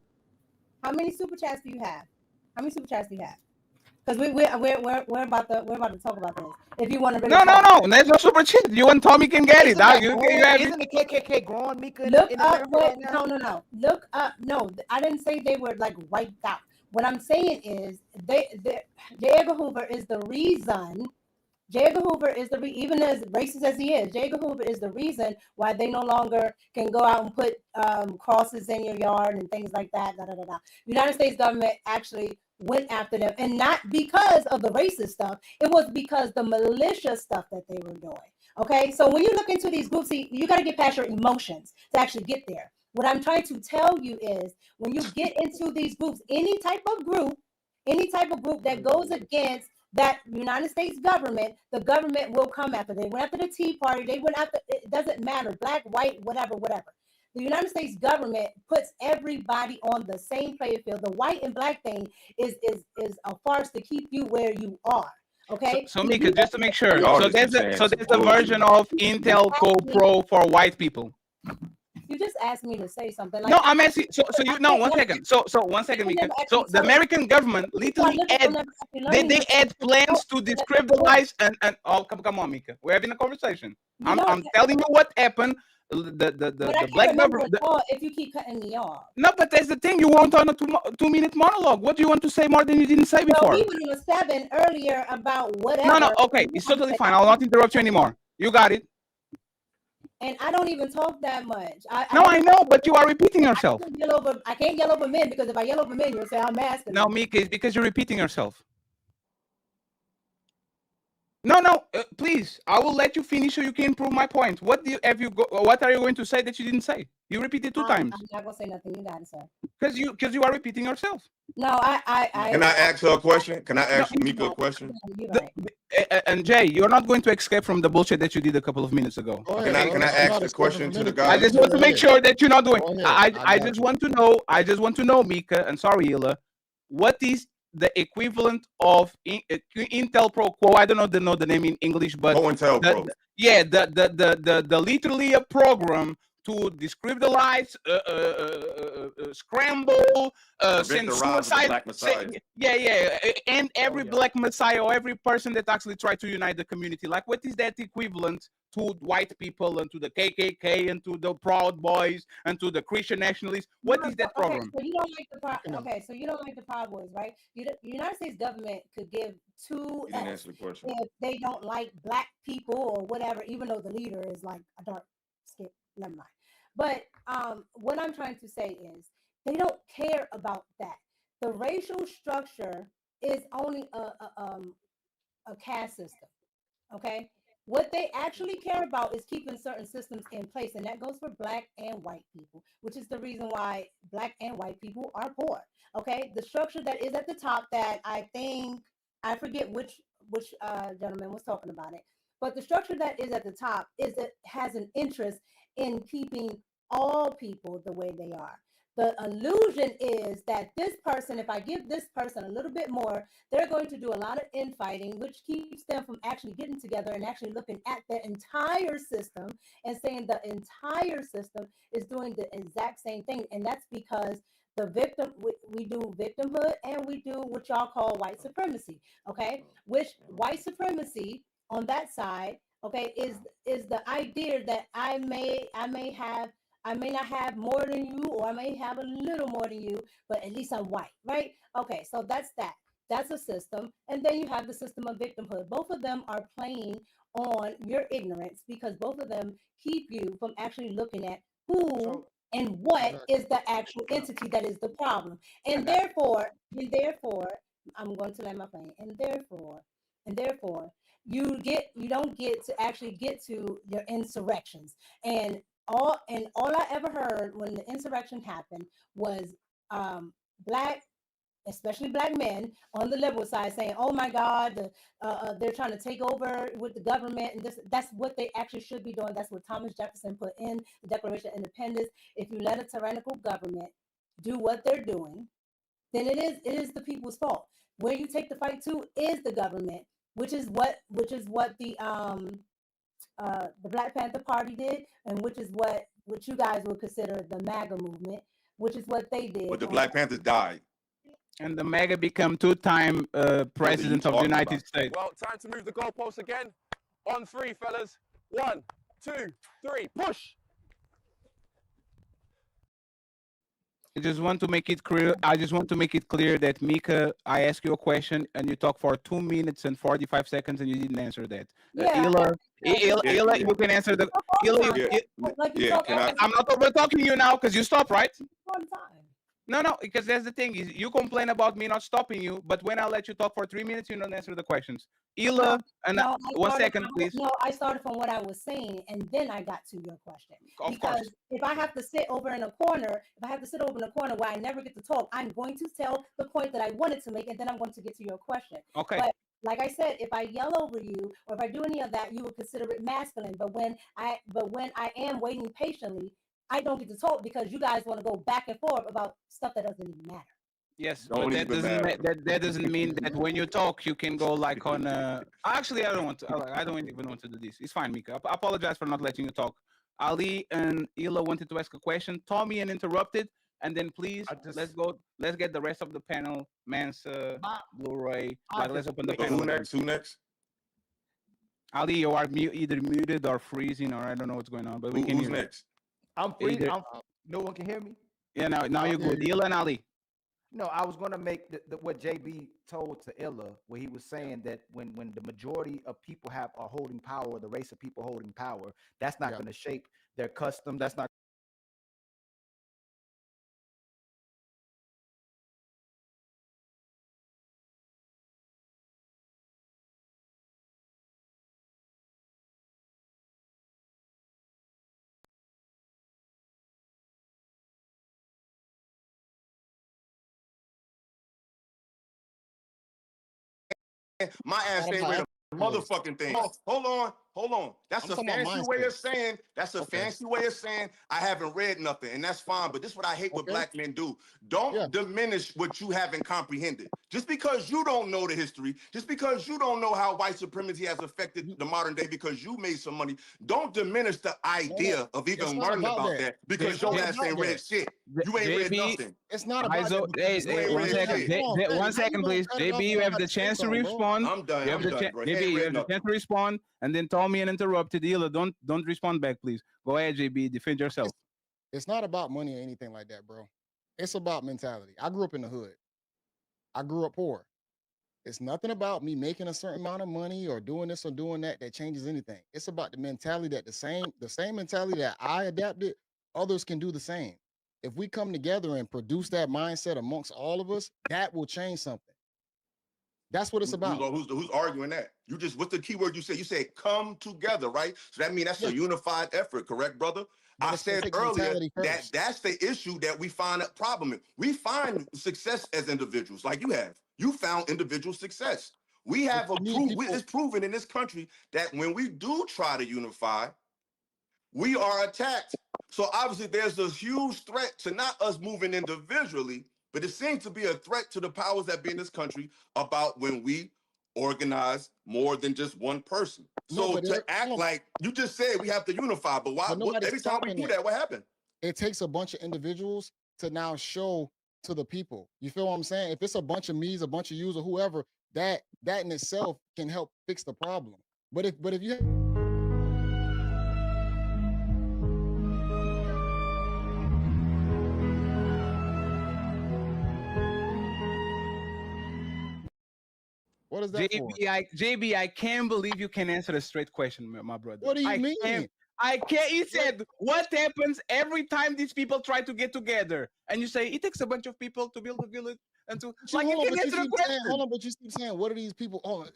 How many super chats do you have? Because we're about to talk about this. If you want to really no, there's no super chat. You and Tommy can get it. Isn't the KKK growing, Mika? Look up. No. Look up. No, I didn't say they were like wiped out. What I'm saying is, J. Edgar Hoover is the reason. J. Edgar Hoover is even as racist as he is, J. Edgar Hoover is the reason why they no longer can go out and put crosses in your yard and things like that. United States government actually went after them, and not because of the racist stuff. It was because the militia stuff that they were doing. Okay, so when you look into these groups, you got to get past your emotions to actually get there. What I'm trying to tell you is, when you get into these groups, any type of group that goes against that United States government, the government will come after. They went after the Tea Party. They went after, it doesn't matter, black, white, whatever. The United States government puts everybody on the same playing field. The white and black thing is a farce to keep you where you are. Okay. So Mika, just to make sure, so there's a version of Intel Pro for white people. You just asked me to say something. No, I'm asking. So you no 1 second. So 1 second, Mika. So the American government literally they had plans to discriminalize and oh come on, Mika. We're having a conversation. I'm telling you what happened. The black government. If you keep cutting me off. No, but that's the thing. You went on a 2-minute monologue. What do you want to say more than you didn't say before? We went on a 7 earlier about whatever. No. Okay, it's totally fine. I'll not interrupt you anymore. You got it. And I don't even talk that much. I know, but you are repeating yourself. I can't yell over men, because if I yell over men, you'll say I'm masculine. No, Mika, it's because you're repeating yourself. No, please. I will let you finish so you can prove my point. What are you going to say that you didn't say? You repeated 2 times. I'm not gonna say nothing. You got it, sir. Because you are repeating yourself. No, I Can I ask her a question? Can I ask Mika a question? And Jay, you're not going to escape from the bullshit that you did a couple of minutes ago. Can I ask the question to the guy? I just want to make sure that you're not doing. I just want to know, Mika, and sorry, Hila, what is the equivalent of Intel Pro Quo? I don't know the name in English, but Intel Pro. Yeah, the literally a program to discriminalize, scramble, send suicide. And every black messiah or every person that actually tried to unite the community. Like, what is that equivalent to white people and to the KKK and to the Proud Boys and to the Christian nationalists? What is that program? So you don't like the so you don't like the Proud Boys, right? The United States government could give 2 Fs if they don't like black people or whatever, even though the leader is like a dark skin. Never mind. But what I'm trying to say is, they don't care about that. The racial structure is only a caste system. Okay. What they actually care about is keeping certain systems in place, and that goes for black and white people, which is the reason why black and white people are poor. Okay, the structure that is at the top, that I forget which gentleman was talking about it, but the structure that is at the top has an interest in keeping all people the way they are. The illusion is that this person, if I give this person a little bit more, they're going to do a lot of infighting, which keeps them from actually getting together and actually looking at the entire system and saying the entire system is doing the exact same thing. And that's because we do victimhood, and we do what y'all call white supremacy. Okay, which white supremacy on that side, okay, is the idea that I may not have more than you, or I may have a little more than you, but at least I'm white, right? Okay, so that's that. That's a system. And then you have the system of victimhood. Both of them are playing on your ignorance, because both of them keep you from actually looking at who and what is the actual entity that is the problem. And therefore, I'm going to land my plane. And therefore, you don't get to actually get to your insurrections. And all I ever heard when the insurrection happened was black, especially black men on the liberal side, saying, "Oh my God, they're trying to take over with the government," and that's what they actually should be doing. That's what Thomas Jefferson put in the Declaration of Independence. If you let a tyrannical government do what they're doing, then it is the people's fault. Where you take the fight to is the government, which is what the Black Panther Party did, and which is what you guys would consider the MAGA movement, which is what they did. But the Black Panthers died. And the MAGA become two-time president of the United States. Well, time to move the goalposts again. On three, fellas. 1, 2, 3, push. I just want to make it clear. That MICCA, I asked you a question and you talked for 2 minutes and 45 seconds and you didn't answer that. Ila, you can answer the. I'm not over talking to you now because you stopped, right? No, because that's the thing is you complain about me not stopping you, but when I let you talk for 3 minutes, you don't answer the questions. Ila, one second, please. No, I started from what I was saying, and then I got to your question. Of course. If I have to sit over in a corner, where I never get to talk, I'm going to tell the point that I wanted to make, and then I'm going to get to your question. Okay. But like I said, if I yell over you or if I do any of that, you would consider it masculine. But when I am waiting patiently, I don't get to talk because you guys want to go back and forth about stuff that doesn't even matter. Yes, but that doesn't mean that when you talk you can go like on. Actually, I don't even want to do this. It's fine, MICCA. I apologize for not letting you talk. Ali and Ila wanted to ask a question. Tommy and interrupted, and then please let's go. Let's get the rest of the panel. Mansa, Blu-ray. Let's open the panel. Who next? Ali, you are either muted or freezing, or I don't know what's going on. But we can who's hear next? I'm free. No one can hear me. Yeah, now you're good. Ila and Ali. No, I was going to make what JB told to Illa, where he was saying that when the majority of people are holding power, the race of people holding power, that's not going to shape their custom. That's not. My ass ain't read a motherfucking thing. Hold on. That's a fancy way of saying. I haven't read nothing, and that's fine. But this is what I hate what black men do. Don't diminish what you haven't comprehended. Just because you don't know the history, just because you don't know how white supremacy has affected the modern day, because you made some money, don't diminish the idea of even learning about that because your ass ain't read shit. You ain't read nothing. It's not about that. One second, please. JB, you have the chance to respond. I'm done. You have the chance to respond, and then Tommy and interrupted. Ila, don't respond back, please. Go ahead, JB. Defend yourself. It's not about money or anything like that, bro. It's about mentality. I grew up in the hood. I grew up poor. It's nothing about me making a certain amount of money or doing this or doing that changes anything. It's about the mentality that the same mentality that I adapted, others can do the same. If we come together and produce that mindset amongst all of us, that will change something. That's what it's about. Who's arguing that? What's the key word you said? You said come together, right? So that means that's a unified effort, correct, brother? I said earlier that that's the issue that we find a problem in. We find success as individuals, like you have. You found individual success. We have it's proven in this country that when we do try to unify, we are attacked. So obviously there's a huge threat to not us moving individually, but it seems to be a threat to the powers that be in this country about when we organize more than just one person. So to act like you just said we have to unify, but why? Every time we do that, what happened? It takes a bunch of individuals to now show to the people. You feel what I'm saying? If it's a bunch of me's, a bunch of yous, or whoever, that in itself can help fix the problem. But if you what is that for? JB, I can't believe you can answer a straight question, my brother. What do you mean? I can't. He said, what happens every time these people try to get together? And you say, it takes a bunch of people to build a village and to, like, you can answer the question. Hold on, but you keep saying, what are these people? Hold on,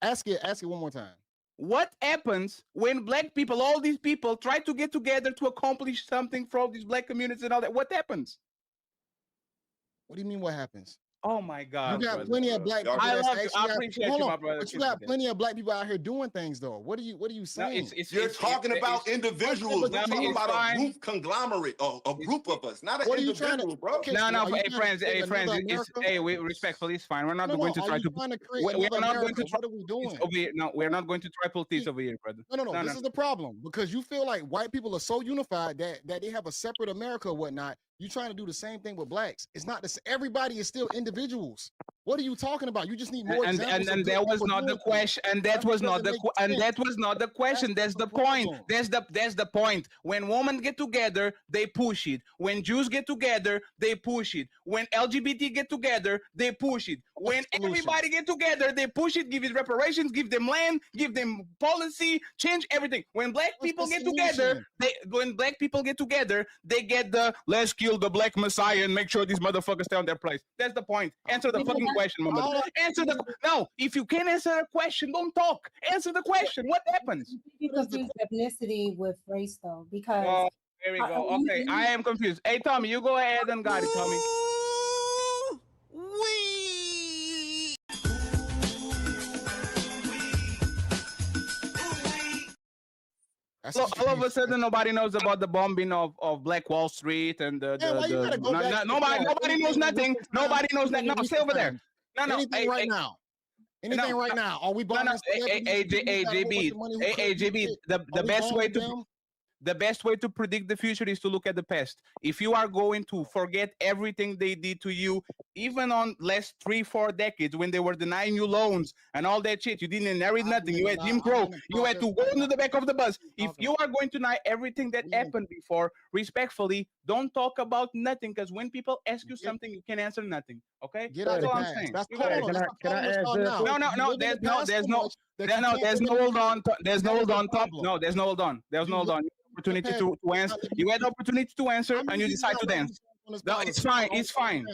ask it one more time. What happens when black people, all these people, try to get together to accomplish something for all these black communities and all that? What happens? What do you mean, what happens? Oh my God! You got plenty of black people. I appreciate you, my brother. But you got plenty of black people out here doing things, though. What are you saying? You're talking about individuals. We're talking about a group conglomerate, a group of us, not an individual, bro. No, hey friends, we respectfully, it's fine. We're not going to try to. We're not going to. What are we doing? No, we're not going to try politics over here, brother. No. This is the problem, because you feel like white people are so unified that they have a separate America or whatnot. You trying to do the same thing with blacks. It's not this. Everybody is still individuals. What are you talking about? You just need more examples. And that was not the question. And that was not the question. That's the point. That's the point. When women get together, they push it. When Jews get together, they push it. When LGBT get together, they push it. When everybody get together, they push it. Give it reparations. Give them land. Give them policy. Change everything. When black people get together, they get the let's kill the black messiah and make sure these motherfuckers stay on their place. That's the point. Answer the fucking question, mama. No. If you can't answer a question, don't talk. Answer the question. What happens? You confuse ethnicity with race, though, because. There we go. Okay, I am confused. Hey, Tommy, you go ahead and got it, Tommy. All of a sudden, nobody knows about the bombing of Black Wall Street and nobody knows nothing. Nobody knows that. No, stay over there. No. Anything right now. Anything right now. Are we bombing? JB, the best way to predict the future is to look at the past. If you are going to forget everything they did to you, even on last 3-4 decades when they were denying you loans and all that shit, you didn't inherit nothing. You had Jim Crow. You had to go into the back of the bus. If you are going to deny everything that happened before, respectfully, don't talk about nothing, because when people ask you something, you can answer nothing. Okay? That's all I'm saying. Can I add this? No. There's no hold on. There's no hold on. No, there's no hold on. There's no hold on. Opportunity to answer. You had the opportunity to answer, and you decide to dance. No, it's fine. It's fine.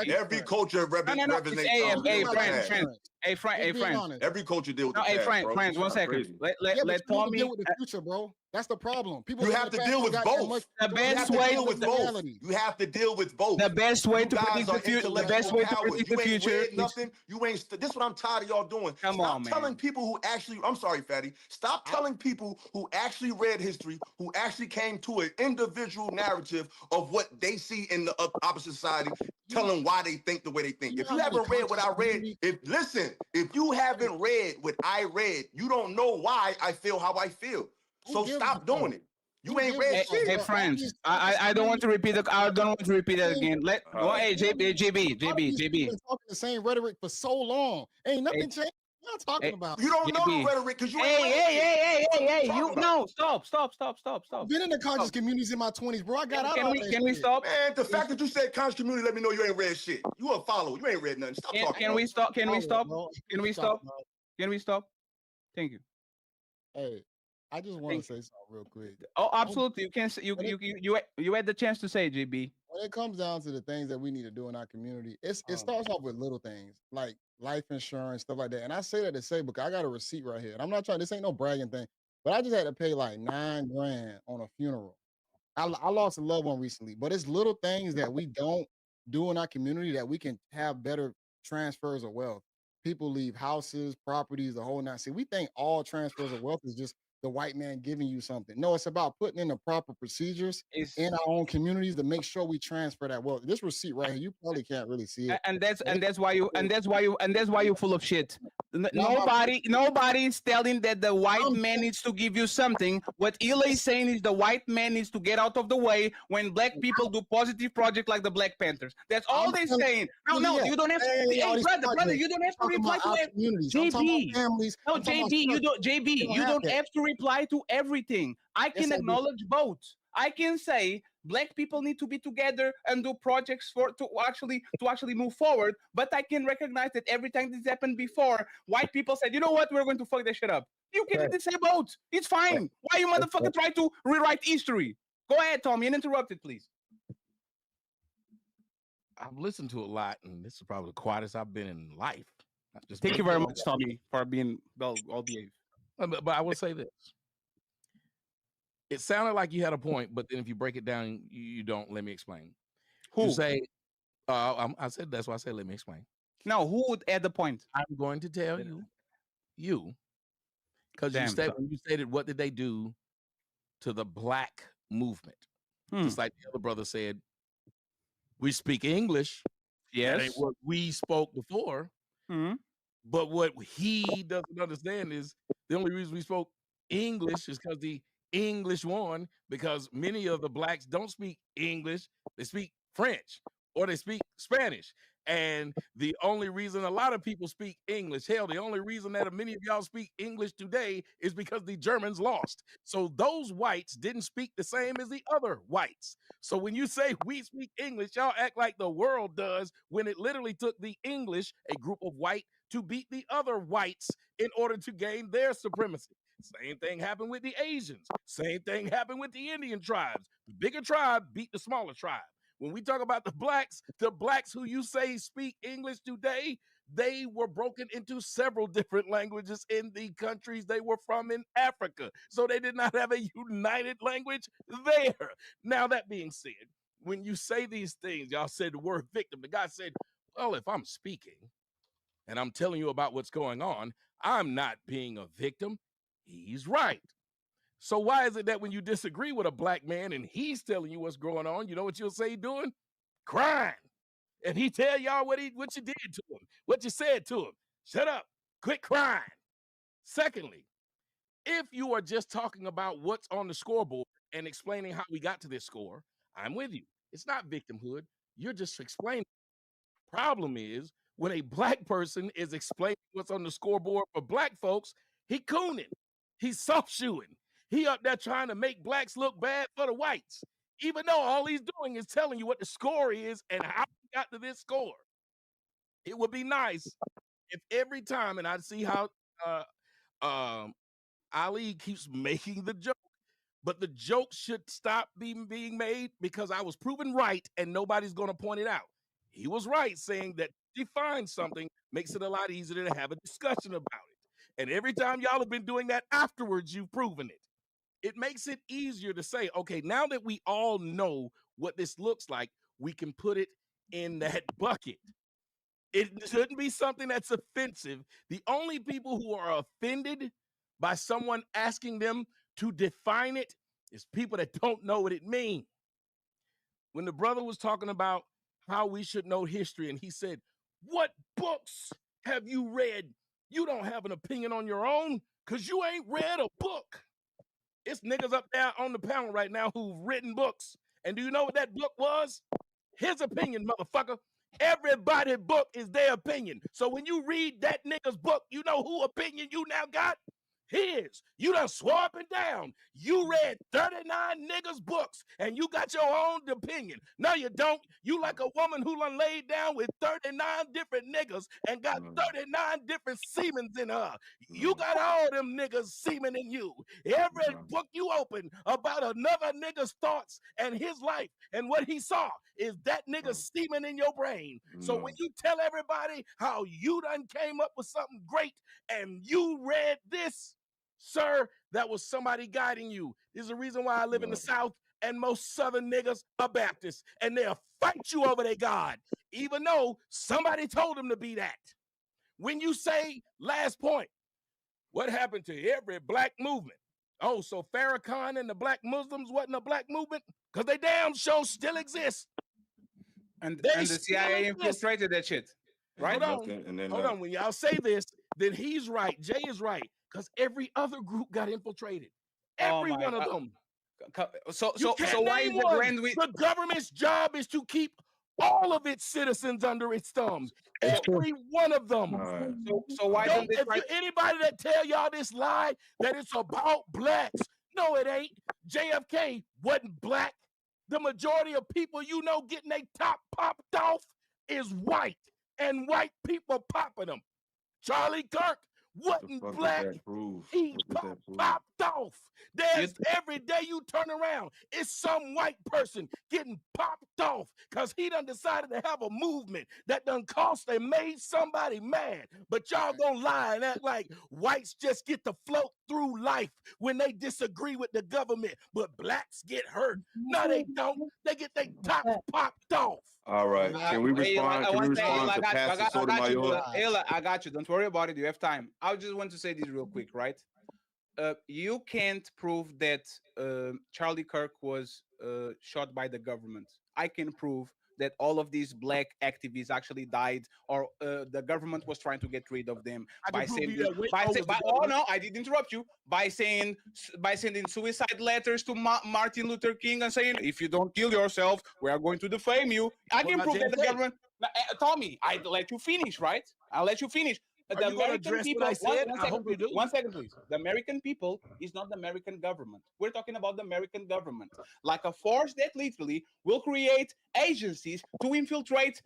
Every culture resonates. Hey, friends. Every culture deals with the past, bro. Friends, 1 second. Let Tommy deal with the future, bro. That's the problem. People you have to deal with both. The best way with both. You have to deal with both. The best way to predict the future. The best way to predict the future. Nothing. You ain't. This is what I'm tired of y'all doing. Stop telling people who actually. I'm sorry, Fatty. Stop telling people who actually read history, who actually came to an individual narrative of what they see in the opposite society. Tell them why they think the way they think. If you haven't read what I read, if you haven't read what I read, you don't know why I feel how I feel. So stop doing it. You ain't read shit. Hey, friends, I don't want to repeat it. I don't want to repeat it again. Hey, JB. Been talking the same rhetoric for so long. Ain't nothing changed. What are you talking about? You don't know the rhetoric because you ain't Hey, you know. Stop. I've been in the conscious communities in my 20s, bro. I got out. Can we stop? Man, the fact that you said conscious community, let me know you ain't read shit. You a follower. You ain't read nothing. Stop talking. Can we stop? Thank you. Hey, I just want to say something real quick. Oh, absolutely. You can. You had the chance to say, JB. When it comes down to the things that we need to do in our community, it starts off with little things like life insurance, stuff like that. And I say that to say because I got a receipt right here, and I'm not trying. This ain't no bragging thing, but I just had to pay like $9 grand on a funeral. I lost a loved one recently, but it's little things that we don't do in our community that we can have better transfers of wealth. People leave houses, properties, the whole nine. See, we think all transfers of wealth is just the white man giving you something. No, it's about putting in the proper procedures in our own communities to make sure we transfer that wealth. This receipt right here, you probably can't really see it. And that's why you're full of shit. Nobody is telling that the white man needs to give you something. What Ila is saying is the white man needs to get out of the way when black people do positive projects like the Black Panthers. That's all they're saying. No, you don't have to. Hey, brother, you don't have to reply to JB. No, JB, you don't have to reply to everything. I can acknowledge both. I can say black people need to be together and do projects to actually move forward. But I can recognize that every time this happened before, white people said, you know what, we're going to fuck that shit up. You can say both. It's fine. Why you motherfucker try to rewrite history? Go ahead, Tommy, and interrupt it, please. I've listened to a lot, and this is probably the quietest I've been in life. Thank you very much, Tommy, for being all behaved. But I will say this. It sounded like you had a point, but then if you break it down, you don't. Let me explain. Who? You say, I said, that's why I said, let me explain. No, who would add the point? I'm going to tell you. Because when you stated, what did they do to the black movement? Just like the other brother said, we speak English. Yes. That ain't what we spoke before. But what he doesn't understand is the only reason we spoke English is because the English won, because many of the blacks don't speak English. They speak French or they speak Spanish. And the only reason a lot of people speak English, hell, the only reason that many of y'all speak English today is because the Germans lost. So those whites didn't speak the same as the other whites. So when you say we speak English, y'all act like the world does, when it literally took the English, a group of white, to beat the other whites in order to gain their supremacy. Same thing happened with the Asians. Same thing happened with the Indian tribes. The bigger tribe beat the smaller tribe. When we talk about the blacks who you say speak English today, they were broken into several different languages in the countries they were from in Africa. So they did not have a united language there. Now, that being said, when you say these things, y'all said the word victim. The guy said, well, if I'm speaking and I'm telling you about what's going on, I'm not being a victim. He's right. So why is it that when you disagree with a black man and he's telling you what's going on, you know what you'll say doing? Crying. And he tell y'all what you did to him, what you said to him. Shut up. Quit crying. Secondly, if you are just talking about what's on the scoreboard and explaining how we got to this score, I'm with you. It's not victimhood. You're just explaining. Problem is, when a black person is explaining what's on the scoreboard for black folks, he cooning. He's soft-shoeing. He up there trying to make blacks look bad for the whites, even though all he's doing is telling you what the score is and how he got to this score. It would be nice if every time, and I see how Ali keeps making the joke, but the joke should stop being made because I was proven right and nobody's going to point it out. He was right saying that define something makes it a lot easier to have a discussion about it. And every time y'all have been doing that afterwards, you've proven it. It makes it easier to say, okay, now that we all know what this looks like, we can put it in that bucket. It shouldn't be something that's offensive. The only people who are offended by someone asking them to define it is people that don't know what it means. When the brother was talking about how we should know history, and he said, what books have you read? You don't have an opinion on your own because you ain't read a book. It's niggas up there on the panel right now who've written books. And do you know what that book was? His opinion, motherfucker. Everybody's book is their opinion. So when you read that nigga's book, you know who opinion you now got? His. You done swore up and down. You read 39 niggas' books and you got your own opinion. No, you don't. You like a woman who done laid down with 39 different niggas and got 39 different semens in her. You got all them niggas semen in you. Every book you open about another nigga's thoughts and his life and what he saw is that nigga's semen in your brain. So when you tell everybody how you done came up with something great and you read this, sir, that was somebody guiding you. This is the reason why I live in the South and most Southern niggas are Baptists, and they'll fight you over their God, even though somebody told them to be that. When you say, last point, what happened to every black movement? Oh, so Farrakhan and the black Muslims wasn't a black movement? Because they damn sure still exist. And the CIA infiltrated that shit. Right? Hold on. When y'all say this, then he's right. Jay is right because every other group got infiltrated. Oh Every my one of God. them. So You can't why is name the one. brand we? The government's job is to keep all of its citizens under its thumb. Every one of them. So why don't they try? Anybody that tell y'all this lie that it's about blacks, no, it ain't. JFK wasn't black. The majority of people you know getting their top popped off is white, and white people popping them. Charlie Kirk wasn't black. He popped off. There's every day you turn around, it's some white person getting popped off because he done decided to have a movement that done cost and made somebody mad. But y'all gonna lie and act like whites just get to float through life when they disagree with the government, but blacks get hurt. No, they don't. They get their top popped off. All right. Can we respond? Can we respond to Pastor Sotomayor? I got you. Don't worry about it. You have time. I just want to say this real quick, right? You can't prove that Charlie Kirk was shot by the government. I can prove that all of these black activists actually died, or the government was trying to get rid of them by saying, oh no, I didn't interrupt you, by sending suicide letters to Martin Luther King and saying, if you don't kill yourself, we are going to defame you. I can prove that the government. Tommy, I let you finish, right? I'll let you finish. The American people. One second, please. The American people is not the American government. We're talking about the American government, like a force that literally will create agencies to infiltrate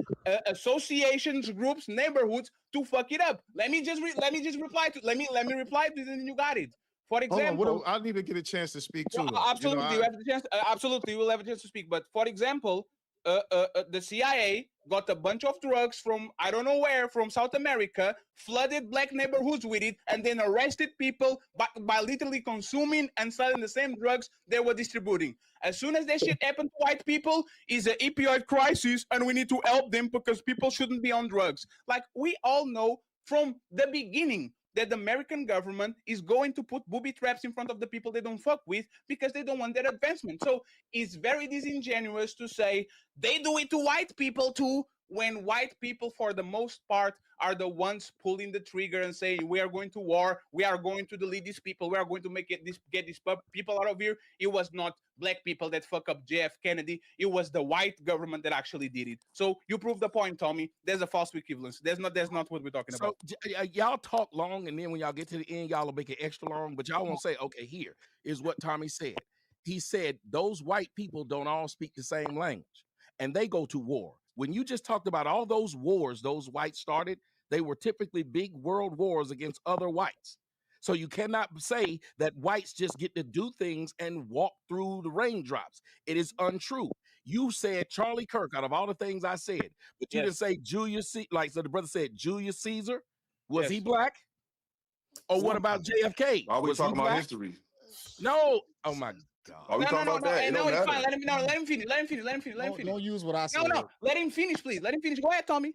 associations, groups, neighborhoods to fuck it up. Let me reply to this, and you got it. For example, I need to get a chance to speak too. Absolutely, you have the chance. Absolutely, you will have a chance to speak. But for example, the CIA got a bunch of drugs from I don't know where, from South America, flooded black neighborhoods with it, and then arrested people by literally consuming and selling the same drugs they were distributing. As soon as that shit happened to white people, is an opioid crisis, and we need to help them because people shouldn't be on drugs. Like, we all know from the beginning that the American government is going to put booby traps in front of the people they don't fuck with because they don't want their advancement. So it's very disingenuous to say they do it to white people too, when white people, for the most part, are the ones pulling the trigger and saying, we are going to war, we are going to delete these people, we are going to get these people out of here. It was not black people that fuck up JF Kennedy. It was the white government that actually did it. So you prove the point, Tommy. There's a false equivalence. That's not what we're talking about. Y'all talk long, and then when y'all get to the end, y'all will make it extra long, but y'all won't say, okay, here is what Tommy said. He said those white people don't all speak the same language, and they go to war. When you just talked about all those wars those whites started, they were typically big world wars against other whites. So you cannot say that whites just get to do things and walk through the raindrops. It is untrue. You said Charlie Kirk out of all the things I said, but you didn't say Julius Caesar. Like, so the brother said Julius Caesar. Was he black? Or what about JFK? Are we talking about history? No. Oh my God. Are we talking about that? No, it's fine. Let him finish. Don't use what I said. No. Let him finish, please. Let him finish. Go ahead, Tommy.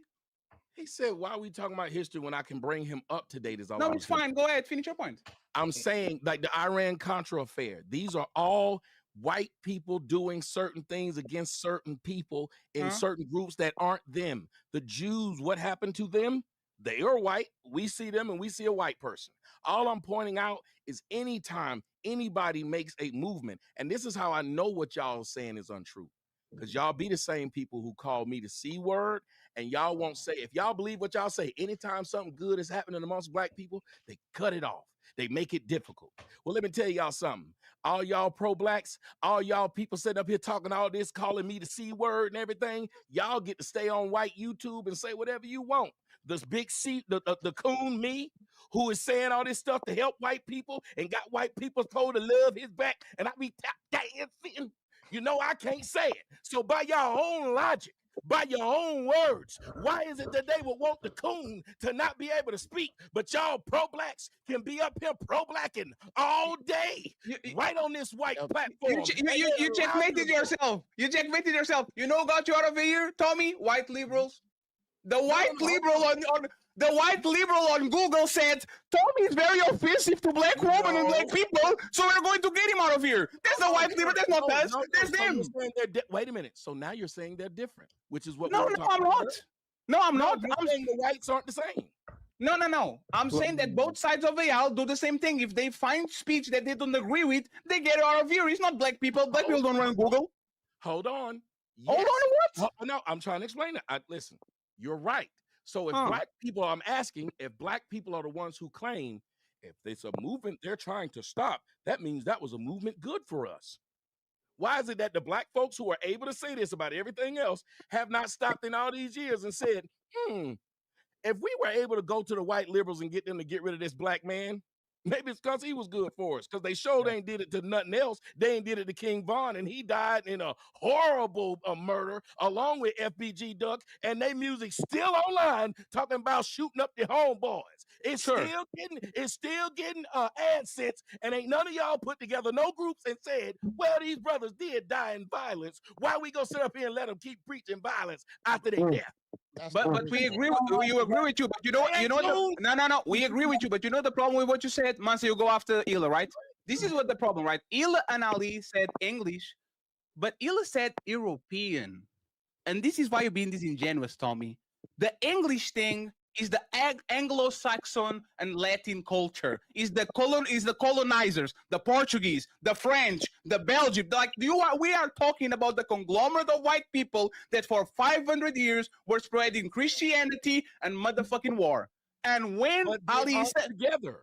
He said, why are we talking about history when I can bring him up to date? Is all. No, it's fine. Go ahead. Finish your point. I'm saying, like the Iran-Contra affair, these are all white people doing certain things against certain people in certain groups that aren't them. The Jews, what happened to them? They are white. We see them and we see a white person. All I'm pointing out is anytime anybody makes a movement, and this is how I know what y'all saying is untrue, because y'all be the same people who call me the C word, and y'all won't say, if y'all believe what y'all say, anytime something good is happening amongst black people, they cut it off. They make it difficult. Well, let me tell y'all something. All y'all pro-blacks, all y'all people sitting up here talking all this, calling me the C word and everything, y'all get to stay on white YouTube and say whatever you want. This big C, the coon me, who is saying all this stuff to help white people and got white people told to love his back, and I be tap dancing. You know I can't say it. So by your own logic, by your own words, why is it that they would want the coon to not be able to speak, but y'all pro-blacks can be up here pro-blacking all day, right on this white platform? You checkmated yourself. You checkmated yourself. You know who got you out of here, Tommy? White liberals. The white liberal on Google said Tommy is very offensive to black women and black people, so we're going to get him out of here. That's the white liberal. That's not us. That's them. Wait a minute. So now you're saying they're different, which is what. No, I'm not. No, I'm not. I'm saying the whites aren't the same. No. I'm saying that both sides of the aisle do the same thing. If they find speech that they don't agree with, they get it out of here. It's not black people. Black people don't run Google. Hold on. Hold on, what? No, I'm trying to explain it. Listen, you're right. So if black people, I'm asking if black people are the ones who claim if it's a movement they're trying to stop, that means that was a movement good for us. Why is it that the black folks who are able to say this about everything else have not stopped in all these years and said, if we were able to go to the white liberals and get them to get rid of this black man, maybe it's because he was good for us, because they showed they ain't did it to nothing else. They ain't did it to King Von, and he died in a horrible murder along with FBG Duck, and they music still online talking about shooting up their homeboys. It's still getting AdSense, and ain't none of y'all put together no groups and said, well, these brothers did die in violence. Why we gonna sit up here and let them keep preaching violence after their death? But we agree with you. Agree with you, but no. We agree with you, but you know the problem with what you said, Mansa. You go after Ila, right? This is what the problem, right? Ila and Ali said English, but Ila said European, and this is why you're being disingenuous, Tommy. The English thing is the Anglo-Saxon and Latin culture. Is the colonizers, the Portuguese, the French, the Belgian. Like we are talking about the conglomerate of white people that for 500 years were spreading Christianity and motherfucking war. And when Ali said together,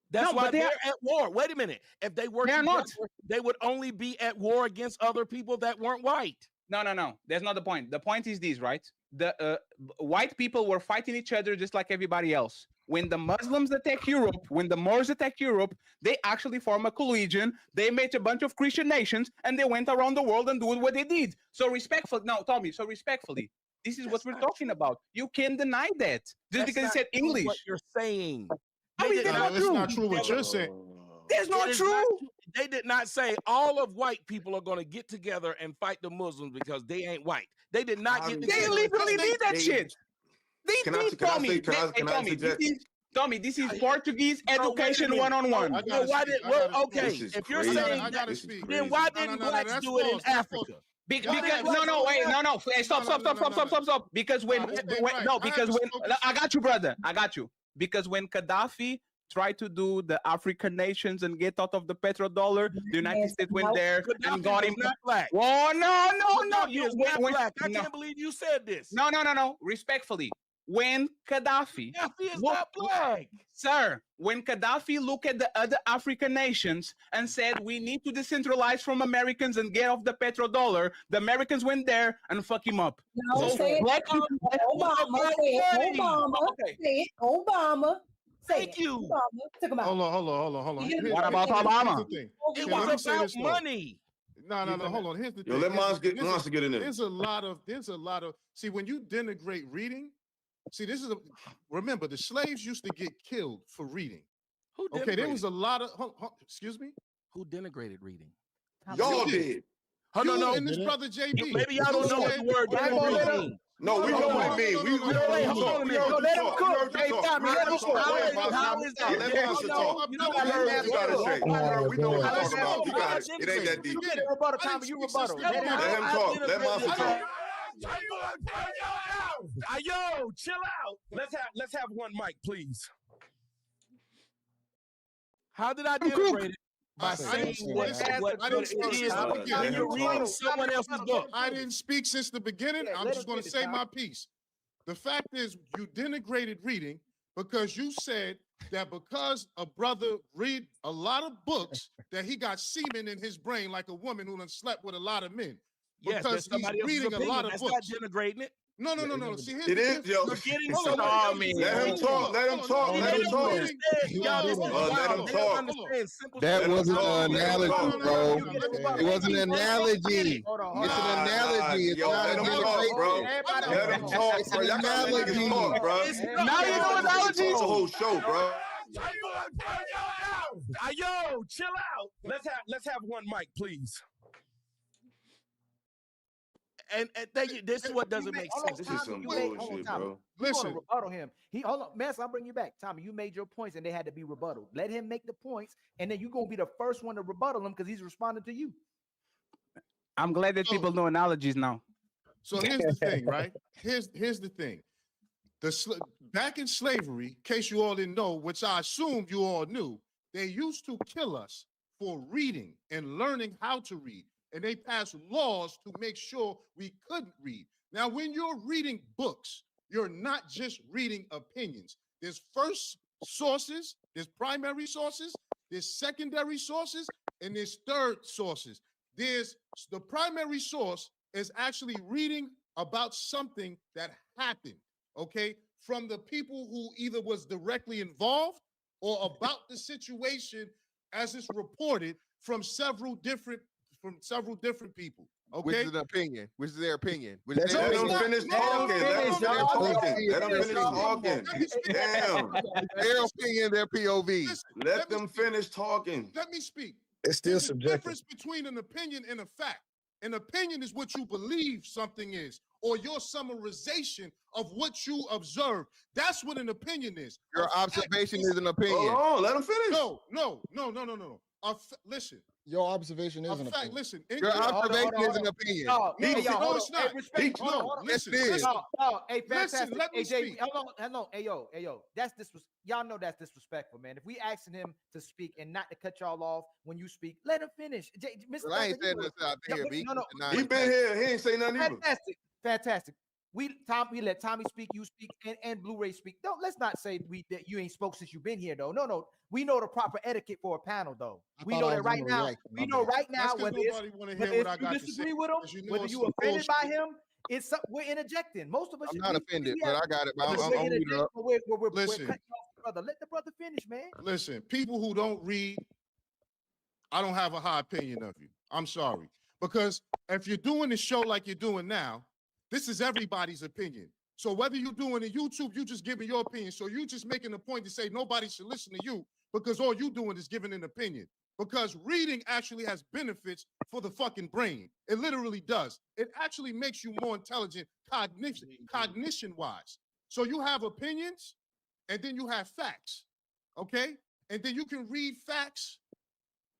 that's why they're at war. Wait a minute. If they were together, they would only be at war against other people that weren't white. No. That's not the point. The point is this, right? The white people were fighting each other just like everybody else. When the Muslims attack Europe, when the Moors attack Europe, they actually form a coalition. They made a bunch of Christian nations, and they went around the world and doing what they did. So respectfully, this is what we're talking about. You can't deny that just because it said English. What you're saying? It's not true what you're saying. That's not true. They did not say all of white people are going to get together and fight the Muslims because they ain't white. They did not get together. They literally did that shit. Tommy, this is Portuguese education one-on-one. Okay, if you're saying then why didn't blacks do it in Africa? Stop. Because when I got you, brother. I got you. Because when Gaddafi tried to do the African nations and get out of the petrodollar, the United States went there and got him. Not black. Oh no! He is not black. I can't believe you said this. No. Respectfully, when Gaddafi is not black, sir. When Gaddafi looked at the other African nations and said we need to decentralize from Americans and get off the petrodollar, the Americans went there and fuck him up. No, say it. Obama. Thank you. Hold on. What about Obama? It was about money. No. Hold on. Here's the thing. Yo, let Mansa get in there. There's a lot of. See, when you denigrate reading, remember the slaves used to get killed for reading. Okay, there was a lot of. Excuse me. Who denigrated reading? Y'all did. No. And this brother JB. Maybe y'all don't know what the word denigrate means. No, we know what it means. Let him cook. Hey, Tommy, let him cook. How is that? Let Mansa talk. We know what you gotta say. We know what you're talking about. You got it. It ain't that deep. Rebuttal, Tommy. You rebuttal. Let him talk. Let Mansa talk. Yo, chill out. Let's have one mic, please. How did I denigrate it? By saying what it is. You're reading someone else's book. I didn't speak since the beginning. I'm just going to say my piece. The fact is, you denigrated reading because you said that because a brother read a lot of books, that he got semen in his brain like a woman who done slept with a lot of men. Because he's reading a lot of books. That's not denigrating it. No. See, it is, yo. Let him talk. Let him talk. Let him talk. That wasn't an analogy, bro. It wasn't an analogy. It's an analogy. It's not an analogy, bro. Let him talk, bro. Y'all got niggas talk, bro. Now you know analogies. It's a whole show, bro. Yo, chill out. Let's have one mic, please. And thank you. This is what doesn't make sense. This is some bullshit, bro. Listen, rebuttal him. Hold on, Mansa, I'll bring you back. Tommy, you made your points and they had to be rebutted. Let him make the points, and then you're gonna be the first one to rebuttal him because he's responding to you. I'm glad that people know analogies now. So here's the thing, right? Here's the thing. back in slavery, in case you all didn't know, which I assumed you all knew, they used to kill us for reading and learning how to read. And they passed laws to make sure we couldn't read. Now, when you're reading books, you're not just reading opinions. There's first sources, there's primary sources, there's secondary sources, and there's third sources. There's the primary source is actually reading about something that happened, okay, from the people who either was directly involved or about the situation as it's reported from several different people. Okay, which is an opinion. Which is their opinion. Which Let them finish talking. Let them finish talking. Damn. Their opinion, their POV. Let them finish talking. Let me speak. It's still There's a subjective. difference between an opinion and a fact. An opinion is what you believe something is, or your summarization of what you observe. That's what an opinion is. Your observation is an opinion. Hold on, let him finish. No. Listen. Your observation is A an fact. opinion. Listen. Your observation is an opinion. No, it's not. Listen, Listen. hey, fantastic. Let me AJ, speak. hello. Hey, yo. That's y'all know that's disrespectful, man. If we asking him to speak and not to cut y'all off when you speak, let him finish. Mr. Well, I ain't saying nothing out there. He been here. He ain't say nothing either. Fantastic. We let Tommy speak, you speak, and Blu-ray speak. Let's not say that you ain't spoke since you've been here, though. No. We know the proper etiquette for a panel, though. We know that right now. We know right now whether if you disagree with him, whether you offended by him, we're interjecting. Most of us. I'm not offended, but I got it. We're cutting off the brother. Let the brother finish, man. Listen, people who don't read, I don't have a high opinion of you. I'm sorry. Because if you're doing the show like you're doing now, this is everybody's opinion. So whether you're doing it YouTube, you just giving your opinion. So you just making a point to say nobody should listen to you because all you doing is giving an opinion. Because reading actually has benefits for the fucking brain. It literally does. It actually makes you more intelligent cognition-wise. So you have opinions, and then you have facts, okay? And then you can read facts,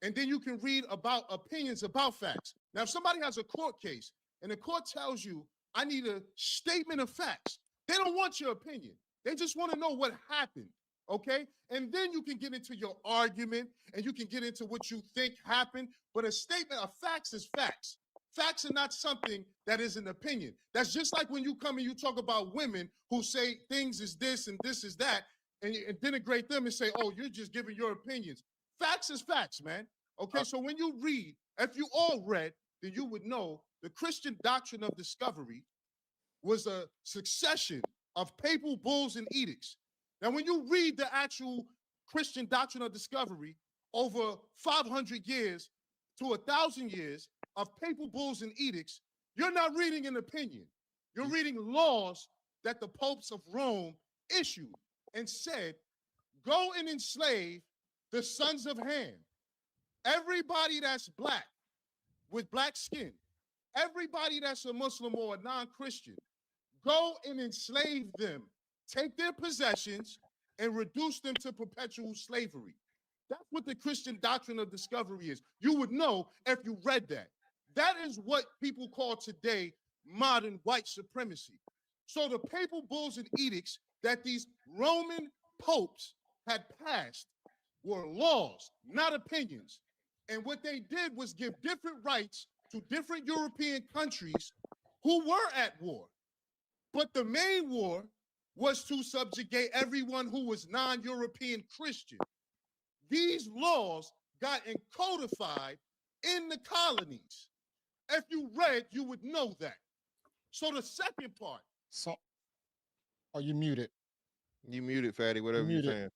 and then you can read about opinions about facts. Now, if somebody has a court case, and the court tells you, I need a statement of facts. They don't want your opinion. They just want to know what happened, okay? And then you can get into your argument and you can get into what you think happened. But a statement of facts is facts. Facts are not something that is an opinion. That's just like when you come and you talk about women who say things is this and this is that, and denigrate them and say, oh, you're just giving your opinions. Facts is facts, man. Okay, so when you read, if you all read, then you would know the Christian doctrine of discovery was a succession of papal bulls and edicts. Now, when you read the actual Christian doctrine of discovery over 500 years to 1,000 years of papal bulls and edicts, you're not reading an opinion. You're reading laws that the popes of Rome issued and said, go and enslave the sons of Ham. Everybody that's black with black skin, everybody that's a Muslim or a non-Christian, go and enslave them, take their possessions, and reduce them to perpetual slavery. That's what the Christian doctrine of discovery is. You would know if you read that. That is what people call today modern white supremacy. So the papal bulls and edicts that these Roman popes had passed were laws, not opinions. And what they did was give different rights to different European countries who were at war. But the main war was to subjugate everyone who was non-European Christian. These laws got encodified in the colonies. If you read, you would know that. So the second part. So, are you muted? You muted, Fatty, whatever you're saying.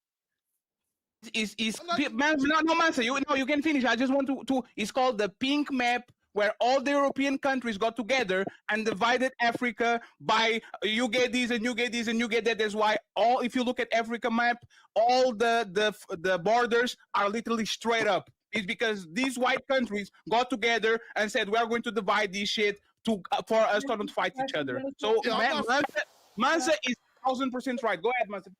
Mansa, you can finish. I just want to it's called the pink map, where all the European countries got together and divided Africa by you get these and you get these and you get that. That's why if you look at Africa map, all the borders are literally straight up. It's because these white countries got together and said we are going to divide this shit for us to not fight each other. So Mansa is 1,000% right. Go ahead, Mansa.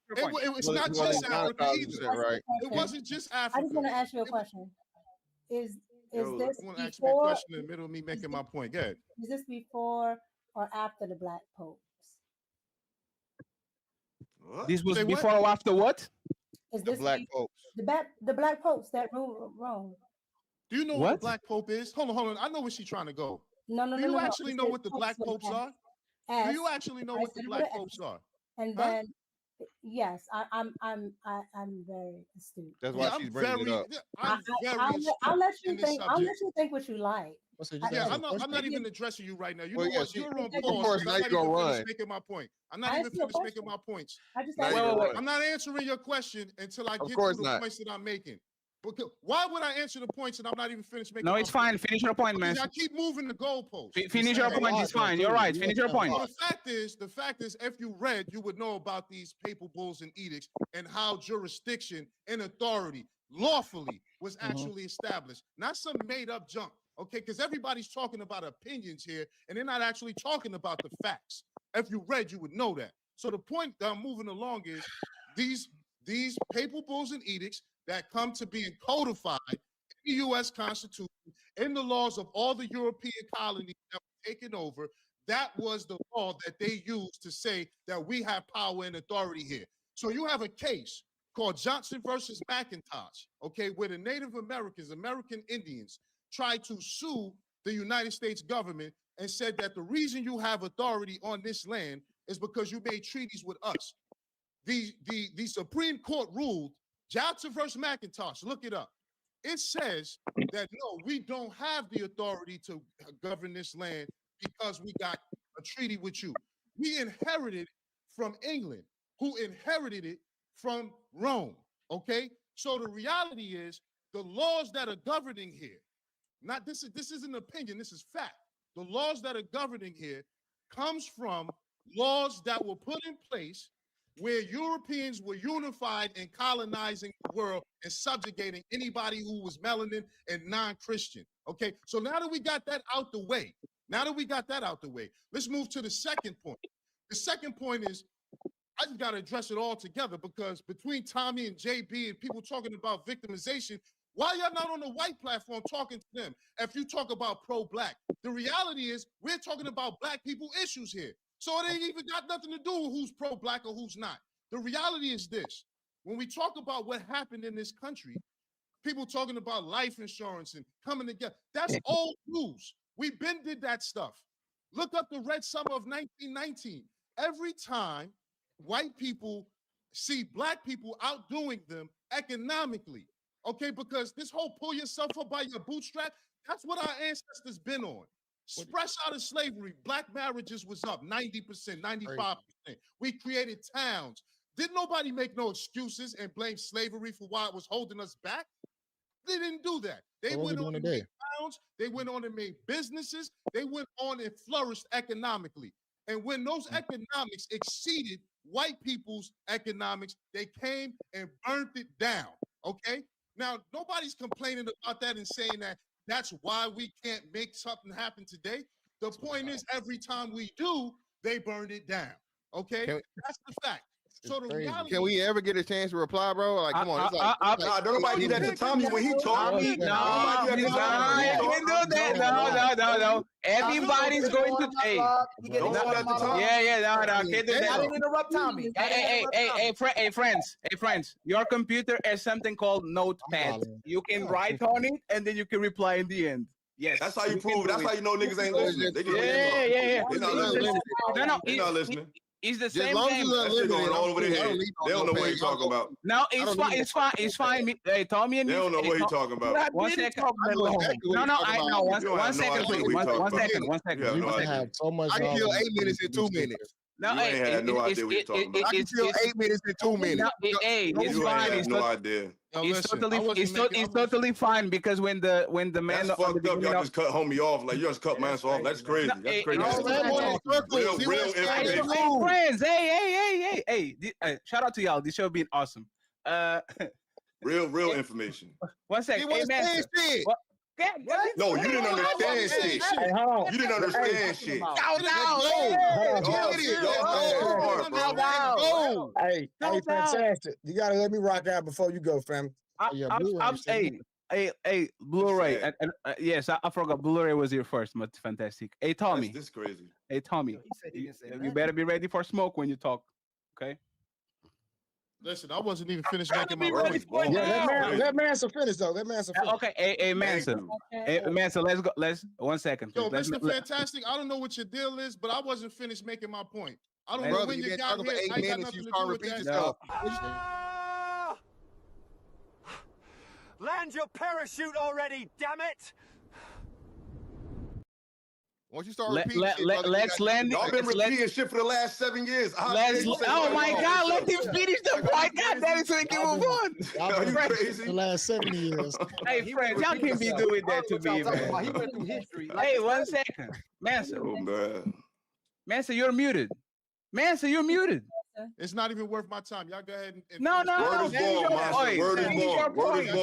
It's not just Africa either. Right. It wasn't just Africa. I just want to ask you a question. Is this want to ask me a before? question in the middle of me making my point? Go ahead. Is this before or after the Black popes? This was Say what? before or after what? The Is this black popes. the black popes that rule Rome? Do you know what What? the black pope is? Hold on. I know where she's trying to go. No, no, Do no, you no, no. actually It know says what the popes black with an popes S. are? Do S. you actually know I what the said it black with an popes S. are? And Huh? then yes, I'm very astute. That's And why Yeah, she's I'm bringing it very, up. I'm very I'll astute let in you this think. I'll let subject. you think what you like. What's it? Just Yeah, answer I'm the not question. even addressing you right now. You Well, know yeah, what? she, You're on Of pause course, because now I'm you not even gonna finished run. making my point. I'm not I even asked you a finished making question. my points. I just Now asked you you. gonna Wait. run. I'm not answering your question until I Of get course to the not. points that I'm making. Because why would I answer the points and I'm not even finished making No, my it's point? fine. Finish your point, man. Because I keep moving the goalposts. You Finish see your that? point. It's fine. You're right. Finish your point. So the fact is, if you read, you would know about these papal bulls and edicts and how jurisdiction and authority lawfully was actually established, not some made-up junk. Okay, because everybody's talking about opinions here, and they're not actually talking about the facts. If you read, you would know that. So the point that I'm moving along is these papal bulls and edicts that come to being codified in the U.S. Constitution, in the laws of all the European colonies that were taken over, that was the law that they used to say that we have power and authority here. So you have a case called Johnson versus McIntosh, okay, where the Native Americans, American Indians, tried to sue the United States government and said that the reason you have authority on this land is because you made treaties with us. The Supreme Court ruled, Johnson versus McIntosh, look it up. It says that no, we don't have the authority to govern this land because we got a treaty with you. We inherited from England, who inherited it from Rome. Okay, so the reality is the laws that are governing here, not this is an opinion, this is fact. The laws that are governing here comes from laws that were put in place where Europeans were unified and colonizing the world and subjugating anybody who was melanin and non-Christian. Okay, so now that we got that out the way, let's move to the second point. The second point is I just got to address it all together because between Tommy and JB and people talking about victimization, why y'all not on the white platform talking to them? If you talk about pro-black, the reality is we're talking about black people issues here. So it ain't even got nothing to do with who's pro-black or who's not. The reality is this. When we talk about what happened in this country, people talking about life insurance and coming together, that's old news. We've been did that stuff. Look up the Red Summer of 1919. Every time white people see black people outdoing them economically, okay, because this whole pull yourself up by your bootstrap, that's what our ancestors been on. Fresh out of slavery, black marriages was up 90%, 95%. We created towns. Didn't nobody make no excuses and blame slavery for why it was holding us back? They didn't do that. They went on and made towns. They went on and made businesses. They went on and flourished economically. And when those economics exceeded white people's economics, they came and burnt it down. Okay? Now, nobody's complaining about that and saying that that's why we can't make something happen today. The point is, every time we do, they burn it down. Okay? That's the fact. So the reality Can we ever get a chance to reply, bro? Like, come on. Nah, don't nobody do that to Tommy when he talk. No, I can do that. No. Everybody's going to take. Don't do that to Tommy. Yeah, can't do that. I didn't interrupt Tommy. Hey, friends. Your computer has something called Notepad. You can write on it, and then you can reply in the end. Yes, that's how you prove. That's how you know niggas ain't listening. They just yeah. They're not listening. They're not listening. It's the same long game. as that shit going all over their head. They don't know what he's talking about. No, it's fine. Hey, Tommy and they don't know what he's talking about. 1 second. No, I know. 1 second, please. 1 second. 1 second. I have so much. I can kill 8 minutes in 2 minutes. No, you ain't had no idea what you're talking about. I can kill 8 minutes in 2 minutes. Hey, it's fine. It's no idea. It's totally fine because when the man that's fucked up. Y'all just cut homie off. Like you just cut Mansa off. That's crazy. That's crazy. Real information. Friends, hey. Shout out to y'all. This show been awesome. Real information. 1 second. He wasn't saying shit. No, you didn't understand shit. You didn't understand shit. Hey, fantastic. You gotta let me rock out before you go, fam. Hey, Blu-ray. Yes, I forgot. Blu-ray was here first, but fantastic. Hey, Tommy. This crazy. Hey, Tommy. You better be ready for smoke when you talk. Okay. Listen, I wasn't even finished making my Word point. is born. Let Mansa finish though. Let Mansa finish. Okay, hey Mansa. Hey, Mansa, let's go. Let's 1 second, please. Yo, Let's, Mr. Fantastic, I don't know what your deal is, but I wasn't finished making my point. I don't know Brother, when you you been got talking here. for 8 I ain't got minutes. nothing You to trying do to with repeat that. yourself. Land your parachute already, damn it! Once you start Let- repeating let- shit, let- brother, you let's got- land it. Y'all been Let's let- repeating shit for the last 7 years. Let's. Oh my God! Let him finish the point. God damn it, so we can move on. Are you Friends. crazy? The last 70 years. Hey, friends, y'all can't be doing that to me, man. He went through history. Hey, 1 second, Mansa. Oh man. Mansa, you're muted. Mansa, you're muted. It's not even worth my time. Y'all go ahead and No, finish no, Word no. is Finish born, your Mansa. point. Word is Finish your born. Word is point.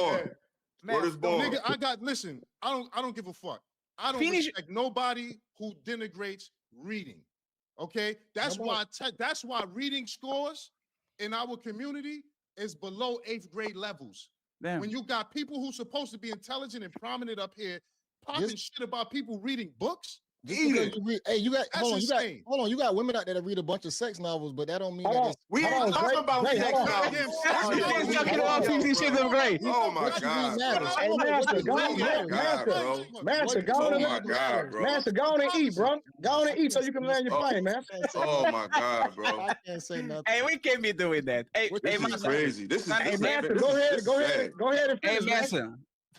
born. Word is born. Nigga, listen, I don't give a fuck. I don't Finish- respect nobody who denigrates reading. Okay? That's why reading scores in our community is below 8th grade levels. Damn. When you got people who supposed to be intelligent and prominent up here popping shit about people reading books. Just because you read, hey, you got That's hold on, insane. you got women out there that read a bunch of sex novels, but that don't mean Hold that on. it's We ain't talking about sex hold on. novels. talking about 50 Shades of Grey. Oh my What you God, read matters. bro. Hey, Mansa, go Oh on, my God, bro. Mansa, go Oh on and my God, bro. Mansa, go on and eat, bro. Go on and eat so you can land your plane, man. Oh my God, bro. I can't say nothing. Hey, we can't be doing that. Hey, This is Mansa. crazy. This is Hey, this Mansa, is go this ahead is sad. and Hey, finish, man. Mansa.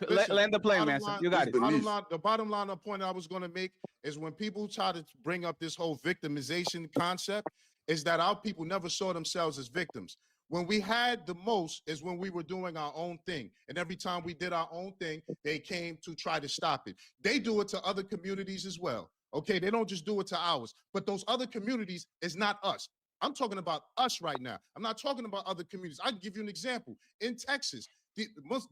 Listen, Land the plane, bottom Mansa. line- You got it. The bottom line point I was going to make is when people try to bring up this whole victimization concept, is that our people never saw themselves as victims. When we had the most is when we were doing our own thing. And every time we did our own thing, they came to try to stop it. They do it to other communities as well. Okay, they don't just do it to ours. But those other communities is not us. I'm talking about us right now. I'm not talking about other communities. I can give you an example. In Texas,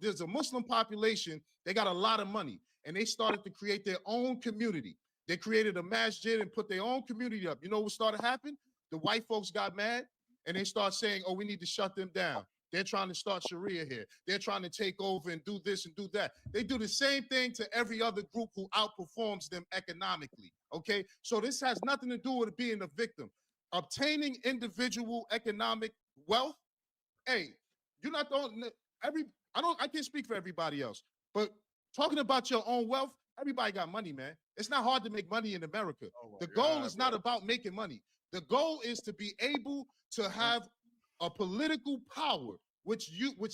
there's a Muslim population. They got a lot of money, and they started to create their own community. They created a masjid and put their own community up. You know what started happening? The white folks got mad, and they start saying, oh, we need to shut them down. They're trying to start Sharia here. They're trying to take over and do this and do that. They do the same thing to every other group who outperforms them economically, okay? So this has nothing to do with being a victim. Obtaining individual economic wealth, hey, you're not the only, I can't speak for everybody else, but talking about your own wealth, everybody got money, man. It's not hard to make money in America. The goal is not about making money. The goal is to be able to have a political power which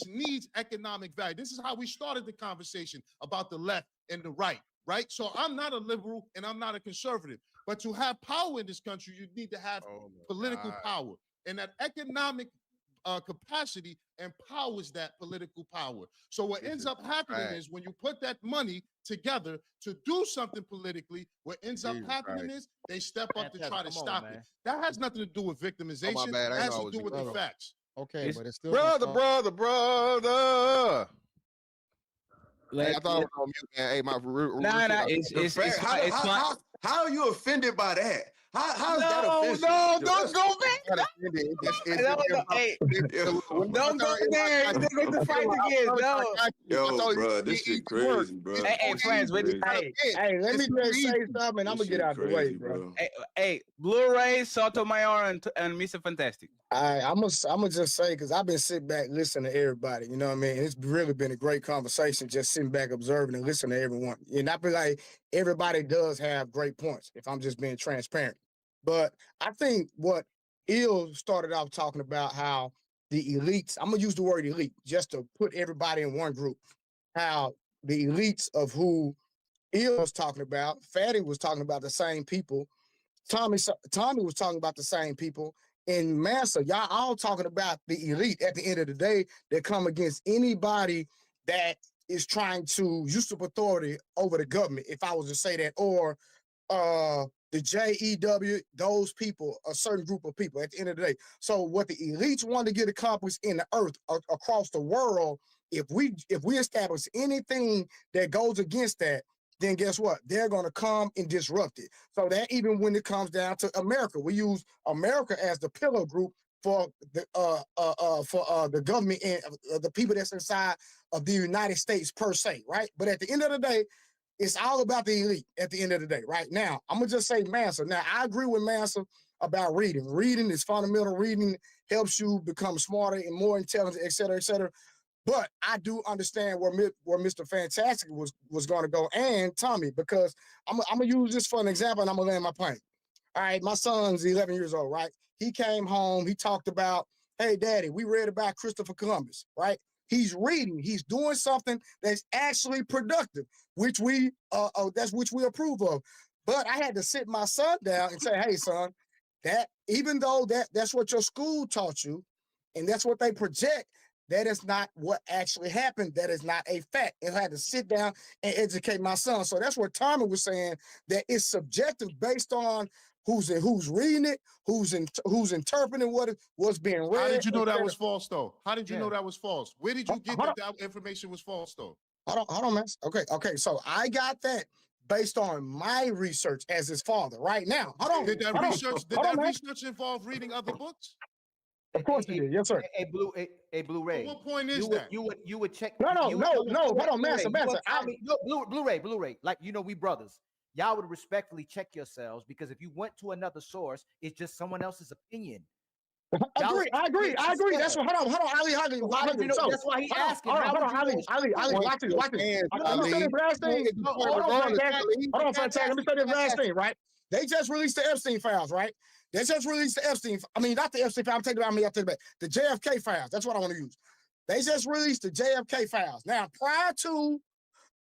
needs economic value. This is how we started the conversation about the left and the right, right? So I'm not a liberal and I'm not a conservative, but to have power in this country, you need to have political power. And that economic capacity empowers that political power. So what ends up happening is when you put that money together to do something politically, what ends up happening is they step up to try to stop it. That has nothing to do with victimization. bad. That I has know I to was do with the being- facts. Okay, but it's still brother. Hey, I thought I Let- was on mute, man. Hey, my Nah, it's How are you offended by that? How's that No, offensive? no, Yo, don't that's- go back. Hey, don't go there. They're going to fight again. No. Yo, bro, this shit crazy, bro. Hey, friends, This wait. shit crazy. Hey, let me just say something, and I'm This gonna get shit out the way, crazy, bro. Hey, Blu-ray, Sotomayor, and Mr. Fantastic. I'm gonna just say, because I've been sitting back listening to everybody, you know what I mean? It's really been a great conversation, just sitting back observing and listening to everyone. And I feel like everybody does have great points, if I'm just being transparent. But I think what Ill started off talking about, how the elites, I'm gonna use the word elite just to put everybody in one group, how the elites of who Ill was talking about, Fatty was talking about the same people, Tommy was talking about the same people, and Mansa, y'all all talking about the elite at the end of the day that come against anybody that is trying to usurp authority over the government, if I was to say that, or the JEW, those people, a certain group of people at the end of the day. So what the elites want to get accomplished in the earth across the world, if we establish anything that goes against that, then guess what? They're going to come and disrupt it. So that even when it comes down to America, we use America as the pillar group for the government and the people that's inside of the United States per se, right? But at the end of the day, it's all about the elite at the end of the day, right? Now, I'm going to just say Mansa. Now, I agree with Mansa about reading. Reading is fundamental. Reading helps you become smarter and more intelligent, et cetera, et cetera. But I do understand where Mr. Fantastic was going to go, and Tommy, because I'm going to use this for an example, and I'm going to land my plane. All right, my son's 11 years old, right? He came home, he talked about, hey, Daddy, we read about Christopher Columbus, right? He's reading, he's doing something that's actually productive, which we approve of. But I had to sit my son down and say, hey, son, that even though that's what your school taught you, and that's what they project, that is not what actually happened. That is not a fact. And I had to sit down and educate my son. So that's what Tommy was saying, that it's subjective based on who's reading it, who's interpreting what's being read. How did you know that was false, though? How did you know that was false? Where did you get that information was false, though? Hold on, man. Okay. So I got that based on my research as his father. Right now, hold on. Did that research involve reading other books? Of course it did. Yes, sir. A Blu-ray. What point is that? You would check. No. Hold on, Mansa. Blu-ray. Like, we brothers. Y'all would respectfully check yourselves, because if you went to another source, it's just someone else's opinion. I agree. That's what. Hold on, Ali. That's why he asking. Hold on, Ali. Watch this. Let me say this last thing. Hold on, Fantastic. Let me say this last thing. Right? They just released the Epstein files. Right? They just released the Epstein. I mean, not the Epstein files. I'm taking it about me. I'll take it back. The JFK files. That's what I want to use. They just released the JFK files. Now, prior to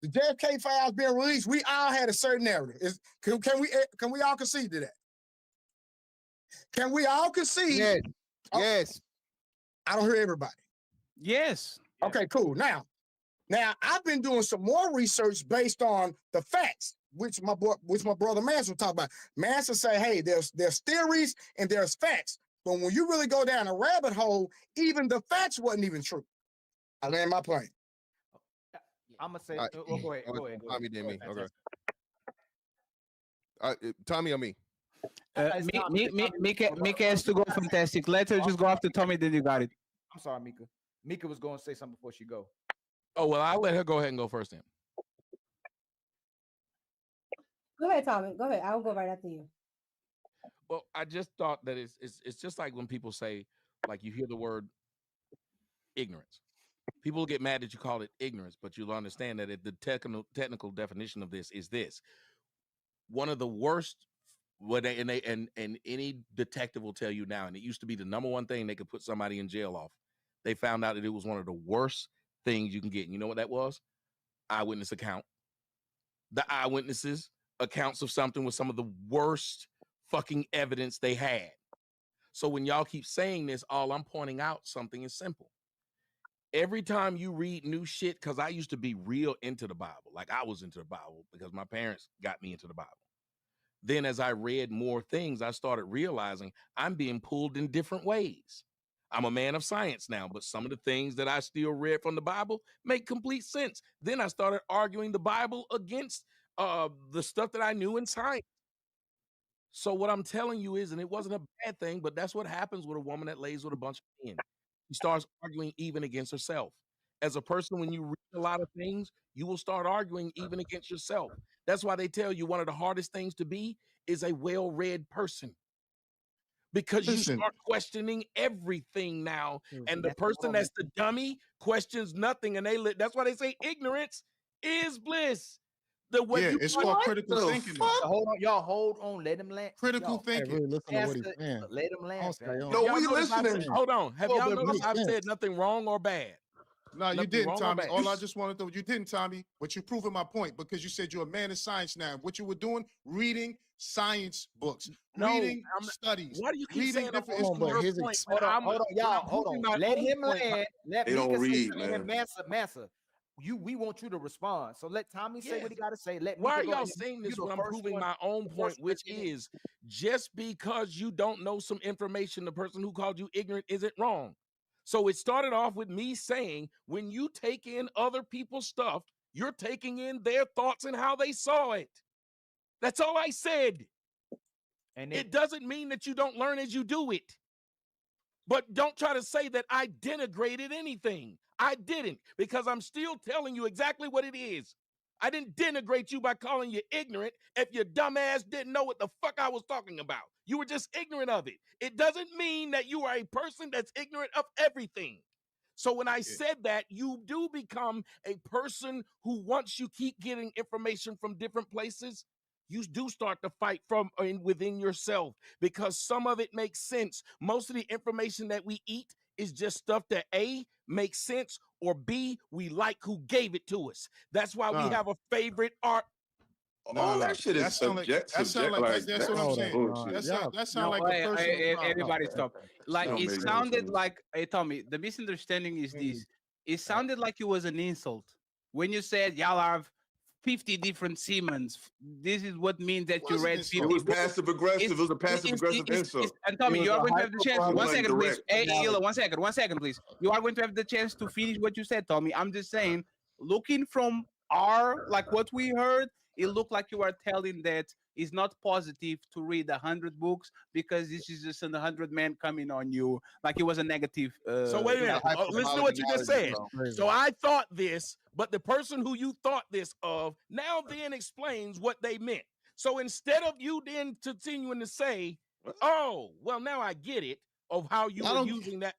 the JFK files being released, we all had a certain narrative. Can we all concede to that? Can we all concede? Yes. I don't hear everybody. Yes. Okay, cool. Now I've been doing some more research based on the facts, which my brother Mansa will talk about. Mansa say, hey, there's theories and there's facts. But when you really go down a rabbit hole, even the facts wasn't even true. I land my plane. I'm gonna say, go ahead. Tommy did me. Okay. Tommy or me? Mika has to go. Fantastic. Let her just go after Tommy, then you got it. I'm sorry, Mika. Mika was going to say something before she go. Oh, well, I'll let her go ahead and go first then. Go ahead, Tommy. Go ahead. I'll go right after you. Well, I just thought that it's just like when people say, like, you hear the word ignorance. People get mad that you call it ignorance, but you'll understand that the technical definition of this is this. One of the worst, and any detective will tell you now, and it used to be the number one thing they could put somebody in jail off. They found out that it was one of the worst things you can get. And you know what that was? Eyewitness account. The eyewitnesses accounts of something was some of the worst fucking evidence they had. So when y'all keep saying this, all I'm pointing out something is simple. Every time you read new shit, because I used to be real into the Bible. Like, I was into the Bible because my parents got me into the Bible. Then as I read more things, I started realizing I'm being pulled in different ways. I'm a man of science now, but some of the things that I still read from the Bible make complete sense. Then I started arguing the Bible against the stuff that I knew in science. So what I'm telling you is, and it wasn't a bad thing, but that's what happens with a woman that lays with a bunch of men. She starts arguing even against herself. As a person, when you read a lot of things, you will start arguing even against yourself. That's why they tell you one of the hardest things to be is a well-read person. Because you start questioning everything now. And the person that's the dummy questions nothing. And that's why they say ignorance is bliss. It's called critical thinking. Hold on, y'all. Hold on. Let him land. Critical thinking. Really listen to what he's saying. Let him land. No, we listening. Hold on. Have y'all noticed I've said nothing wrong or bad? No, you didn't, Tommy. All I just wanted to, you didn't, Tommy, but you're proving my point because you said you're a man of science now. What you were doing, reading science books, reading studies. Why do you keep saying different instruments? Hold on, y'all. Hold on. Let him land. Let They don't read, man. Mansa. We want you to respond. So let Tommy say what he got to say. Why are y'all saying this when I'm proving my own point, which is just because you don't know some information, the person who called you ignorant isn't wrong. So it started off with me saying, when you take in other people's stuff, you're taking in their thoughts and how they saw it. That's all I said. And it doesn't mean that you don't learn as you do it. But don't try to say that I denigrated anything. I didn't, because I'm still telling you exactly what it is. I didn't denigrate you by calling you ignorant if your dumb ass didn't know what the fuck I was talking about. You were just ignorant of it. It doesn't mean that you are a person that's ignorant of everything. So when I said that, you do become a person who, once you keep getting information from different places, you do start to fight from within yourself, because some of it makes sense. Most of the information that we eat is just stuff that A, makes sense, or B, we like who gave it to us. That's why we have a favorite art. All that shit is subject. That's what I'm saying. That sound like a personal problem. Everybody stop. Like Don't it make no sounded sense. like, hey Tommy, the misunderstanding is this. It sounded like it was an insult when you said y'all have 50 different Siemens. This is what means that you read 50. It was passive aggressive. It was a passive aggressive insult. And Tommy, you are going to have the chance. It One wasn't second, please. direct. Hey, Ila, 1 second, please. You are going to have the chance to finish what you said, Tommy. I'm just saying, looking from like what we heard, it looked like you are telling that it's not positive to read 100 books because this is just 100 men coming on you. Like it was a negative. So wait a minute. Listen to what you just said. So I thought this, but the person who you thought this of now then explains what they meant. So instead of you then continuing to say, oh, well, now I get it, of how you were using that.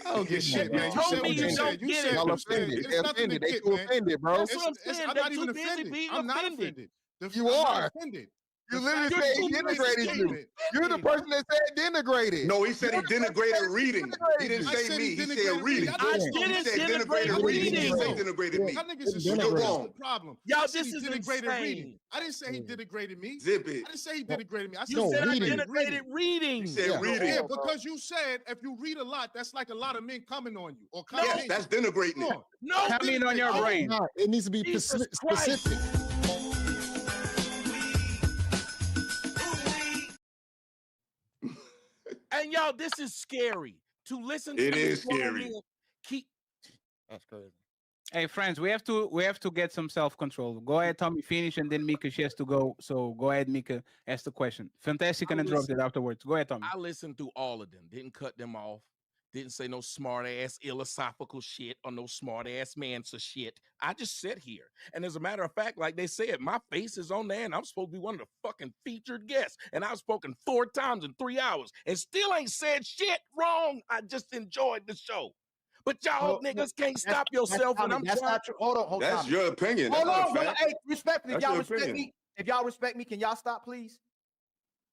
I don't get shit, man. You told me you don't get it. Y'all offended. They're offended. They too offended, bro. That's what I'm saying. I'm not even offended. I'm not offended. You are. Offended. You literally said he denigrated you. You're the person that said denigrated. No, he said he denigrated reading. He didn't say me. He said reading. I didn't denigrate reading. He said denigrated me. Y'all niggas is You're wrong. Problem. Y'all, I said this he is denigrated insane. reading. I didn't say he denigrated me. Zip it. I didn't say he denigrated me. I said You said I reading. denigrated reading. He said reading. Yeah, because you said if you read a lot, that's like a lot of men coming on you or coming Yes, in. that's denigrating it. No, coming on your brain. No, it needs to be Jesus specific. And y'all, this is scary to listen to. It is this woman scary. Keep. That's crazy. Hey friends, we have to get some self-control. Go ahead, Tommy, finish, and then Mika, she has to go. So go ahead, Mika, ask the question. Fantastic and interrupted afterwards. Go ahead, Tommy. I listened through all of them. Didn't cut them off. Didn't say no smart ass philosophical shit or no smart ass Mansa shit. I just sit here. And as a matter of fact, like they said, my face is on there and I'm supposed to be one of the fucking featured guests. And I've spoken 4 times in 3 hours and still ain't said shit wrong. I just enjoyed the show. But y'all niggas can't stop yourself when I'm that's trying. not true. Hold on, That's Tommy. your opinion. Hold That's on, not a no, fact. hey, respectfully, if That's y'all your respect opinion. me, if y'all respect me, can y'all stop, please?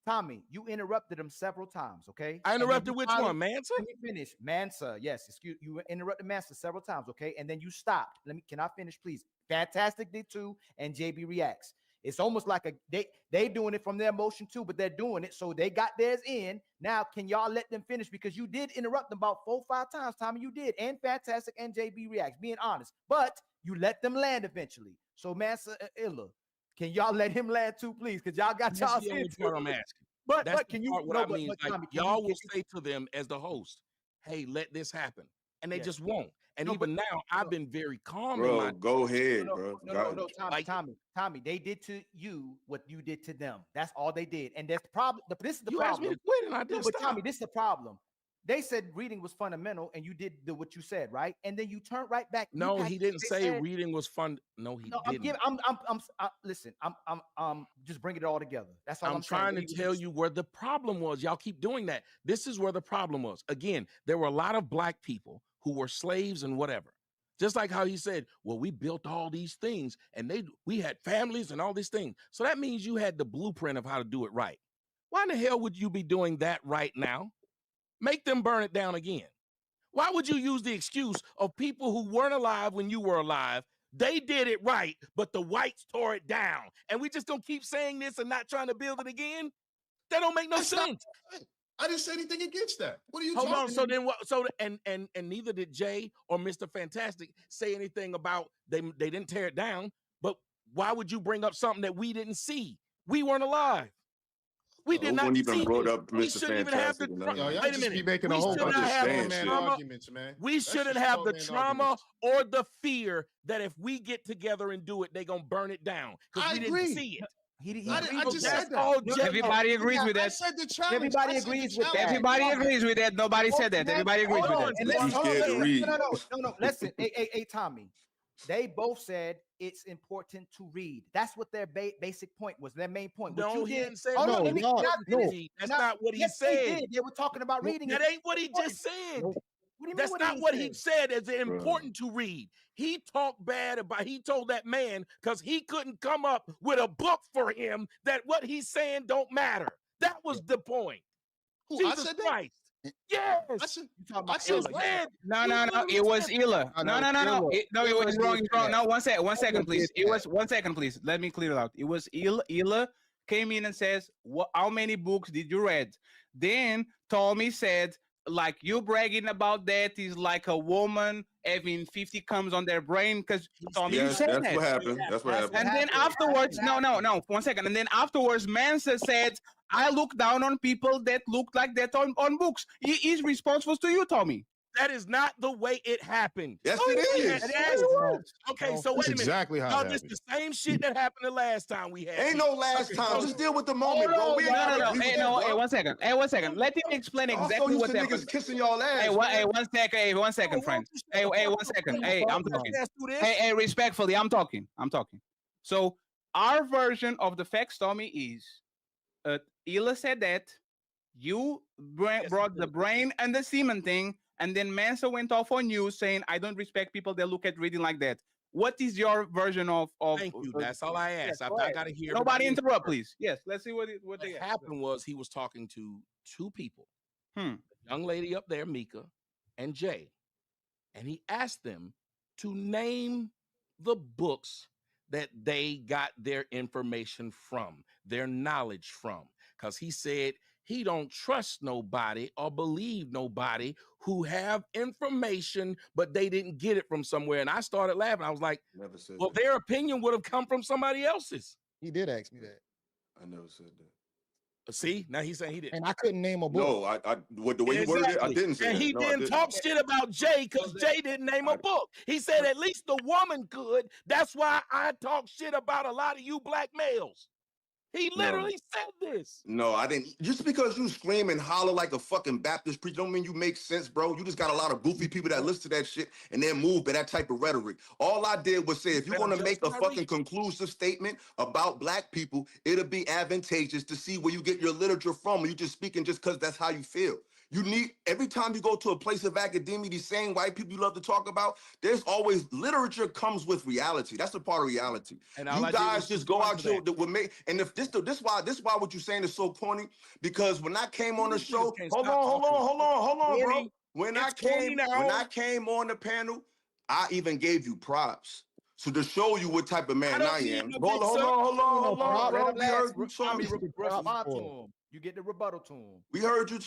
Tommy, you interrupted him several times, okay? I And then interrupted you which finally- one, Mansa? Let me finish. Mansa, yes. Excuse you interrupted Mansa several times, okay? And then you stopped. Can I finish, please? Fantastic did too, and JB reacts. It's almost like they doing it from their emotion too, but they're doing it, so they got theirs in. Now, can y'all let them finish? Because you did interrupt them about 4 or 5 times, Tommy. You did, and Fantastic and JB reacts, being honest. But you let them land eventually. So Mansa, Illa, can y'all let him land too, please? Because y'all got y'all That's the only part I'm asking. But That's can the you? part what No, I but, mean, but like, Tommy, y'all will say to them as the host, "Hey, let this happen," and they Yes. just won't. And No, even but- now, I've been very calm in Bro, my. go ahead, bro. No, Tommy. They did to you what you did to them. That's all they did, and that's problem. This is the You problem. asked me to quit, and I No, didn't but stop. Tommy, this is the problem. They said reading was fundamental, and you did what you said, right? And then you turned right back. You No, packed he what didn't they say said. reading was fun. No, he No, didn't. listen. I'm just bringing it all together. That's all I'm saying. trying What to he tell was- you where the problem was. Y'all keep doing that. This is where the problem was. Again, there were a lot of black people who were slaves and whatever. Just like how he said, well, we built all these things and we had families and all these things. So that means you had the blueprint of how to do it right. Why in the hell would you be doing that right now? Make them burn it down again. Why would you use the excuse of people who weren't alive when you were alive? They did it right, but the whites tore it down. And we just gonna keep saying this and not trying to build it again? That don't make no sense. I didn't say anything against that. What are you Hold talking on. So then what? So and neither did Jay or Mr. Fantastic say anything about they didn't tear it down. But why would you bring up something that we didn't see? We weren't alive. We did not even see brought it. up We Mr. shouldn't even have the. Fantastic and Yo, y'all Wait a just minute. be making a We whole should bunch not of have straw the man trauma. arguments, man. We That's shouldn't just have straw the man trauma arguments. or the fear that if we get together and do it, they gonna burn it down because I we agree. didn't see it. I just That's said that. all No, Jay- Everybody agrees with I that. said the challenge. Everybody I said the agrees with that. challenge. Everybody agrees with that. Nobody said that. Everybody agrees with that. And You let's scared to read. No. Listen, hey, Tommy. They both said it's important to read. That's what their basic point was. Their main point. What No, you he did, didn't say oh, no. no, No, no. that's not what he Yes, said. they did. They were talking about reading. That ain't what he just said. What do you mean? That's not what he said. It's important to read. He talked bad about. He told that man because he couldn't come up with a book for him that what he's saying don't matter. That was the point. Who, I Jesus said that? Christ. Yes. I said No. It was Ila. No. It was wrong. It's wrong. No, 1 second. 1 second, please. It was 1 second, please. Let me clear it out. It was Ila came in and says, how many books did you read? Then Tommy said, like, you bragging about that is like a woman having 50 comes on their brain because Tommy said that's that. what happened. That's what happened. And then afterwards, no, 1 second. And then afterwards, Mansa said, I look down on people that look like that on books. He is responsible to you, Tommy. That is not the way it happened. Yes, it is. Okay, so wait a minute. Exactly how it this the same shit that happened the last time we had. Ain't no last time. Just deal with the moment, bro. We No. Hey, 1 second. Hey, 1 second. Let him explain exactly what happened. Niggas kissing y'all ass. Hey, 1 second, friend. Hey, 1 second. Hey, I'm talking. Hey, respectfully, I'm talking. So our version of the facts, Tommy, is Ila said that you brought the brain and the semen thing, and then Mansa went off on you saying, I don't respect people that look at reading like that. What is your version of Thank you. That's all I asked. Yes, I got to hear. Nobody interrupt, please. Yes, let's see what they happened was he was talking to two people. Hmm. A young lady up there, MICCA, and Jay. And he asked them to name the books that they got their information from, their knowledge from. Because he said he don't trust nobody or believe nobody who have information, but they didn't get it from somewhere. And I started laughing. I was like, well, their opinion would have come from somebody else's. He did ask me that. I never said that. See, now he's saying he didn't. And I couldn't name a book. No, the way you worded it, I didn't say and that. he didn't talk shit about Jay because Jay didn't name a book. He said at least the woman could. That's why I talk shit about a lot of you black males. He literally said this. No, I didn't. Just because you scream and holler like a fucking Baptist preacher don't mean you make sense, bro. You just got a lot of goofy people that listen to that shit and then move by that type of rhetoric. All I did was say, if you're going to make a fucking conclusive statement about black people, it'll be advantageous to see where you get your literature from. You just speaking just because that's how you feel. You need, every time you go to a place of academia, these same white people you love to talk about, there's always, literature comes with reality. That's a part of reality. And you guys just go out your, and if this why what you're saying is so corny, because when I came on the show, hold on, bro. When I came on the panel, I even gave you props. So to show you what type of man I am. Hold on, bro. We heard you talk. You get the rebuttal to him. We heard you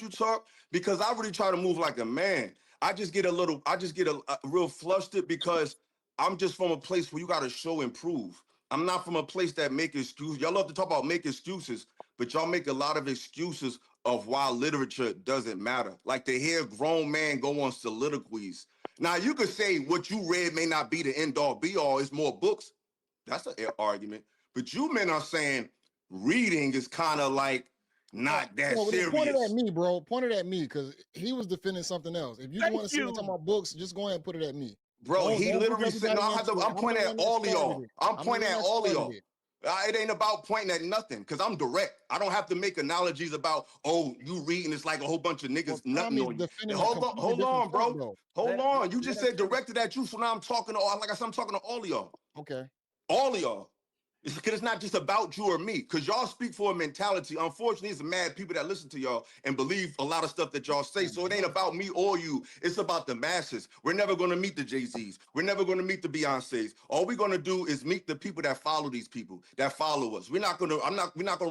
talk because I really try to move like a man. I just get a real flustered because I'm just from a place where you got to show and prove. I'm not from a place that make excuses. Y'all love to talk about make excuses, but y'all make a lot of excuses of why literature doesn't matter. Like to hear a grown man go on soliloquies. Now you could say what you read may not be the end all be all. It's more books. That's an argument. But you men are saying reading is kind of like not that serious. Pointed at me, bro. Pointed at me because he was defending something else. If you want to see me talking about books, just go ahead and put it at me. Bro, he literally said, no, I'm pointing at all of y'all. I'm pointing at all of y'all. It ain't about pointing at nothing because I'm direct. I don't have to make analogies about, oh, you reading it's like a whole bunch of niggas nutting on you. Hold on, bro. Hold on. You just said directed at you, so now I'm talking to all, like I said, I'm talking to all of y'all. Okay. All of y'all. Because it's not just about you or me, because y'all speak for a mentality. Unfortunately, it's mad people that listen to y'all and believe a lot of stuff that y'all say. So it ain't about me or you. It's about the masses. We're never going to meet the Jay-Z's. We're never going to meet the Beyoncé's. All we're going to do is meet the people that follow these people, that follow us. We're not going to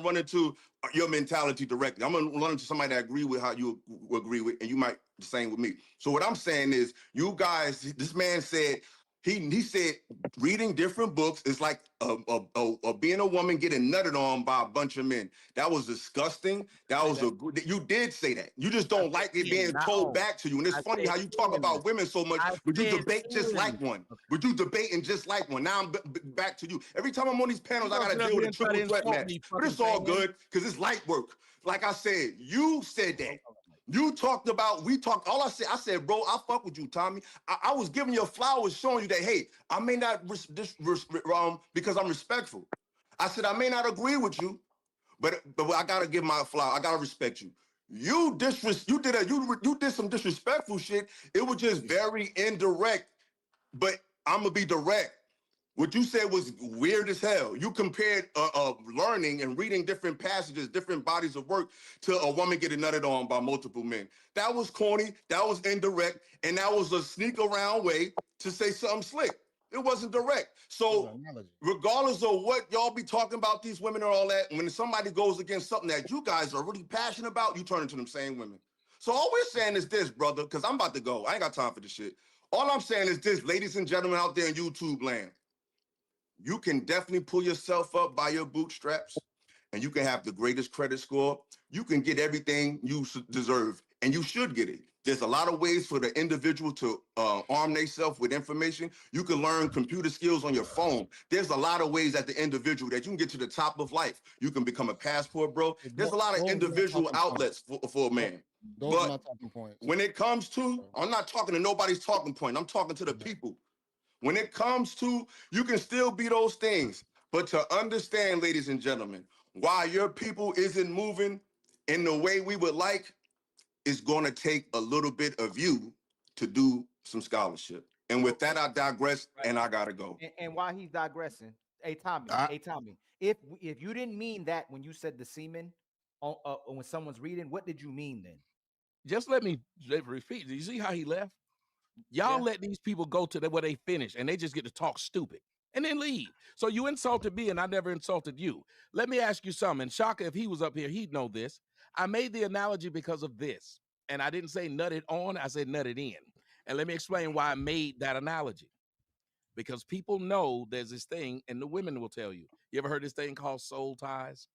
run into your mentality directly. I'm going to run into somebody that agree with how you agree with, and you might the same with me. So what I'm saying is, you guys, this man said, he said reading different books is like being a woman getting nutted on by a bunch of men. That was disgusting. That was you did say that. You just don't like it being told back to you. And it's funny how you talk about women so much, but you debate just like one. But you debating just like one. Now I'm back to you. Every time I'm on these panels, I gotta deal with a triple threat match. But it's all good because it's light work. Like I said, you said that. You talked about, we talked, all I said, bro, I fuck with you, Tommy. I was giving you flowers, showing you that, hey, I may not, because I'm respectful. I said, I may not agree with you, but I gotta give my flower. I gotta respect you. You did some disrespectful shit. It was just very indirect, but I'm gonna be direct. What you said was weird as hell. You compared learning and reading different passages, different bodies of work to a woman getting nutted on by multiple men. That was corny, that was indirect, and that was a sneak around way to say something slick. It wasn't direct. So regardless of what y'all be talking about, these women and all that, when somebody goes against something that you guys are really passionate about, you turn into them same women. So all we're saying is this, brother, because I'm about to go. I ain't got time for this shit. All I'm saying is this, ladies and gentlemen out there in YouTube land. You can definitely pull yourself up by your bootstraps and you can have the greatest credit score. You can get everything you deserve and you should get it. There's a lot of ways for the individual to arm themselves with information. You can learn computer skills on your phone. There's a lot of ways at the individual that you can get to the top of life. You can become a passport, bro. There's a lot of individual outlets for a man. Those are my talking points. When it comes to, I'm not talking to nobody's talking point. I'm talking to the people. When it comes to, you can still be those things, but to understand, ladies and gentlemen, why your people isn't moving in the way we would like, is going to take a little bit of you to do some scholarship. And with that, I digress, and I gotta go. And while he's digressing, hey Tommy, if you didn't mean that when you said the semen, when someone's reading, what did you mean then? Just let me repeat. Do you see how he left? Y'all let these people go to where they finish and they just get to talk stupid and then leave. So you insulted me and I never insulted you. Let me ask you something. SHAKKA, if he was up here, he'd know this. I made the analogy because of this. And I didn't say nut it on, I said nut it in. And let me explain why I made that analogy. Because people know there's this thing, and the women will tell you. You ever heard this thing called soul ties?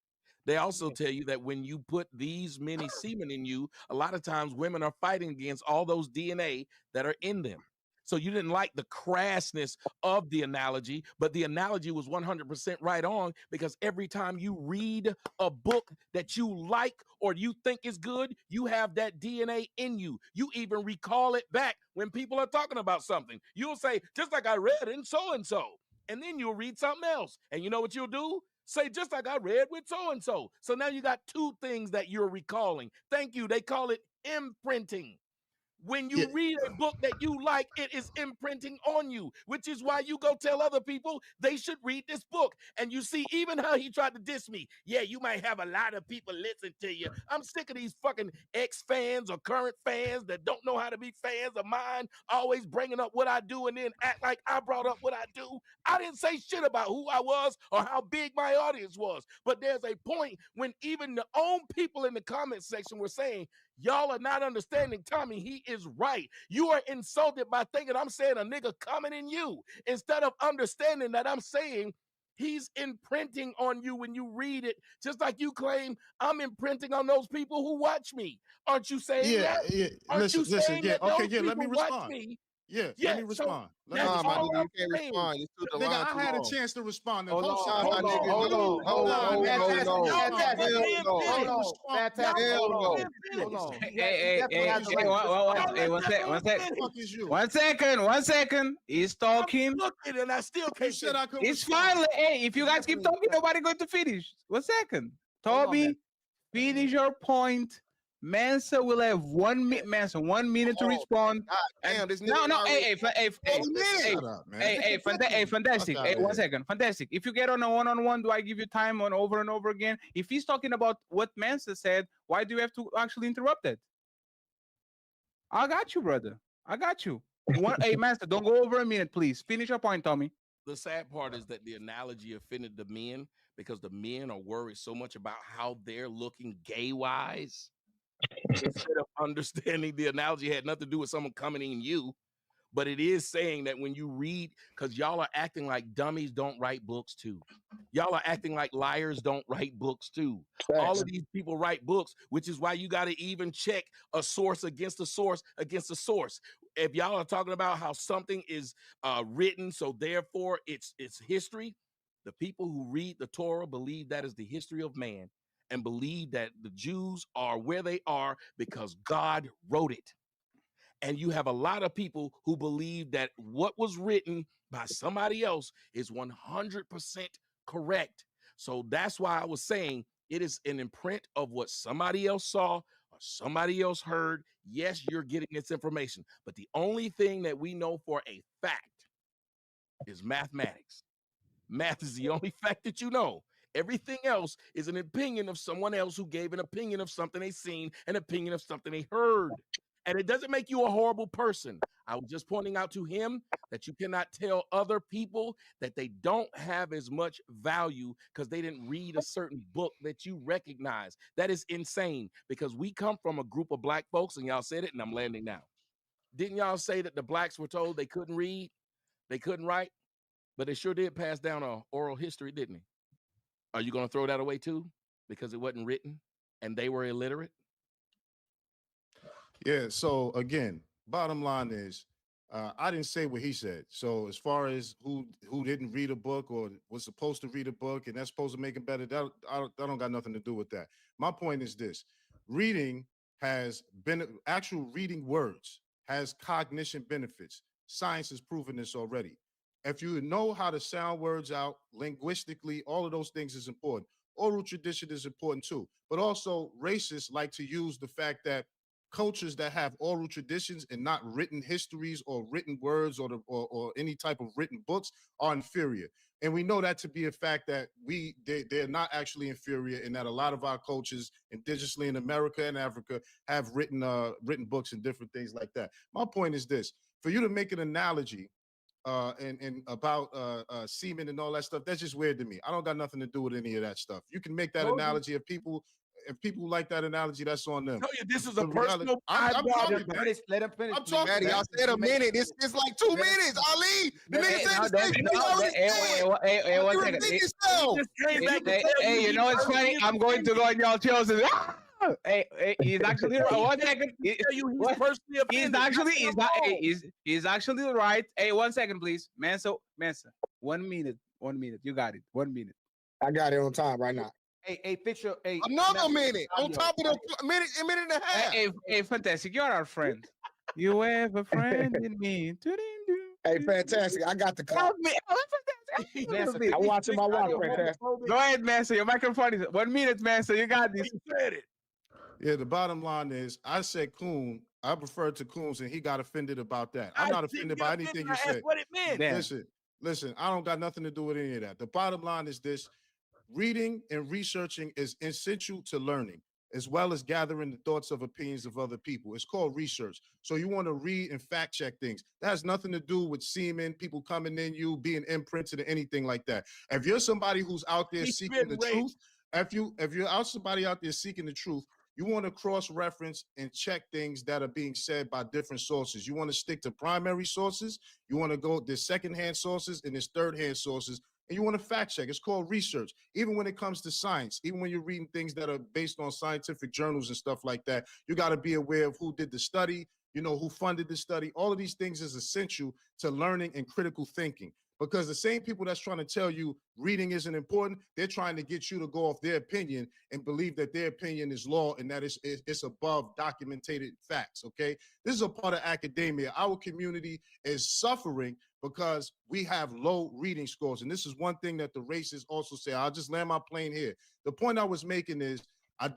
They also tell you that when you put these many semen in you, a lot of times women are fighting against all those DNA that are in them. So you didn't like the crassness of the analogy, but the analogy was 100% right on, because every time you read a book that you like or you think is good, you have that DNA in you. You even recall it back when people are talking about something. You'll say, just like I read in so-and-so, and then you'll read something else. And you know what you'll do? Say, just like I read with so-and-so. So now you got two things that you're recalling. Thank you. They call it imprinting. When you read a book that you like, it is imprinting on you, which is why you go tell other people they should read this book. And you see even how he tried to diss me. Yeah, you might have a lot of people listen to you. I'm sick of these fucking ex-fans or current fans that don't know how to be fans of mine, always bringing up what I do and then act like I brought up what I do. I didn't say shit about who I was or how big my audience was. But there's a point when even the own people in the comment section were saying, y'all are not understanding Tommy. He is right. You are insulted by thinking I'm saying a nigga coming in you, instead of understanding that I'm saying he's imprinting on you when you read it, just like you claim I'm imprinting on those people who watch me. Aren't you saying that? Yeah. Aren't you saying that those Let me people watch respond. me? Let me respond. My nigga, you can't respond. You stood the line Nigga, I had a too long. chance to respond. Hold on. One second. He's talking. And I still can't. It's fine. Hey, if you guys keep talking, nobody going to finish. 1 second. Toby, finish your point. Mansa will have 1 minute. Mansa, 1 minute to respond. Damn, this fantastic. Hey, 1 second. Fantastic. If you get on a one-on-one, do I give you time on over and over again? If he's talking about what Mansa said, why do you have to actually interrupt it? I got you, brother. I got you. Hey, Mansa, don't go over a minute, please. Finish your point, Tommy. The sad part is that the analogy offended the men, because the men are worried so much about how they're looking gay-wise. Instead of understanding the analogy had nothing to do with someone coming in you, but it is saying that when you read, because y'all are acting like dummies don't write books too. Y'all are acting like liars don't write books too. All of these people write books, which is why you got to even check a source against a source against a source. If y'all are talking about how something is written, so therefore it's history, the people who read the Torah believe that is the history of man. and believe that the Jews are where they are because God wrote it. And you have a lot of people who believe that what was written by somebody else is 100% correct. So that's why I was saying it is an imprint of what somebody else saw or somebody else heard. Yes, you're getting this information, but the only thing that we know for a fact is mathematics. Math is the only fact that you know. Everything else is an opinion of someone else who gave an opinion of something they seen, an opinion of something they heard. And it doesn't make you a horrible person. I was just pointing out to him that you cannot tell other people that they don't have as much value because they didn't read a certain book that you recognize. That is insane because we come from a group of black folks, and y'all said it, and I'm landing now. Didn't y'all say that the blacks were told they couldn't read, they couldn't write, but they sure did pass down an oral history, didn't they? Are you going to throw that away too because it wasn't written and they were illiterate? Yeah. So again, bottom line is, I didn't say what he said. So as far as who didn't read a book or was supposed to read a book and that's supposed to make it better, that don't got nothing to do with that. My point is this: reading has been actual reading words has cognition benefits. Science has proven this already. If you know how to sound words out linguistically, all of those things is important. Oral tradition is important too. But also racists like to use the fact that cultures that have oral traditions and not written histories or written words or any type of written books are inferior. And we know that to be a fact that they're not actually inferior, and that a lot of our cultures indigenously in America and Africa have written books and different things like that. My point is this: for you to make an analogy and about semen and all that stuff, that's just weird to me. I don't got nothing to do with any of that stuff. You can make that analogy if people like that analogy, that's on them. Tell you this is a personal. I'm talking. Let him finish. I'm talking. Maddie, I said a minute. It's like 2 minutes. Ali, the nigga said Hey, you know what's funny? I'm going to go on y'all shows. Hey, he's actually right. 1 second. He's actually right. Hey, 1 second, please. Mansa, 1 minute. 1 minute. You got it. 1 minute. I got it on time right now. Hey, picture. Hey, another minute on top of the a minute and a half. Hey, fantastic. You're our friend. You have a friend in me. Hey, fantastic. I got the call. I'm watching my watch, fantastic. Go ahead, Mansa. Your microphone is 1 minute, Mansa. You got this. You said it. Yeah, the bottom line is, I said Coon. I referred to Coons, and he got offended about that. I'm not offended by anything you said. What it meant. Listen. I don't got nothing to do with any of that. The bottom line is this: reading and researching is essential to learning, as well as gathering the thoughts of opinions of other people. It's called research. So you want to read and fact check things. That has nothing to do with semen, people coming in you, being imprinted or anything like that. If you're somebody who's out there seeking the truth, if you're somebody out there seeking the truth, you want to cross-reference and check things that are being said by different sources. You want to stick to primary sources. You want to go to secondhand sources and there's third-hand sources. And you want to fact check. It's called research. Even when it comes to science, even when you're reading things that are based on scientific journals and stuff like that, you got to be aware of who did the study, who funded the study. All of these things is essential to learning and critical thinking. Because the same people that's trying to tell you reading isn't important, they're trying to get you to go off their opinion and believe that their opinion is law and that it's above documented facts, okay? This is a part of academia. Our community is suffering because we have low reading scores. And this is one thing that the racists also say. I'll just land my plane here. The point I was making is, I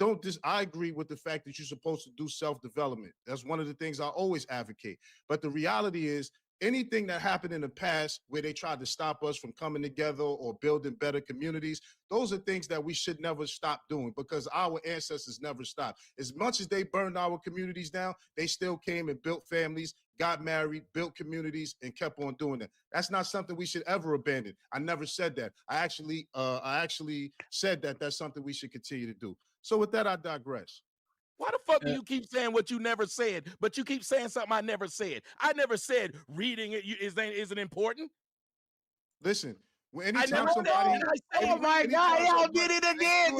agree with the fact that you're supposed to do self-development. That's one of the things I always advocate. But the reality is, anything that happened in the past where they tried to stop us from coming together or building better communities, those are things that we should never stop doing because our ancestors never stopped. As much as they burned our communities down, they still came and built families, got married, built communities, and kept on doing that. That's not something we should ever abandon. I never said that. I actually said that that's something we should continue to do. So with that, I digress. Why the fuck do you keep saying what you never said, but you keep saying something I never said? I never said reading isn't important. Listen, anytime somebody... Oh my God, y'all did it again. You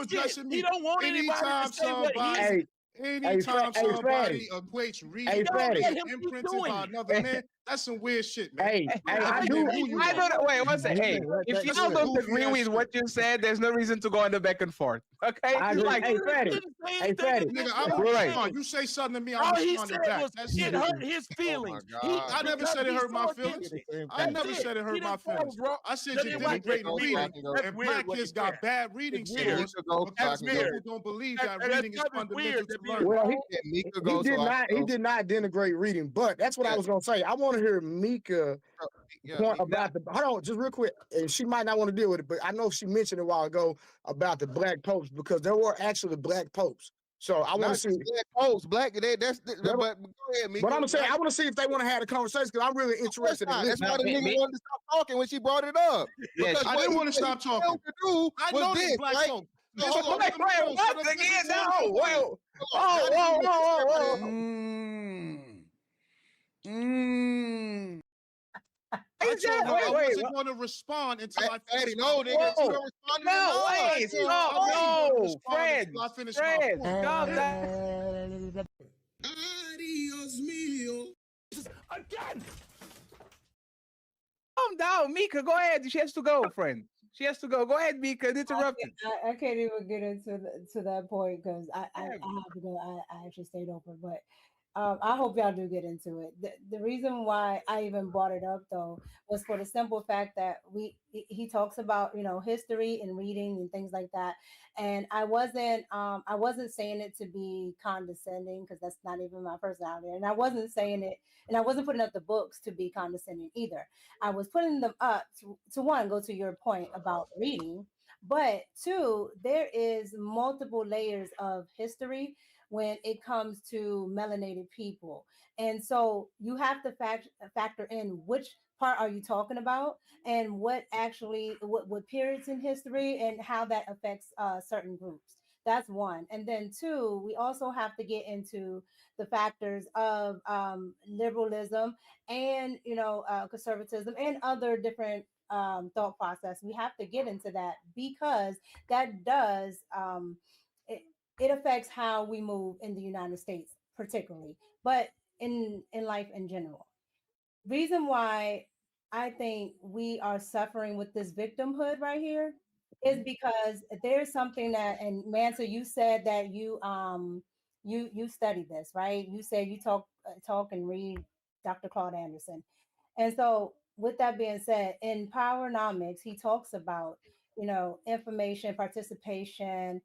addressing me. He don't want anybody to say what he Anytime somebody equates reading being imprinted by another man, that's some weird shit, man. I know that. Wait, one second. Hey, if y'all don't agree with what you said, there's no reason to go on the back and forth. Okay? Nigga, I'm right. You say something to me, I'm responding back. That's it hurt his feelings. I never said it hurt my feelings. I never said it hurt my feelings. I said you're denigrating reading, and black kids got bad reading skills because people don't believe that reading is fundamental to learn. Well, he did not denigrate reading, but that's what I was gonna say. I want to hear Mika point about the. Hold on, just real quick. And she might not want to deal with it, but I know she mentioned a while ago about the black popes because there were actually black popes. So I want to see black popes, black. But go ahead, Mika. But I'm gonna say I want to see if they want to have a conversation because I'm really interested in That's listening. why the nigga wanted to stop talking when she brought it up. Yes, I didn't want to stop talking. I know these black folks. Once again, no. Whoa. I wasn't going to respond until I finished. No, nigga, you don't respond. No, wait, no, Fred. I finished my point. Adios mío. Again. Calm down, Mika. Go ahead. She has to go, friend. She has to go. Go ahead, Mika. Interrupted. I can't even get into that point because I have to go. I actually stayed open, but I hope y'all do get into it. The reason why I even brought it up though was for the simple fact that he talks about history and reading and things like that, and I wasn't saying it to be condescending because that's not even my personality, and I wasn't saying it, and I wasn't putting up the books to be condescending either. I was putting them up to one, go to your point about reading, but two, there is multiple layers of history when it comes to melanated people. And so you have to factor in which part are you talking about and what periods in history and how that affects certain groups. That's one. And then two, we also have to get into the factors of liberalism and, conservatism and other different thought process. We have to get into that because that does, it affects how we move in the United States, particularly, but in life in general. Reason why I think we are suffering with this victimhood right here is because there's something that, and Mansa, you said that you studied this, right? You said you talk and read Dr. Claude Anderson, and so with that being said, in Powernomics, he talks about information, participation,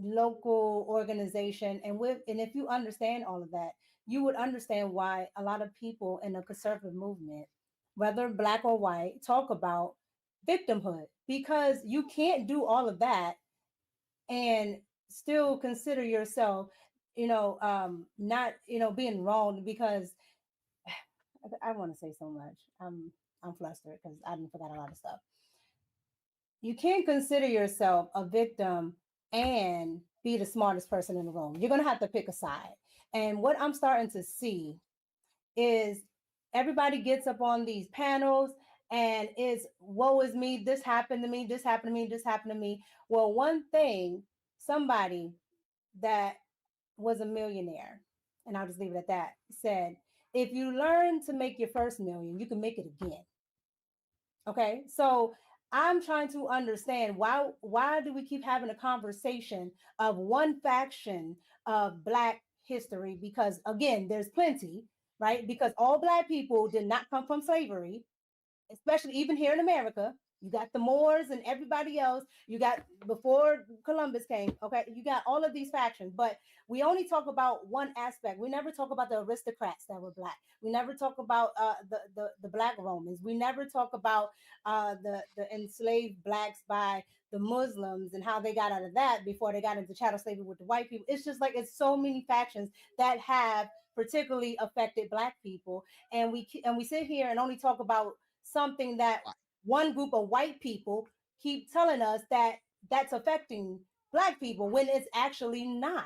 local organization, and if you understand all of that, you would understand why a lot of people in the conservative movement, whether black or white, talk about victimhood, because you can't do all of that and still consider yourself not being wrong. Because I want to say so much, I'm flustered because I didn't forget a lot of stuff. You can't consider yourself a victim and be the smartest person in the room. You're going to have to pick a side. And what I'm starting to see is everybody gets up on these panels and it's, woe is me, this happened to me, this happened to me, this happened to me. Well, one thing, somebody that was a millionaire, and I'll just leave it at that, said, if you learn to make your first million, you can make it again. Okay, so I'm trying to understand why do we keep having a conversation of one faction of Black history? Because again, there's plenty, right? Because all Black people did not come from slavery, especially even here in America. You got the Moors and everybody else. You got before Columbus came. Okay, you got all of these factions, but we only talk about one aspect. We never talk about the aristocrats that were Black. We never talk about the Black Romans. We never talk about the enslaved Blacks by the Muslims and how they got out of that before they got into chattel slavery with the white people. It's just like it's so many factions that have particularly affected Black people, and we sit here and only talk about something that one group of white people keep telling us that that's affecting Black people when it's actually not.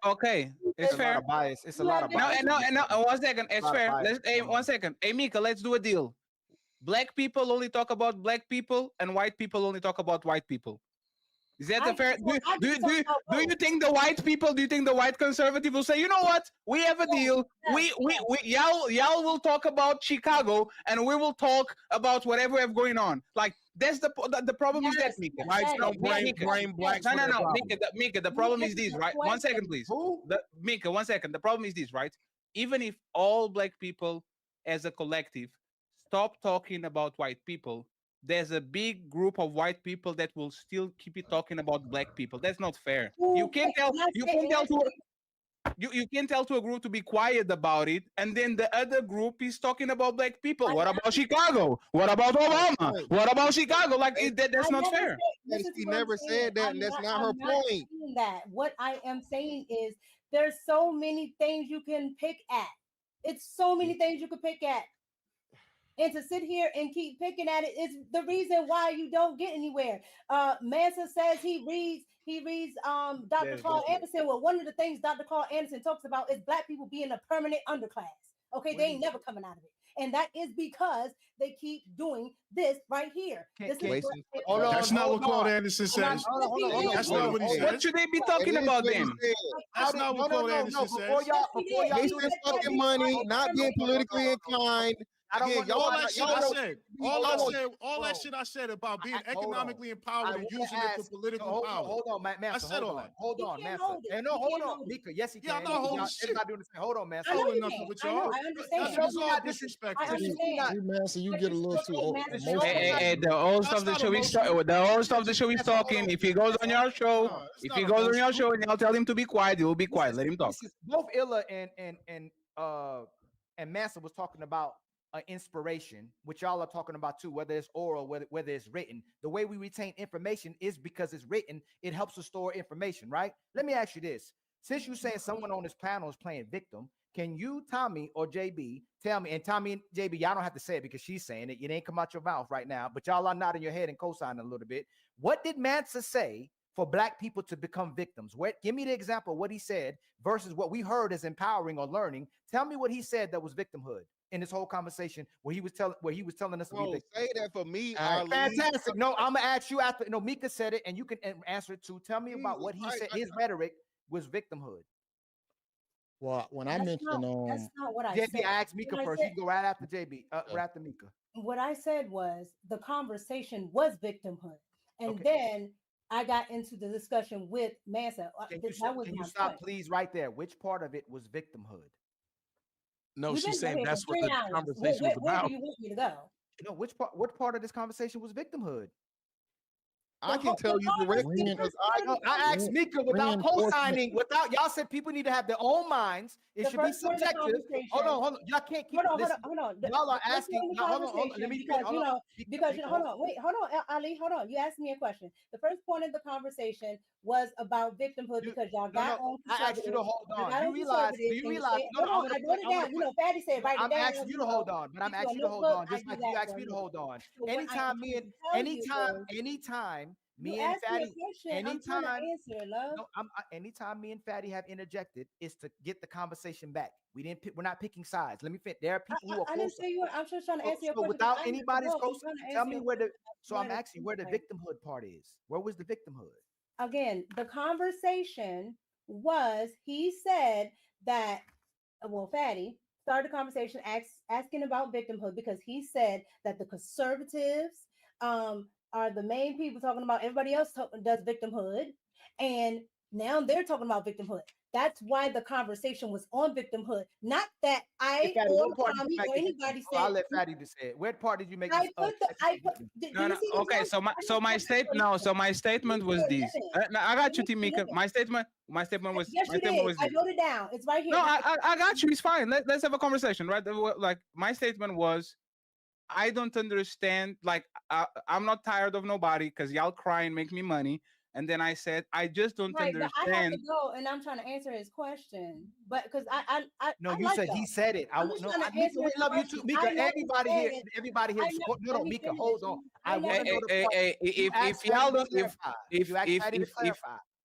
Okay, it's fair. Bias. It's a lot of bias. No, 1 second. It's fair. Let's 1 second. Hey, Mika, let's do a deal. Black people only talk about Black people, and white people only talk about white people. Is that a fair? Do you think the white people? Do you think the white conservative will say, you know what? We have a deal. Y'all will talk about Chicago, and we will talk about whatever we have going on. Like that's the problem is that Mika. Whites don't blame blacks. No, Mika. The problem is this, right? 1 second, please. Mika, 1 second. The problem is this, right? Even if all black people as a collective stop talking about white people, there's a big group of white people that will still keep it talking about black people. That's not fair. You can't tell to a group to be quiet about it, and then the other group is talking about black people. What about Chicago? What about Obama? What about Chicago? Like that's not fair. She never said that, and that's not her point. That what I am saying is there's so many things you can pick at. It's so many things you could pick at. And to sit here and keep picking at it is the reason why you don't get anywhere. Mansa says he reads Dr. Carl Anderson. Well, one of the things Dr. Carl Anderson talks about is black people being a permanent underclass. Okay, they ain't never coming out of it. And that is because they keep doing this right here. That's not what Claude Anderson says. That's not what he says. What should they be talking about then? That's not what Claude Anderson says. Wasting fucking money, not being politically inclined. Again, all that shit I said about being economically empowered and using it for political power. Hold on, Mansa. Hold on, Mansa. And no, hold on, Mika. Yes, he can. I'm not holding shit. Everybody doing the same. Hold on, Mansa. I understand. That's all disrespect. Mansa, you get a little too old. Hey, the host of the show is talking. If he goes on your show, and I'll tell him to be quiet, he will be quiet. Let him talk. Both Illa and Mansa was talking about inspiration, which y'all are talking about too, whether it's oral, whether it's written. The way we retain information is because it's written. It helps us store information, right? Let me ask you this. Since you're saying someone on this panel is playing victim, can you, Tommy or JB, tell me, and Tommy and JB, y'all don't have to say it because she's saying it. It ain't come out your mouth right now, but y'all are nodding your head and co-signing a little bit. What did Mansa say for black people to become victims? Give me the example of what he said versus what we heard as empowering or learning. Tell me what he said that was victimhood in this whole conversation where he was telling us to be victims. Say that for me. Fantastic. No, I'm gonna ask you after. No, Mika said it, and you can answer it too. Tell me about what he said. His rhetoric was victimhood. Well, when I mentioned that's not what I JB, said. I asked Mika first. You can go right after JB, right after Mika. What I said was the conversation was victimhood, and then I got into the discussion with Mansa. Can you stop, please, right there? Which part of it was victimhood? No, she's saying that's what the conversation was about. Where do you want me to go? No, what part of this conversation was victimhood? I can tell you directly because I asked Mika without co-signing, without y'all said people need to have their own minds. It should be subjective. Hold on. Y'all can't keep hold on. Y'all are asking. Hold on. Let me because hold on, Ali, hold on. You asked me a question. The first point of the conversation was about victimhood because y'all got on. I asked you to hold on. Do you realize? No, I wrote it down. You know, Fatty said write it down. I'm asking you to hold on, but I'm asking you to hold on, just like you asked me to hold on. Anytime me and Fatty, anytime me and Fatty have interjected, is to get the conversation back. We're not picking sides. Let me fit. There are people who are. I didn't say you. I'm just trying to answer your question. Without anybody's close, tell me where the. So I'm asking where the victimhood part is. Where was the victimhood? Again, the conversation was. He said that. Well, Fatty started the conversation asking about victimhood because he said that the conservatives are the main people talking about everybody else does victimhood, and now they're talking about victimhood. That's why the conversation was on victimhood, not that I or Tommy or anybody said. I'll let Fatty say it. What part did you make? Okay, so my statement was this. I got you, Team Mika. My statement was. Yes, you did. I wrote it down. It's right here. No, I got you. It's fine. Let's have a conversation, right? Like my statement was, I don't understand. Like I'm not tired of nobody because y'all crying make me money. And then I said, I just don't understand. But I have to go, and I'm trying to answer his question. But because I no, you said he said it. I love you too, Mika. Everybody here. No, Mika, hold on. I want to know if y'all don't,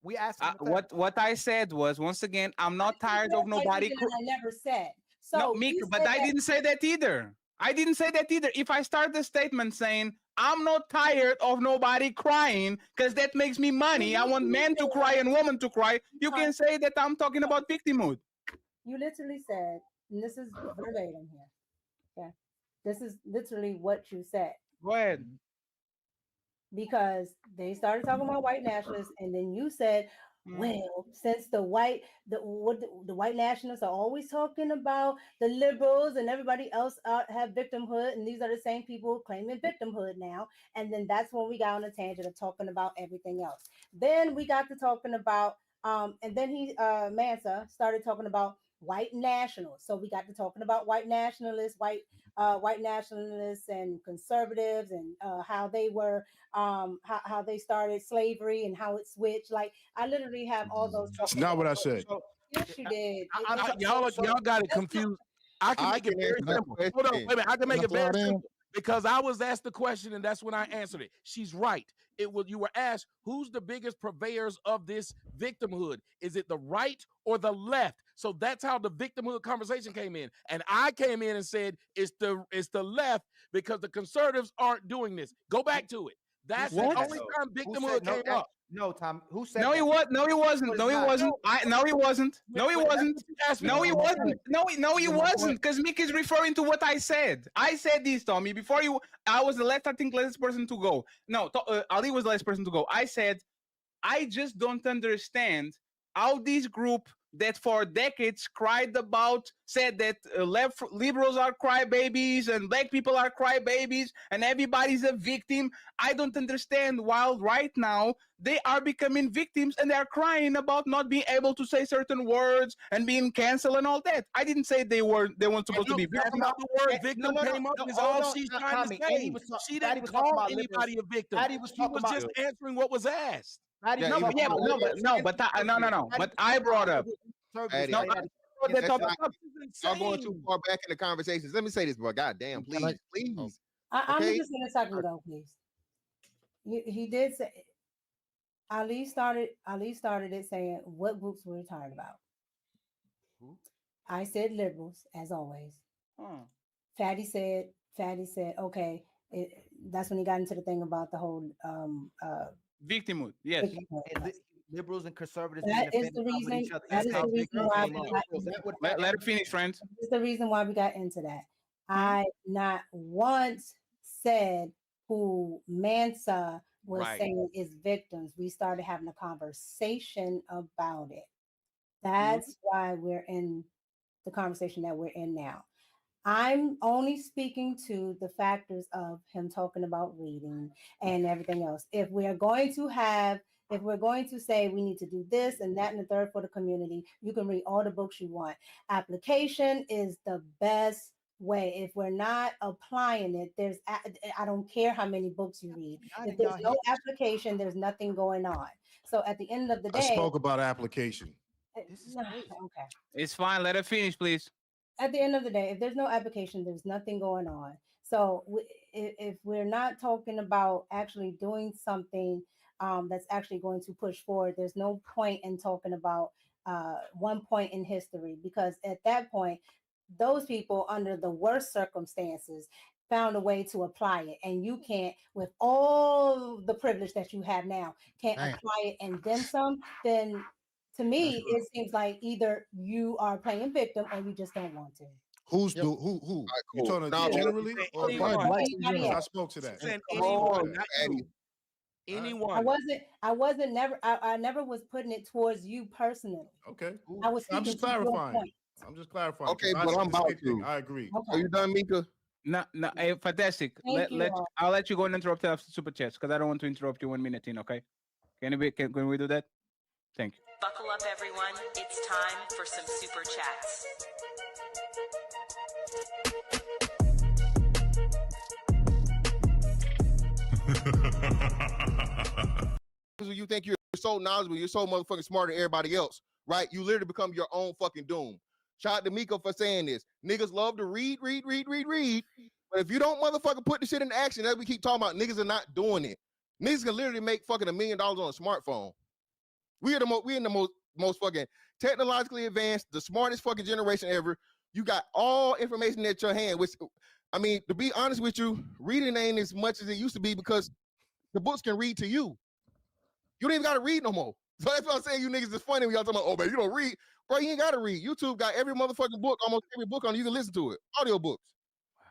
we asked what I said was, once again, I'm not tired of nobody. I never said. So no, Mika, but I didn't say that either. I didn't say that either. If I start the statement saying, I'm not tired of nobody crying because that makes me money. I want men to cry and women to cry. You can say that I'm talking about victimhood. You literally said, and this is verbatim here. Okay. This is literally what you said. Go ahead. Because they started talking about white nationalists, and then you said, well, since the white nationalists are always talking about the liberals and everybody else have victimhood, and these are the same people claiming victimhood now. And then that's when we got on a tangent of talking about everything else. Then we got to talking about, and then Mansa started talking about white nationals. So we got to talking about white nationalists, white nationalists and conservatives, and how they were how they started slavery and how it switched. Like I literally have all those. That's not what I said. Yes, you did. Y'all got it confused. I can make it very simple. Hold on, wait a minute. I can make it very simple because I was asked the question and that's when I answered it. She's right. You were asked who's the biggest purveyors of this victimhood? Is it the right or the left? So that's how the victimhood conversation came in. And I came in and said it's the left because the conservatives aren't doing this. Go back to it. That's the only time victimhood came up. No, Tom. Who said? No, he was. No, he wasn't. No, he wasn't. No, he wasn't. No, he wasn't. No, he wasn't. No, he wasn't. Because Mick is referring to what I said. I said this, Tommy. Before you, I was the last person to go. No, Ali was the last person to go. I said, I just don't understand how this group that for decades said that liberals are crybabies and black people are crybabies and everybody's a victim. I don't understand while right now they are becoming victims and they are crying about not being able to say certain words and being canceled and all that. I didn't say they weren't supposed to be victims. The word victim came up is all she's trying to say. She didn't call anybody a victim. She was just answering what was asked. But I brought up. Y'all going too far back in the conversations. Let me say this, bro. God damn, please. I'm just gonna second go, please. He did say Ali started it saying what groups we're talking about. I said liberals, as always. Fatty said, okay. That's when he got into the thing about the whole victimhood. Yes. Liberals and conservatives. That is the reason. That is the reason why. Let her finish, friends. That's the reason why we got into that. I not once said who Mansa was saying is victims. We started having a conversation about it. That's why we're in the conversation that we're in now. I'm only speaking to the factors of him talking about reading and everything else. If we're going to say we need to do this and that and the third for the community, you can read all the books you want. Application is the best way. If we're not applying it, I don't care how many books you read. If there's no application, there's nothing going on. So at the end of the day, I spoke about application. Okay. It's fine. Let her finish, please. At the end of the day, if there's no application, there's nothing going on. So if we're not talking about actually doing something that's actually going to push forward, there's no point in talking about one point in history, because at that point, those people under the worst circumstances found a way to apply it, and you can't, with all the privilege that you have now, can't apply it and then some. Then to me, it seems like either you are playing victim or you just don't want to. Who? You talking about generally? Or I spoke to that. Anyone. I never was putting it towards you personally. Okay. I'm just clarifying. Okay, but I'm about to. I agree. Okay. Are you done, Mika? No, hey, fantastic. I'll let you go and interrupt after super chats because I don't want to interrupt you 1 minute in. Okay? Can we do that? Thank you. Buckle up, everyone. It's time for some super chats. You think you're so knowledgeable, you're so motherfucking smarter than everybody else, right? You literally become your own fucking doom. Shout out to Mika for saying this. Niggas love to read. But if you don't motherfucking put the shit into action, as we keep talking about, niggas are not doing it. Niggas can literally make fucking $1 million on a smartphone. We in the most fucking technologically advanced, the smartest fucking generation ever. You got all information at your hand, which I mean, to be honest with you, reading ain't as much as it used to be because the books can read to you. You don't even got to read no more. So that's what I'm saying. You niggas is funny when y'all talking about, oh man, you don't read. Bro, you ain't got to read. YouTube got every motherfucking book, almost every book on it. You can listen to it. Audio books.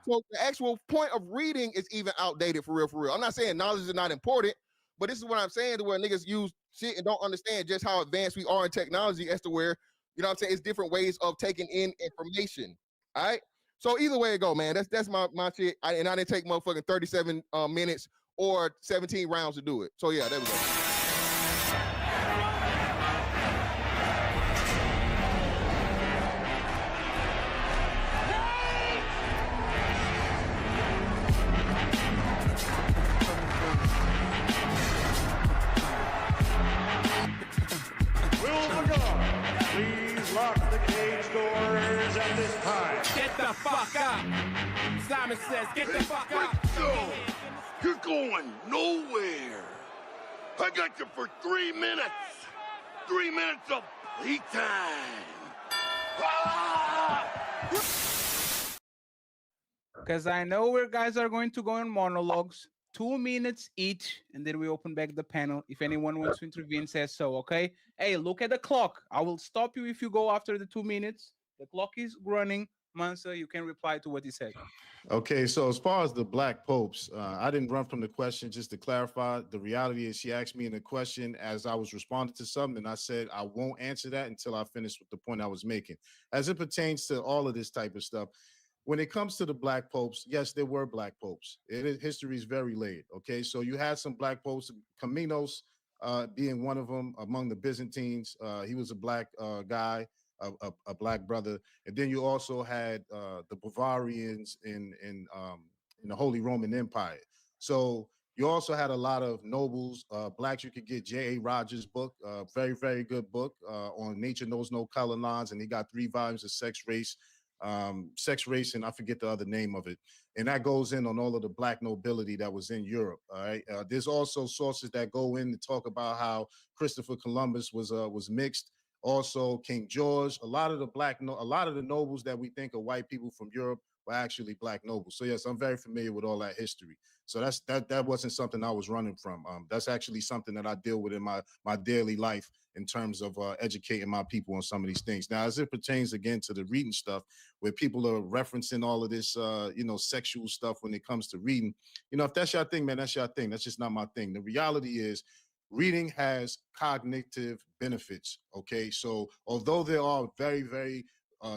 So the actual point of reading is even outdated for real, for real. I'm not saying knowledge is not important, but this is what I'm saying to where niggas use shit and don't understand just how advanced we are in technology as to where, you know what I'm saying, it's different ways of taking in information. All right? So either way it go, man, that's my shit. And I didn't take motherfucking 37 minutes or 17 rounds to do it. So yeah, there we go. Please lock the cage doors at this time. Get the fuck out. Simon says, get the fuck out. You're going nowhere. I got you for 3 minutes. 3 minutes of playtime. Because I know where guys are going to go in monologues. 2 minutes each, and then we open back the panel. If anyone wants to intervene, says so, okay? Hey, look at the clock. I will stop you if you go after the 2 minutes. The clock is running. Mansa, you can reply to what he said. Okay, so as far as the black popes, I didn't run from the question. Just to clarify, the reality is she asked me in a question as I was responding to something, and I said I won't answer that until I finish with the point I was making. As it pertains to all of this type of stuff, when it comes to the black popes, yes, there were black popes. History is very laid, okay? So you had some black popes, Caminos being one of them among the Byzantines. He was a black guy, a black brother. And then you also had the Bavarians in the Holy Roman Empire. So you also had a lot of nobles, blacks. You could get J.A. Rogers' book, very, very good book on Nature Knows No Color Lines. And he got 3 volumes of sex, race, and I forget the other name of it. And that goes in on all of the black nobility that was in Europe. All right. There's also sources that go in to talk about how Christopher Columbus was mixed. Also, King George. A lot of the nobles that we think are white people from Europe were actually black nobles. So yes, I'm very familiar with all that history. So that wasn't something I was running from. That's actually something that I deal with in my daily life in terms of educating my people on some of these things. Now, as it pertains again to the reading stuff, where people are referencing all of this, sexual stuff when it comes to reading, if that's your thing, man, that's your thing. That's just not my thing. The reality is, reading has cognitive benefits. Okay, so although there are very, very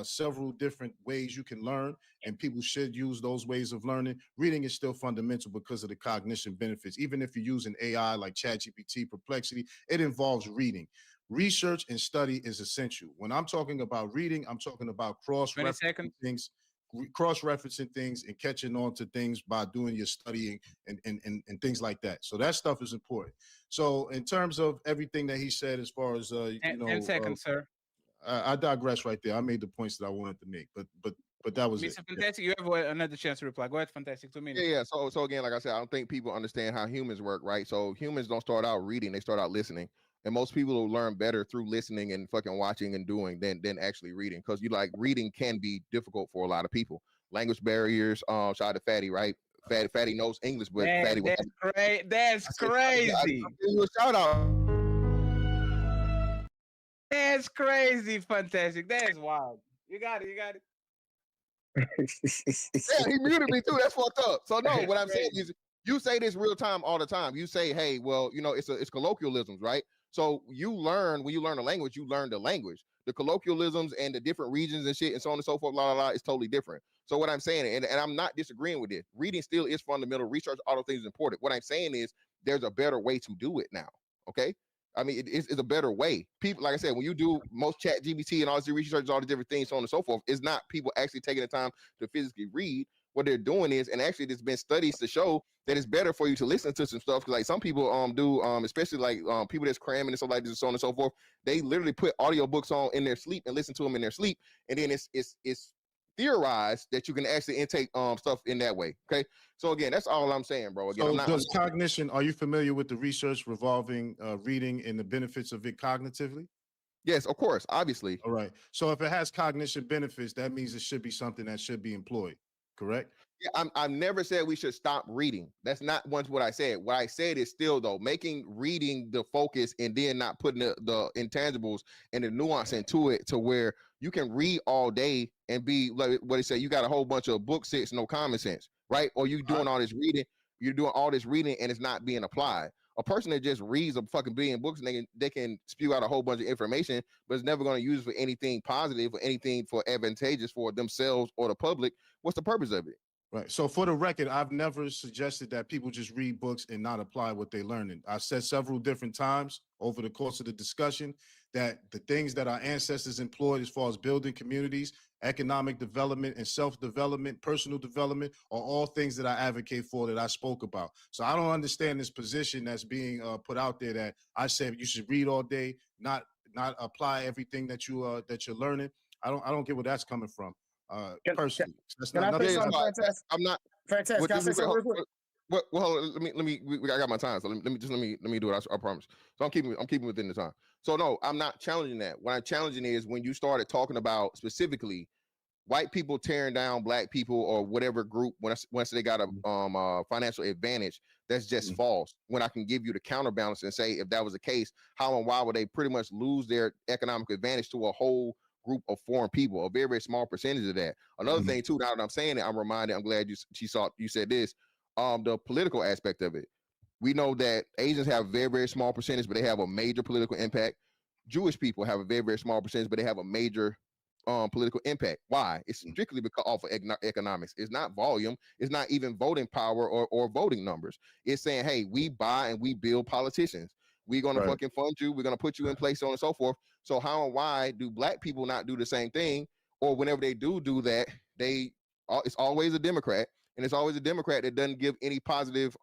several different ways you can learn, and people should use those ways of learning, reading is still fundamental because of the cognition benefits. Even if you're using AI like ChatGPT, Perplexity, it involves reading. Research and study is essential. When I'm talking about reading, I'm talking about cross-referencing things and catching on to things by doing your studying and things like that. So that stuff is important. So in terms of everything that he said, as far as 10 seconds, sir. I digress right there. I made the points that I wanted to make, but that was Mr. Fantastic, you have another chance to reply. Go ahead, Fantastic. 2 minutes. Yeah. So again, like I said, I don't think people understand how humans work, right? So humans don't start out reading; they start out listening. And most people will learn better through listening and fucking watching and doing than actually reading. Because reading can be difficult for a lot of people. Language barriers. Shout out to Fatty, right? Fatty knows English, but Fatty was great. That's crazy. I'll give you a shout out. That's crazy, Fantastic. That's wild. You got it. Yeah, he muted me too. That's fucked up. So no, what I'm saying is, you say this real time all the time. You say, hey, well, it's colloquialisms, right? So when you learn a language, you learn the language. The colloquialisms and the different regions and shit and so on and so forth, is totally different. So what I'm saying, and I'm not disagreeing with this, reading still is fundamental. Research, all those things is important. What I'm saying is there's a better way to do it now. Okay. I mean, it's a better way. People, like I said, when you do most chat GPT and all this research, all the different things, so on and so forth, it's not people actually taking the time to physically read. What they're doing is, and actually there's been studies to show that it's better for you to listen to some stuff. Cause like some people do, especially like people that's cramming and stuff like this and so on and so forth, they literally put audiobooks on in their sleep and listen to them in their sleep. And then it's theorized that you can actually intake stuff in that way. Okay. So again, that's all I'm saying, bro. Again, so does cognition, are you familiar with the research revolving reading and the benefits of it cognitively? Yes, of course, obviously. All right. So if it has cognition benefits, that means it should be something that should be employed, correct? Yeah, I've never said we should stop reading. That's not once what I said. What I said is still though making reading the focus and then not putting the intangibles and the nuance into it to where you can read all day and be like what they say. You got a whole bunch of book sense, no common sense, right? Or you doing all this reading, you're doing all this reading and it's not being applied. A person that just reads a fucking billion books and they can spew out a whole bunch of information, but it's never going to use it for anything positive or anything for advantageous for themselves or the public. What's the purpose of it? Right. So for the record, I've never suggested that people just read books and not apply what they're learning. I've said several different times over the course of the discussion that the things that our ancestors employed as far as building communities, economic development and self-development, personal development are all things that I advocate for that I spoke about. So I don't understand this position that's being put out there that I said you should read all day, not apply everything that you're learning. I don't get where that's coming from. Personally, that's not nothing. I'm not fantastic. Can I say something real quick? Well, let me. I got my time, so let me do it. I promise. So I'm keeping within the time. So no, I'm not challenging that. What I'm challenging is when you started talking about specifically white people tearing down black people or whatever group once they got a financial advantage. That's just false. When I can give you the counterbalance and say if that was the case, how and why would they pretty much lose their economic advantage to a whole group of foreign people, a very, very small percentage of that. Another thing too, now that I'm saying it, I'm reminded, I'm glad you said this, the political aspect of it. We know that Asians have a very, very small percentage, but they have a major political impact. Jewish people have a very, very small percentage, but they have a major political impact. Why? It's strictly because of economics. It's not volume. It's not even voting power or voting numbers. It's saying, hey, we buy and we build politicians. We're going to fucking fund you. We're going to put you in place, so on and so forth. So how and why do black people not do the same thing? Or whenever they do that, it's always a Democrat, and it's always a Democrat that doesn't give any positive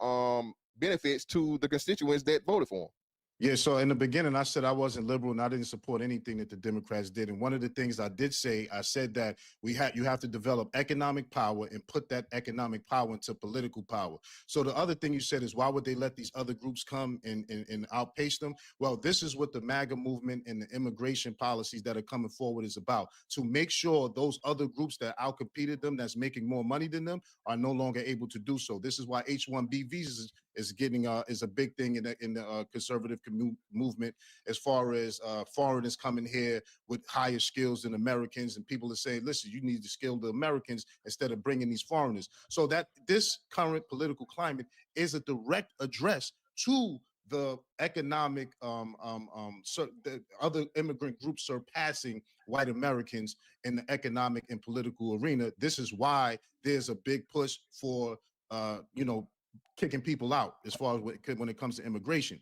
benefits to the constituents that voted for them. Yeah, so in the beginning, I said I wasn't liberal and I didn't support anything that the Democrats did. And one of the things I did say, I said that you have to develop economic power and put that economic power into political power. So the other thing you said is, why would they let these other groups come and outpace them? Well, this is what the MAGA movement and the immigration policies that are coming forward is about, to make sure those other groups that outcompeted them, that's making more money than them, are no longer able to do so. This is why H-1B visas is a big thing in the conservative movement, as far as foreigners coming here with higher skills than Americans, and people are saying, listen, you need to skill the Americans instead of bringing these foreigners. So that this current political climate is a direct address to the economic the other immigrant groups surpassing white Americans in the economic and political arena. This is why there's a big push for kicking people out as far as when it comes to immigration,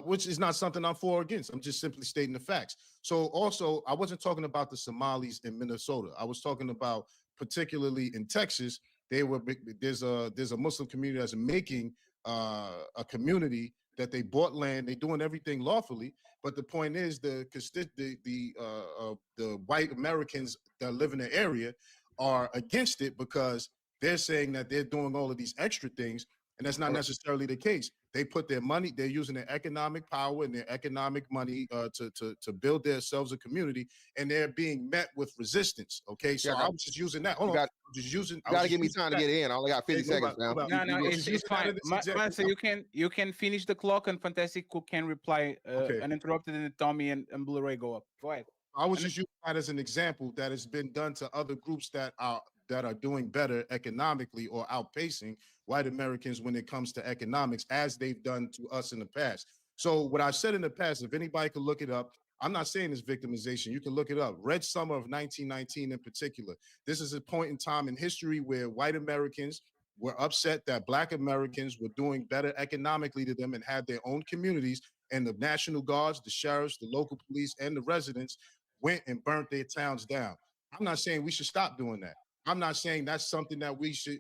which is not something I'm for or against. I'm just simply stating the facts. So also, I wasn't talking about the Somalis in Minnesota. I was talking about particularly in Texas. There's a Muslim community that's making a community that they bought land. They're doing everything lawfully. But the point is the white Americans that live in the area are against it because they're saying that they're doing all of these extra things. And that's not necessarily the case. They put their money, they're using their economic power and their economic money to build themselves a community, and they're being met with resistance. Okay, so I was just using that. Hold on. You got to give me time to get in. I only got 50 seconds now. No, it's fine. Mansa, you can finish the clock, and Fantastic Cook can reply uninterrupted, and Tommy and Blu-ray go up. Go ahead. I was just using that as an example that has been done to other groups that are doing better economically or outpacing white Americans when it comes to economics, as they've done to us in the past. So what I've said in the past, if anybody could look it up, I'm not saying it's victimization. You can look it up. Red Summer of 1919 in particular. This is a point in time in history where white Americans were upset that black Americans were doing better economically to them and had their own communities, and the National Guards, the sheriffs, the local police, and the residents went and burnt their towns down. I'm not saying we should stop doing that. I'm not saying that's something that we should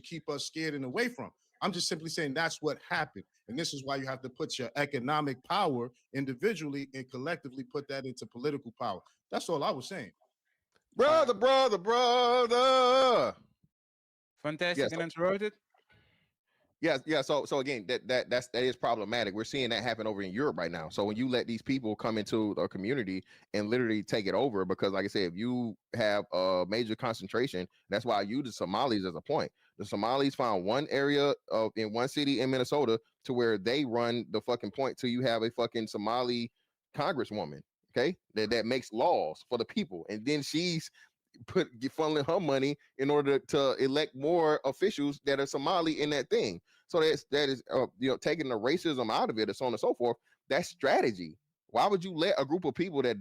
keep us scared and away from. I'm just simply saying that's what happened. And this is why you have to put your economic power individually and collectively put that into political power. That's all I was saying. Brother. Fantastic and interrupted. Yeah. So again, that is problematic. We're seeing that happen over in Europe right now. So when you let these people come into a community and literally take it over, because like I said, if you have a major concentration, that's why I use the Somalis as a point. The Somalis found one area in one city in Minnesota to where they run the fucking point till you have a fucking Somali congresswoman, okay, that makes laws for the people, and then she's funneling her money in order to elect more officials that are Somali in that thing. So that is taking the racism out of it, and so on and so forth. That's strategy. Why would you let a group of people that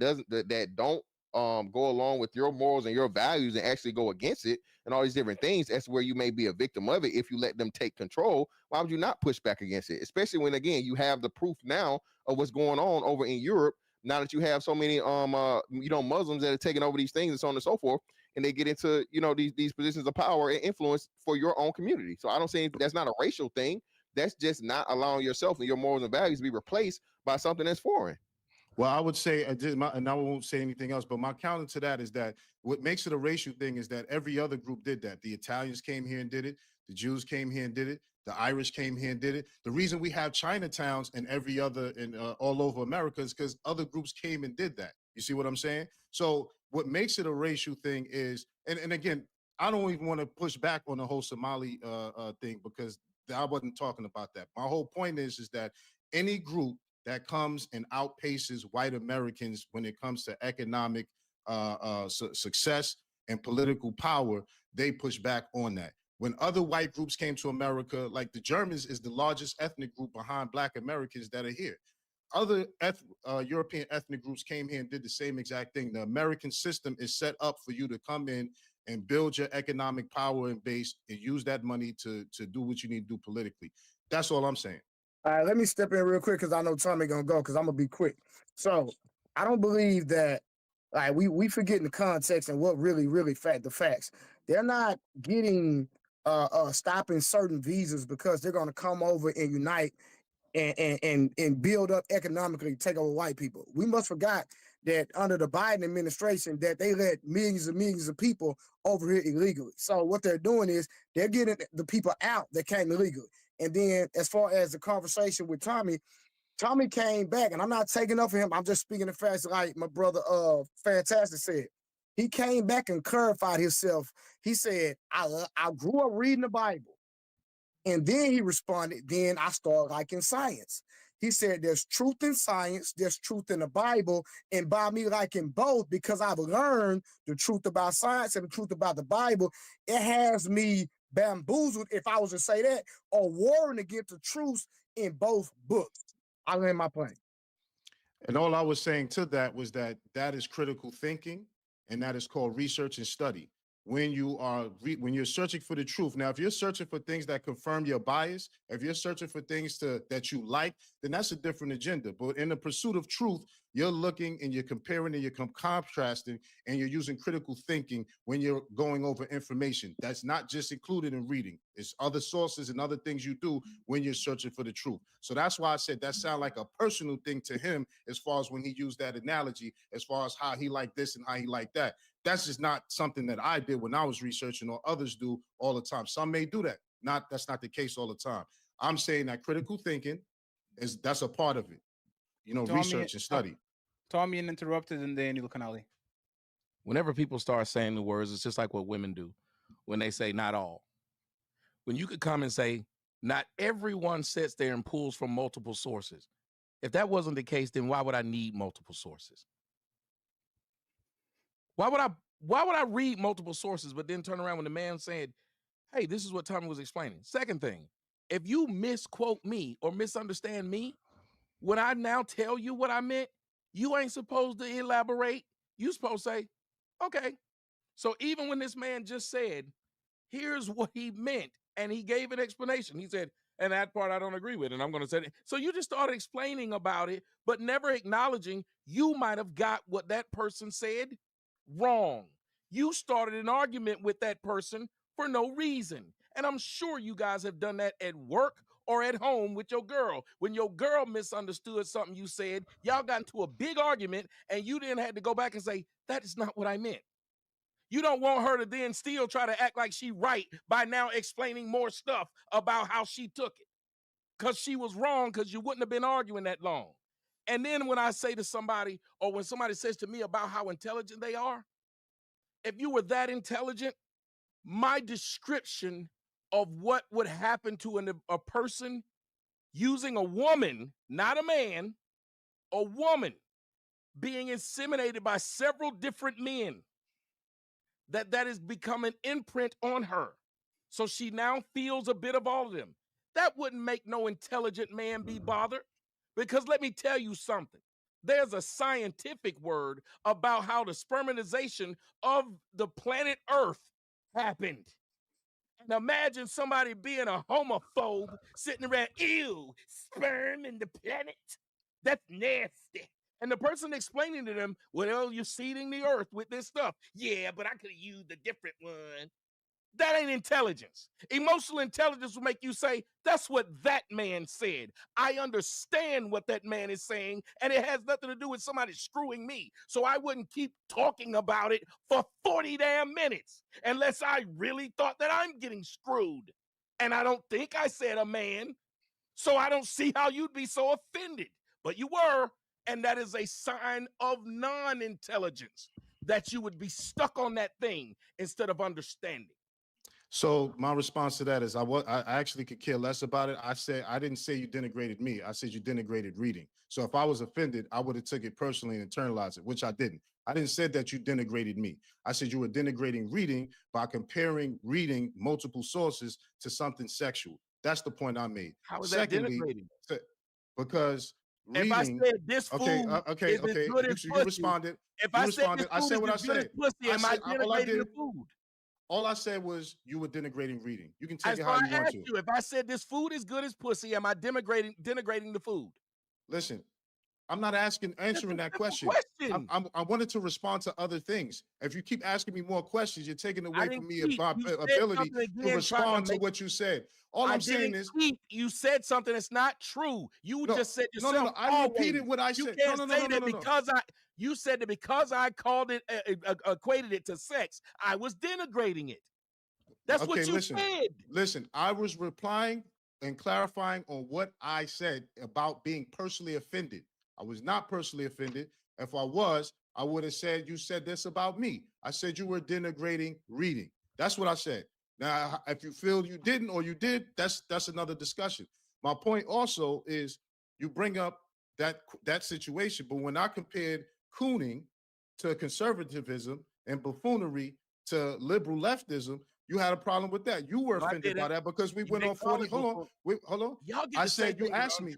don't go along with your morals and your values and actually go against it and all these different things? That's where you may be a victim of it if you let them take control. Why would you not push back against it? Especially when, again, you have the proof now of what's going on over in Europe. Now that you have so many Muslims that are taking over these things and so on and so forth, and they get into these positions of power and influence for your own community. So I don't say that's not a racial thing. That's just not allowing yourself and your morals and values to be replaced by something that's foreign. Well, I would say, and I won't say anything else, but my counter to that is that what makes it a racial thing is that every other group did that. The Italians came here and did it. The Jews came here and did it. The Irish came here and did it. The reason we have Chinatowns and every other all over America is because other groups came and did that. You see what I'm saying? So what makes it a racial thing is, and again, I don't even want to push back on the whole Somali thing because I wasn't talking about that. My whole point is that any group that comes and outpaces white Americans when it comes to economic success and political power, they push back on that. When other white groups came to America, like the Germans is the largest ethnic group behind Black Americans that are here. Other European ethnic groups came here and did the same exact thing. The American system is set up for you to come in and build your economic power and base and use that money to do what you need to do politically. That's all I'm saying. All right, let me step in real quick because I know Tommy gonna go because I'm gonna be quick. So I don't believe that we forgetting the context and what really the facts. They're not getting stopping certain visas because they're gonna come over and unite and build up economically, take over white people. We must forgot that under the Biden administration that they let millions and millions of people over here illegally. So what they're doing is they're getting the people out that came illegally. And then as far as the conversation with Tommy came back, and I'm not taking up for him. I'm just speaking the facts like my brother Fantastic said. He came back and clarified himself. He said, I grew up reading the Bible. And then he responded, then I started liking science. He said, there's truth in science, there's truth in the Bible, and by me liking both, because I've learned the truth about science and the truth about the Bible, it has me bamboozled, if I was to say that, or warring against the truth in both books. I land my plane. And all I was saying to that was that is critical thinking, and that is called research and study. When you are when you're searching for the truth. Now, if you're searching for things that confirm your bias, if you're searching for things that you like, then that's a different agenda. But in the pursuit of truth, you're looking and you're comparing and you're contrasting and you're using critical thinking when you're going over information. That's not just included in reading. It's other sources and other things you do when you're searching for the truth. So that's why I said that sounded like a personal thing to him as far as when he used that analogy, as far as how he liked this and how he liked that. That's just not something that I did when I was researching or others do all the time. Some may do that. That's not the case all the time. I'm saying that critical thinking that's a part of it. Tommy, research and study. Tommy interrupted and Daniel Canali. Whenever people start saying the words, it's just like what women do when they say not all. When you could come and say, not everyone sits there and pulls from multiple sources. If that wasn't the case, then why would I need multiple sources? Why would I read multiple sources, but then turn around when the man said, hey, this is what Tommy was explaining. Second thing, if you misquote me or misunderstand me, when I now tell you what I meant, you ain't supposed to elaborate. You supposed to say, okay. So even when this man just said, here's what he meant, and he gave an explanation. He said, and that part I don't agree with, and I'm going to say it. So you just started explaining about it, but never acknowledging you might have got what that person said wrong. You started an argument with that person for no reason. And I'm sure you guys have done that at work or at home with your girl. When your girl misunderstood something you said, y'all got into a big argument and you then had to go back and say, that is not what I meant. You don't want her to then still try to act like she right by now explaining more stuff about how she took it. Because she was wrong because you wouldn't have been arguing that long. And then when I say to somebody, or when somebody says to me about how intelligent they are, if you were that intelligent, my description of what would happen to a person using a woman, not a man, a woman being inseminated by several different men, that is become an imprint on her. So she now feels a bit of all of them. That wouldn't make no intelligent man be bothered. Because let me tell you something. There's a scientific word about how the spermatization of the planet Earth happened. And imagine somebody being a homophobe sitting around, ew, sperm in the planet. That's nasty. And the person explaining to them, well, you're seeding the earth with this stuff. Yeah, but I could have used a different one. That ain't intelligence. Emotional intelligence will make you say, that's what that man said. I understand what that man is saying, and it has nothing to do with somebody screwing me. So I wouldn't keep talking about it for 40 damn minutes unless I really thought that I'm getting screwed. And I don't think I said a man, so I don't see how you'd be so offended. But you were, and that is a sign of non-intelligence, that you would be stuck on that thing instead of understanding. So my response to that is I actually could care less about it. I didn't say you denigrated me. I said you denigrated reading. So if I was offended, I would have took it personally and internalized it, which I didn't. I didn't say that you denigrated me. I said you were denigrating reading by comparing reading multiple sources to something sexual. That's the point I made. How is Secondly, that denigrating? because reading. If I said this food is as good as You pussy, responded. if You I said responded. this I food said is what I as good as said. pussy, am I All I denigrating did. the food? All I said was you were denigrating reading. You can take As it far how I you want asked to. you, if I said this food is good as pussy, am I denigrating the food? Listen, I'm not answering that question. I wanted to respond to other things. If you keep asking me more questions, you're taking away from me my ability to respond to what you said. All I'm saying is you said something that's not true. You just said yourself. No. I repeated what I said. You can't say that because you said that because I called it equated it to sex, I was denigrating it. That's what you said. Listen, I was replying and clarifying on what I said about being personally offended. I was not personally offended. If I was, I would have said you said this about me. I said you were denigrating reading. That's what I said. Now, if you feel you didn't or you did, that's another discussion. My point also is you bring up that situation, but when I compared cooning to conservatism and buffoonery to liberal leftism, you had a problem with that. You were offended by that because we went on 40. Hold on. I said you asked me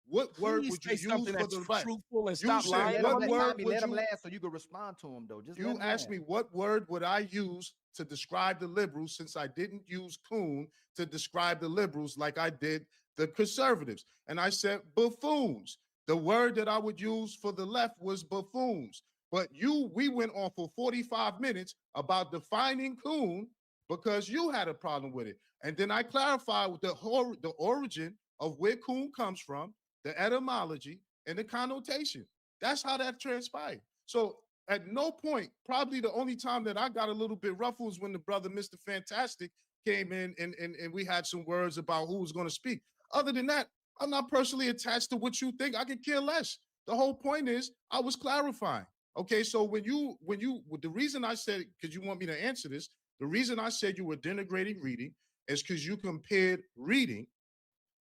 what word would you use for the right? Truthful and You stop said lying. what word would let him you? last so you can respond to him though. Just You asked me what word would I use to describe the liberals since I didn't use coon to describe the liberals like I did the conservatives. And I said buffoons. The word that I would use for the left was buffoons. But we went on for 45 minutes about defining coon because you had a problem with it. And then I clarified the origin of where coon comes from, the etymology, and the connotation. That's how that transpired. So at no point, probably the only time that I got a little bit ruffled was when the brother Mr. Fantastic came in and we had some words about who was going to speak. Other than that, I'm not personally attached to what you think. I could care less. The whole point is I was clarifying. Okay, so the reason I said, because you want me to answer this, the reason I said you were denigrating reading is because you compared reading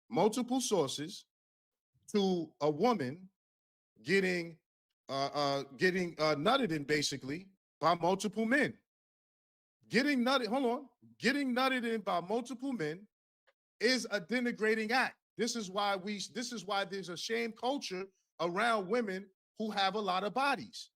multiple sources to a woman getting nutted in basically by multiple men. Getting nutted in by multiple men is a denigrating act. This is why there's a shame culture around women who have a lot of bodies.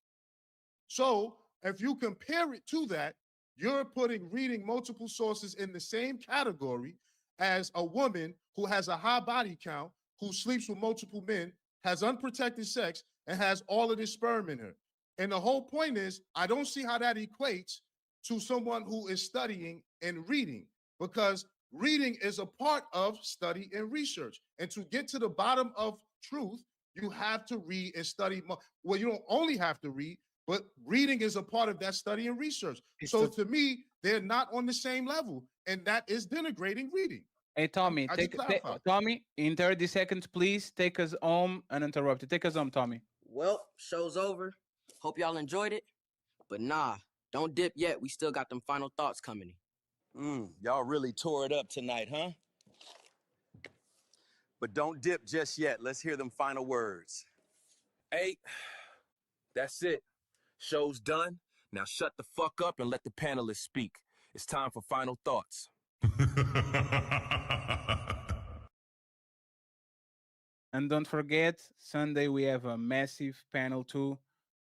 So if you compare it to that, you're putting reading multiple sources in the same category as a woman who has a high body count, who sleeps with multiple men, has unprotected sex, and has all of this sperm in her. And the whole point is, I don't see how that equates to someone who is studying and reading, because reading is a part of study and research. And to get to the bottom of truth, you have to read and study. Well, you don't only have to read, but reading is a part of that study and research. So to me, they're not on the same level, and that is denigrating reading. Hey, Tommy, Tommy, in 30 seconds, please take us home uninterrupted. Take us home, Tommy. Well, show's over. Hope y'all enjoyed it. But nah, don't dip yet. We still got them final thoughts coming. Y'all really tore it up tonight, huh? But don't dip just yet. Let's hear them final words. Hey, that's it. Show's done. Now shut the fuck up and let the panelists speak. It's time for final thoughts. And don't forget, Sunday we have a massive panel too,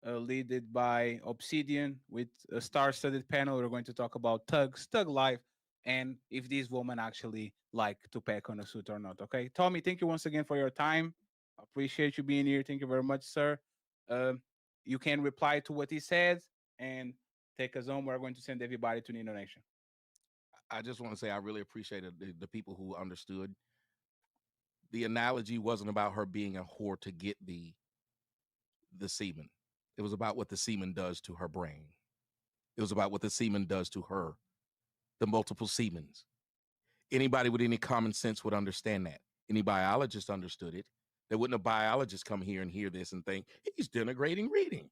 led by Obsidian with a star-studded panel. We're going to talk about Thug life, and if these women actually like to pack on a suit or not. Okay, Tommy, thank you once again for your time. Appreciate you being here. Thank you very much, sir. You can reply to what he said and take us home. We're going to send everybody to Nino Nation. I just want to say I really appreciated the people who understood. The analogy wasn't about her being a whore to get the semen. It was about what the semen does to her brain. It was about what the semen does to her, the multiple semens. Anybody with any common sense would understand that. Any biologist understood it. There wouldn't a biologist come here and hear this and think, he's denigrating reading.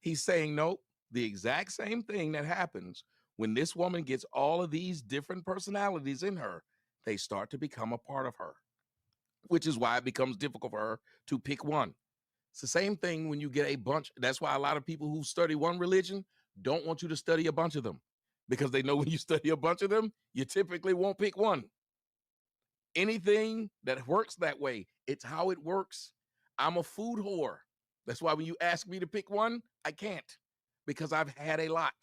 He's saying, nope, the exact same thing that happens when this woman gets all of these different personalities in her, they start to become a part of her, which is why it becomes difficult for her to pick one. It's the same thing when you get a bunch. That's why a lot of people who study one religion don't want you to study a bunch of them, because they know when you study a bunch of them, you typically won't pick one. Anything that works that way, it's how it works. I'm a food whore. That's why when you ask me to pick one, I can't, because I've had a lot.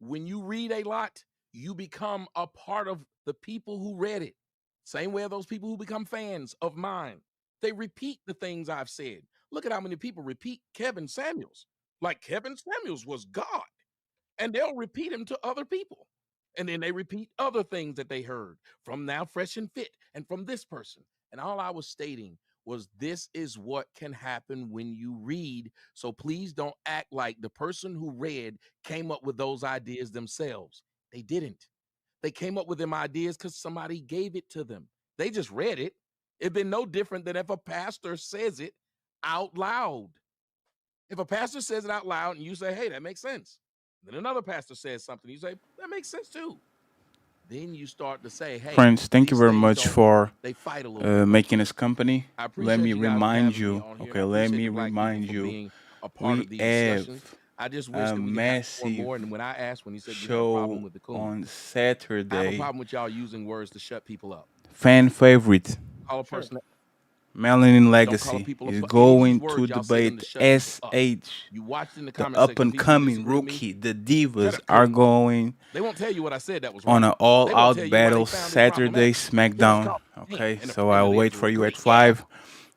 When you read a lot, you become a part of the people who read it. Same way those people who become fans of mine. They repeat the things I've said. Look at how many people repeat Kevin Samuels. Like Kevin Samuels was God. And they'll repeat him to other people. And then they repeat other things that they heard from Now Fresh and Fit and from this person. And all I was stating was this is what can happen when you read. So please don't act like the person who read came up with those ideas themselves. They didn't. They came up with them ideas because somebody gave it to them. They just read it. It'd been no different than if a pastor says it out loud. If a pastor says it out loud and you say, hey, that makes sense. Then another pastor says something, you say, that makes sense too. Then you start to say, hey, Friends, thank you very much for they fight a little bit. making us company. Let me you guys remind having me you, on here, okay, and I let appreciate me the black people remind for you, being a part of we these have discussions. I just wish a that we could have massive more. And when I asked, when he said you have a show problem with the coon, on I have a Saturday. problem with y'all using words to shut people up. Fan favorite, Call a person Melanin Don't call Legacy, people is any of these going to words, y'all say them debate to shut people up. SH. You watched in the The comment up section, and people who coming disagree with me, rookie, the shut Divas, up, are coon. going They won't tell you what I said that was on wrong. an all They won't out tell you why battle they found it Saturday problematic. Then it's SmackDown. called Okay, and the so I'll premise wait for was you at great. 5.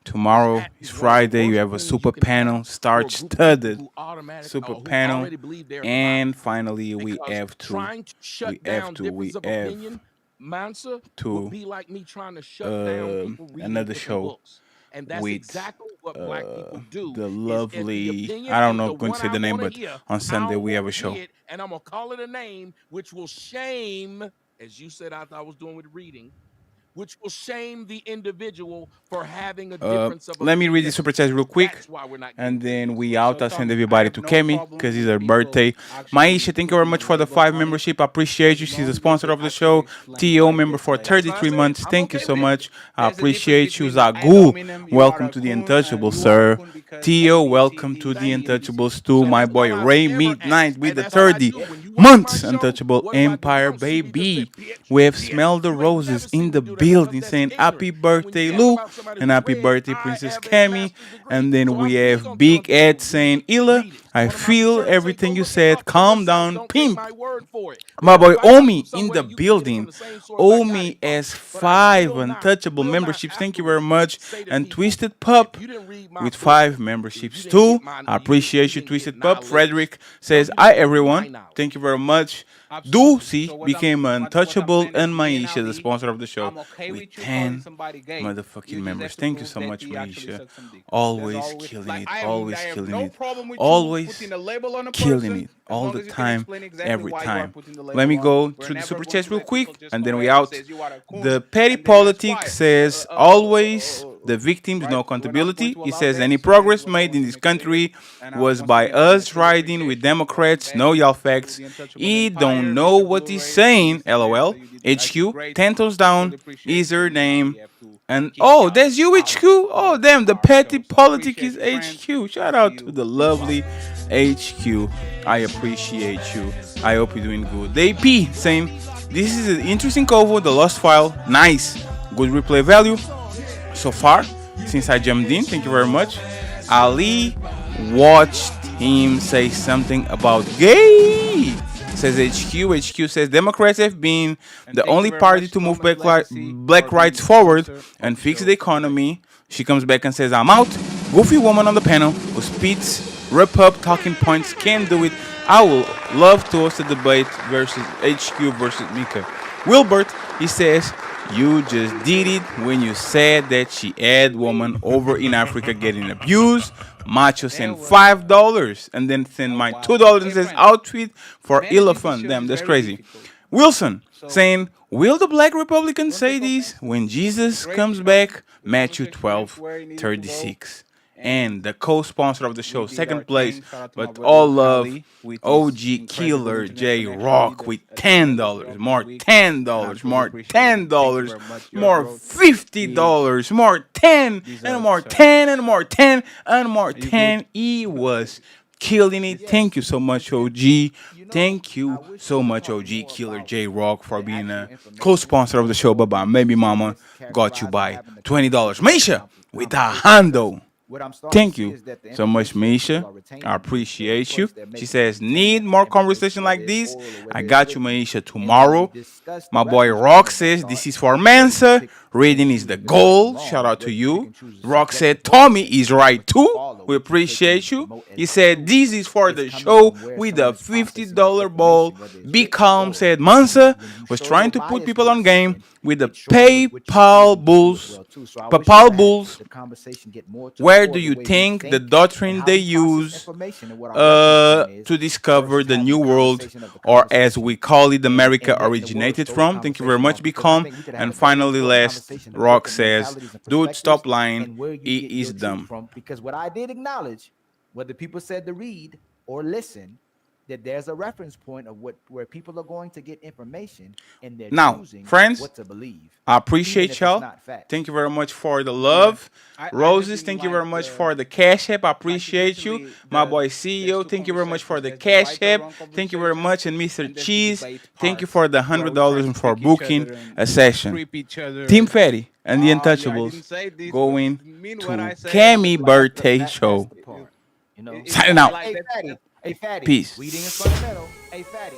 Tomorrow is Is one of the Friday. You worst have a things super you can have panel, for star a group of people studded who automatic super or who panel. already believe they're And finally, we because have to trying to shut down difference of opinion, Mansa, would be like me trying to shut down people reading another different show books. And that's with exactly what black people do. the Is if the lovely, opinion I don't ain't know, the going to one say I the name, want to but hear, on I Sunday don't we have want a to show. hear it, and I'm gonna call it a name which will shame, as you said I was doing with reading, which will shame the individual for having a difference of Let me read opinion. the super chat real quick, That's why we're not and getting then we out. So, I'll send Tommy, I everybody have to no Kemi problem because it's with her people birthday. actually Maisha, thank you very putting much a for the label 5 on it, membership. I appreciate you. as She's a long as sponsor they of the actually show. explain TO why member that's for like. That's what I 33 said. months. I'm Thank you okay so with it. much. I There's a difference appreciate you, between ad Zagu. hominem, you are Welcome a to the coon, and Untouchables, you are a sir. coon because TO, A, B, welcome C, to D, the E, ABC. Untouchables too. So My that's boy all I've Ray ever Midnight asked, with and the that's what I 30 do. When you watch my months. show, Untouchable what do? You Empire, don't see me just say, baby. bitch, We have bitch. smelled the You ain't roses never seen in me the do that because building that's saying ignorant. happy And when you birthday, talk Lou, about somebody and who happy read, birthday, I Princess have a Cammy. master's degree. And then So we I'm big have on telling Big people Ed to saying, read, Ila, read it. I One of my feel shirts say, go everything you look it said. up for Calm yourself. down, Don't take pimp. my word for it. My Because boy if I come from Omi in somewhere, the you can get it from building. the same source I got Omi it from. as But I 5 untouchable will not memberships. Thank you very afterwards much. say to And people, Twisted if Pup you didn't read my with book, 5 if memberships you didn't too. get my, I you didn't appreciate you, get Twisted Pup. knowledge. Frederick No, says, you hi didn't get my everyone. knowledge. Thank you very much. Do Absolutely. see So became what I'm untouchable, saying is, and me and Maisha, the Ali, sponsor of the show, I'm okay with with you calling 10 somebody gay. motherfucking You just members. have to Thank you prove so that much, he actually Maisha. sucked some dick. That's Always all. killing Like it. I Always have killing no it. problem with you Always putting a label on a killing person it. as All long the as you can time. explain exactly Every why you are time. putting the Let me label on. go We're through the never super going chats to real let people quick, just and come then we ahead and out. says you are a coon, The petty and then that's politics fire. says always the victims no accountability. He says any progress made in this country was by us riding with Democrats. No y'all facts. He don't know what he's saying. LOL. HQ 10 toes down is her name. And oh, there's you HQ. Oh damn, the petty politic is HQ. Shout out to the lovely HQ. I appreciate you. I hope you're doing good. AP saying this is an interesting cover. The Lost File, nice, good replay value so far since I jumped in. Thank you very much. Ali watched him say something about gay. Says HQ. HQ says Democrats have been the only party to move black rights forward and fix the economy. She comes back and says, I'm out. Goofy woman on the panel who spits, rip up talking points, can't do it. I will love to host a debate versus HQ versus MICCA. Wilbert, he says, you just did it when you said that she had woman over in Africa getting abused. Macho sent $5 and then send my $2 and says outfit for elephant. Damn, that's crazy. Wilson saying, will the black Republicans say this when Jesus comes back? Matthew 12:36. And the co-sponsor of the show, second place, but all love, OG Killer J Rock with $10, more $10, more $10, more $50, more 10, and more 10, and more 10, and more 10. He was killing it. Thank you so much, OG. Thank you so much, OG Killer J Rock, for being a co-sponsor of the show. Bye-bye. Maybe Mama got you by $20. Misha with a handle. Thank you so much, Maisha. I appreciate you. She says, need more conversation like this? I got you, Maisha, tomorrow. My boy Rock says, this is for Mansa. Reading is the goal. Shout out to you. Rock said, Tommy is right too. We appreciate you. He said, this is for the show with a $50 ball. Be calm, said Mansa was trying to put people on game with the PayPal bulls. Where do you think the doctrine they use to discover the new world, or as we call it, America, originated from? Thank you very much, Be Calm. And finally, last, Rock says, dude, stop lying. He is dumb. Because what I did acknowledge, what the people said to read or listen, that there's a reference point of where people are going to get information and they're choosing friends, what to believe. I appreciate y'all. Thank you very much for the love. Roses, thank you very much for the cash app. I appreciate you. My boy CEO, thank you very much for the cash app. Thank you very much. And Mr. Cheese, thank you for the $100 and for booking a session. Team Fatty and the Untouchables going to Cammy birthday show. Signing out. Hey, Fatty. Peace. Reading is fundamental. Hey, Fatty.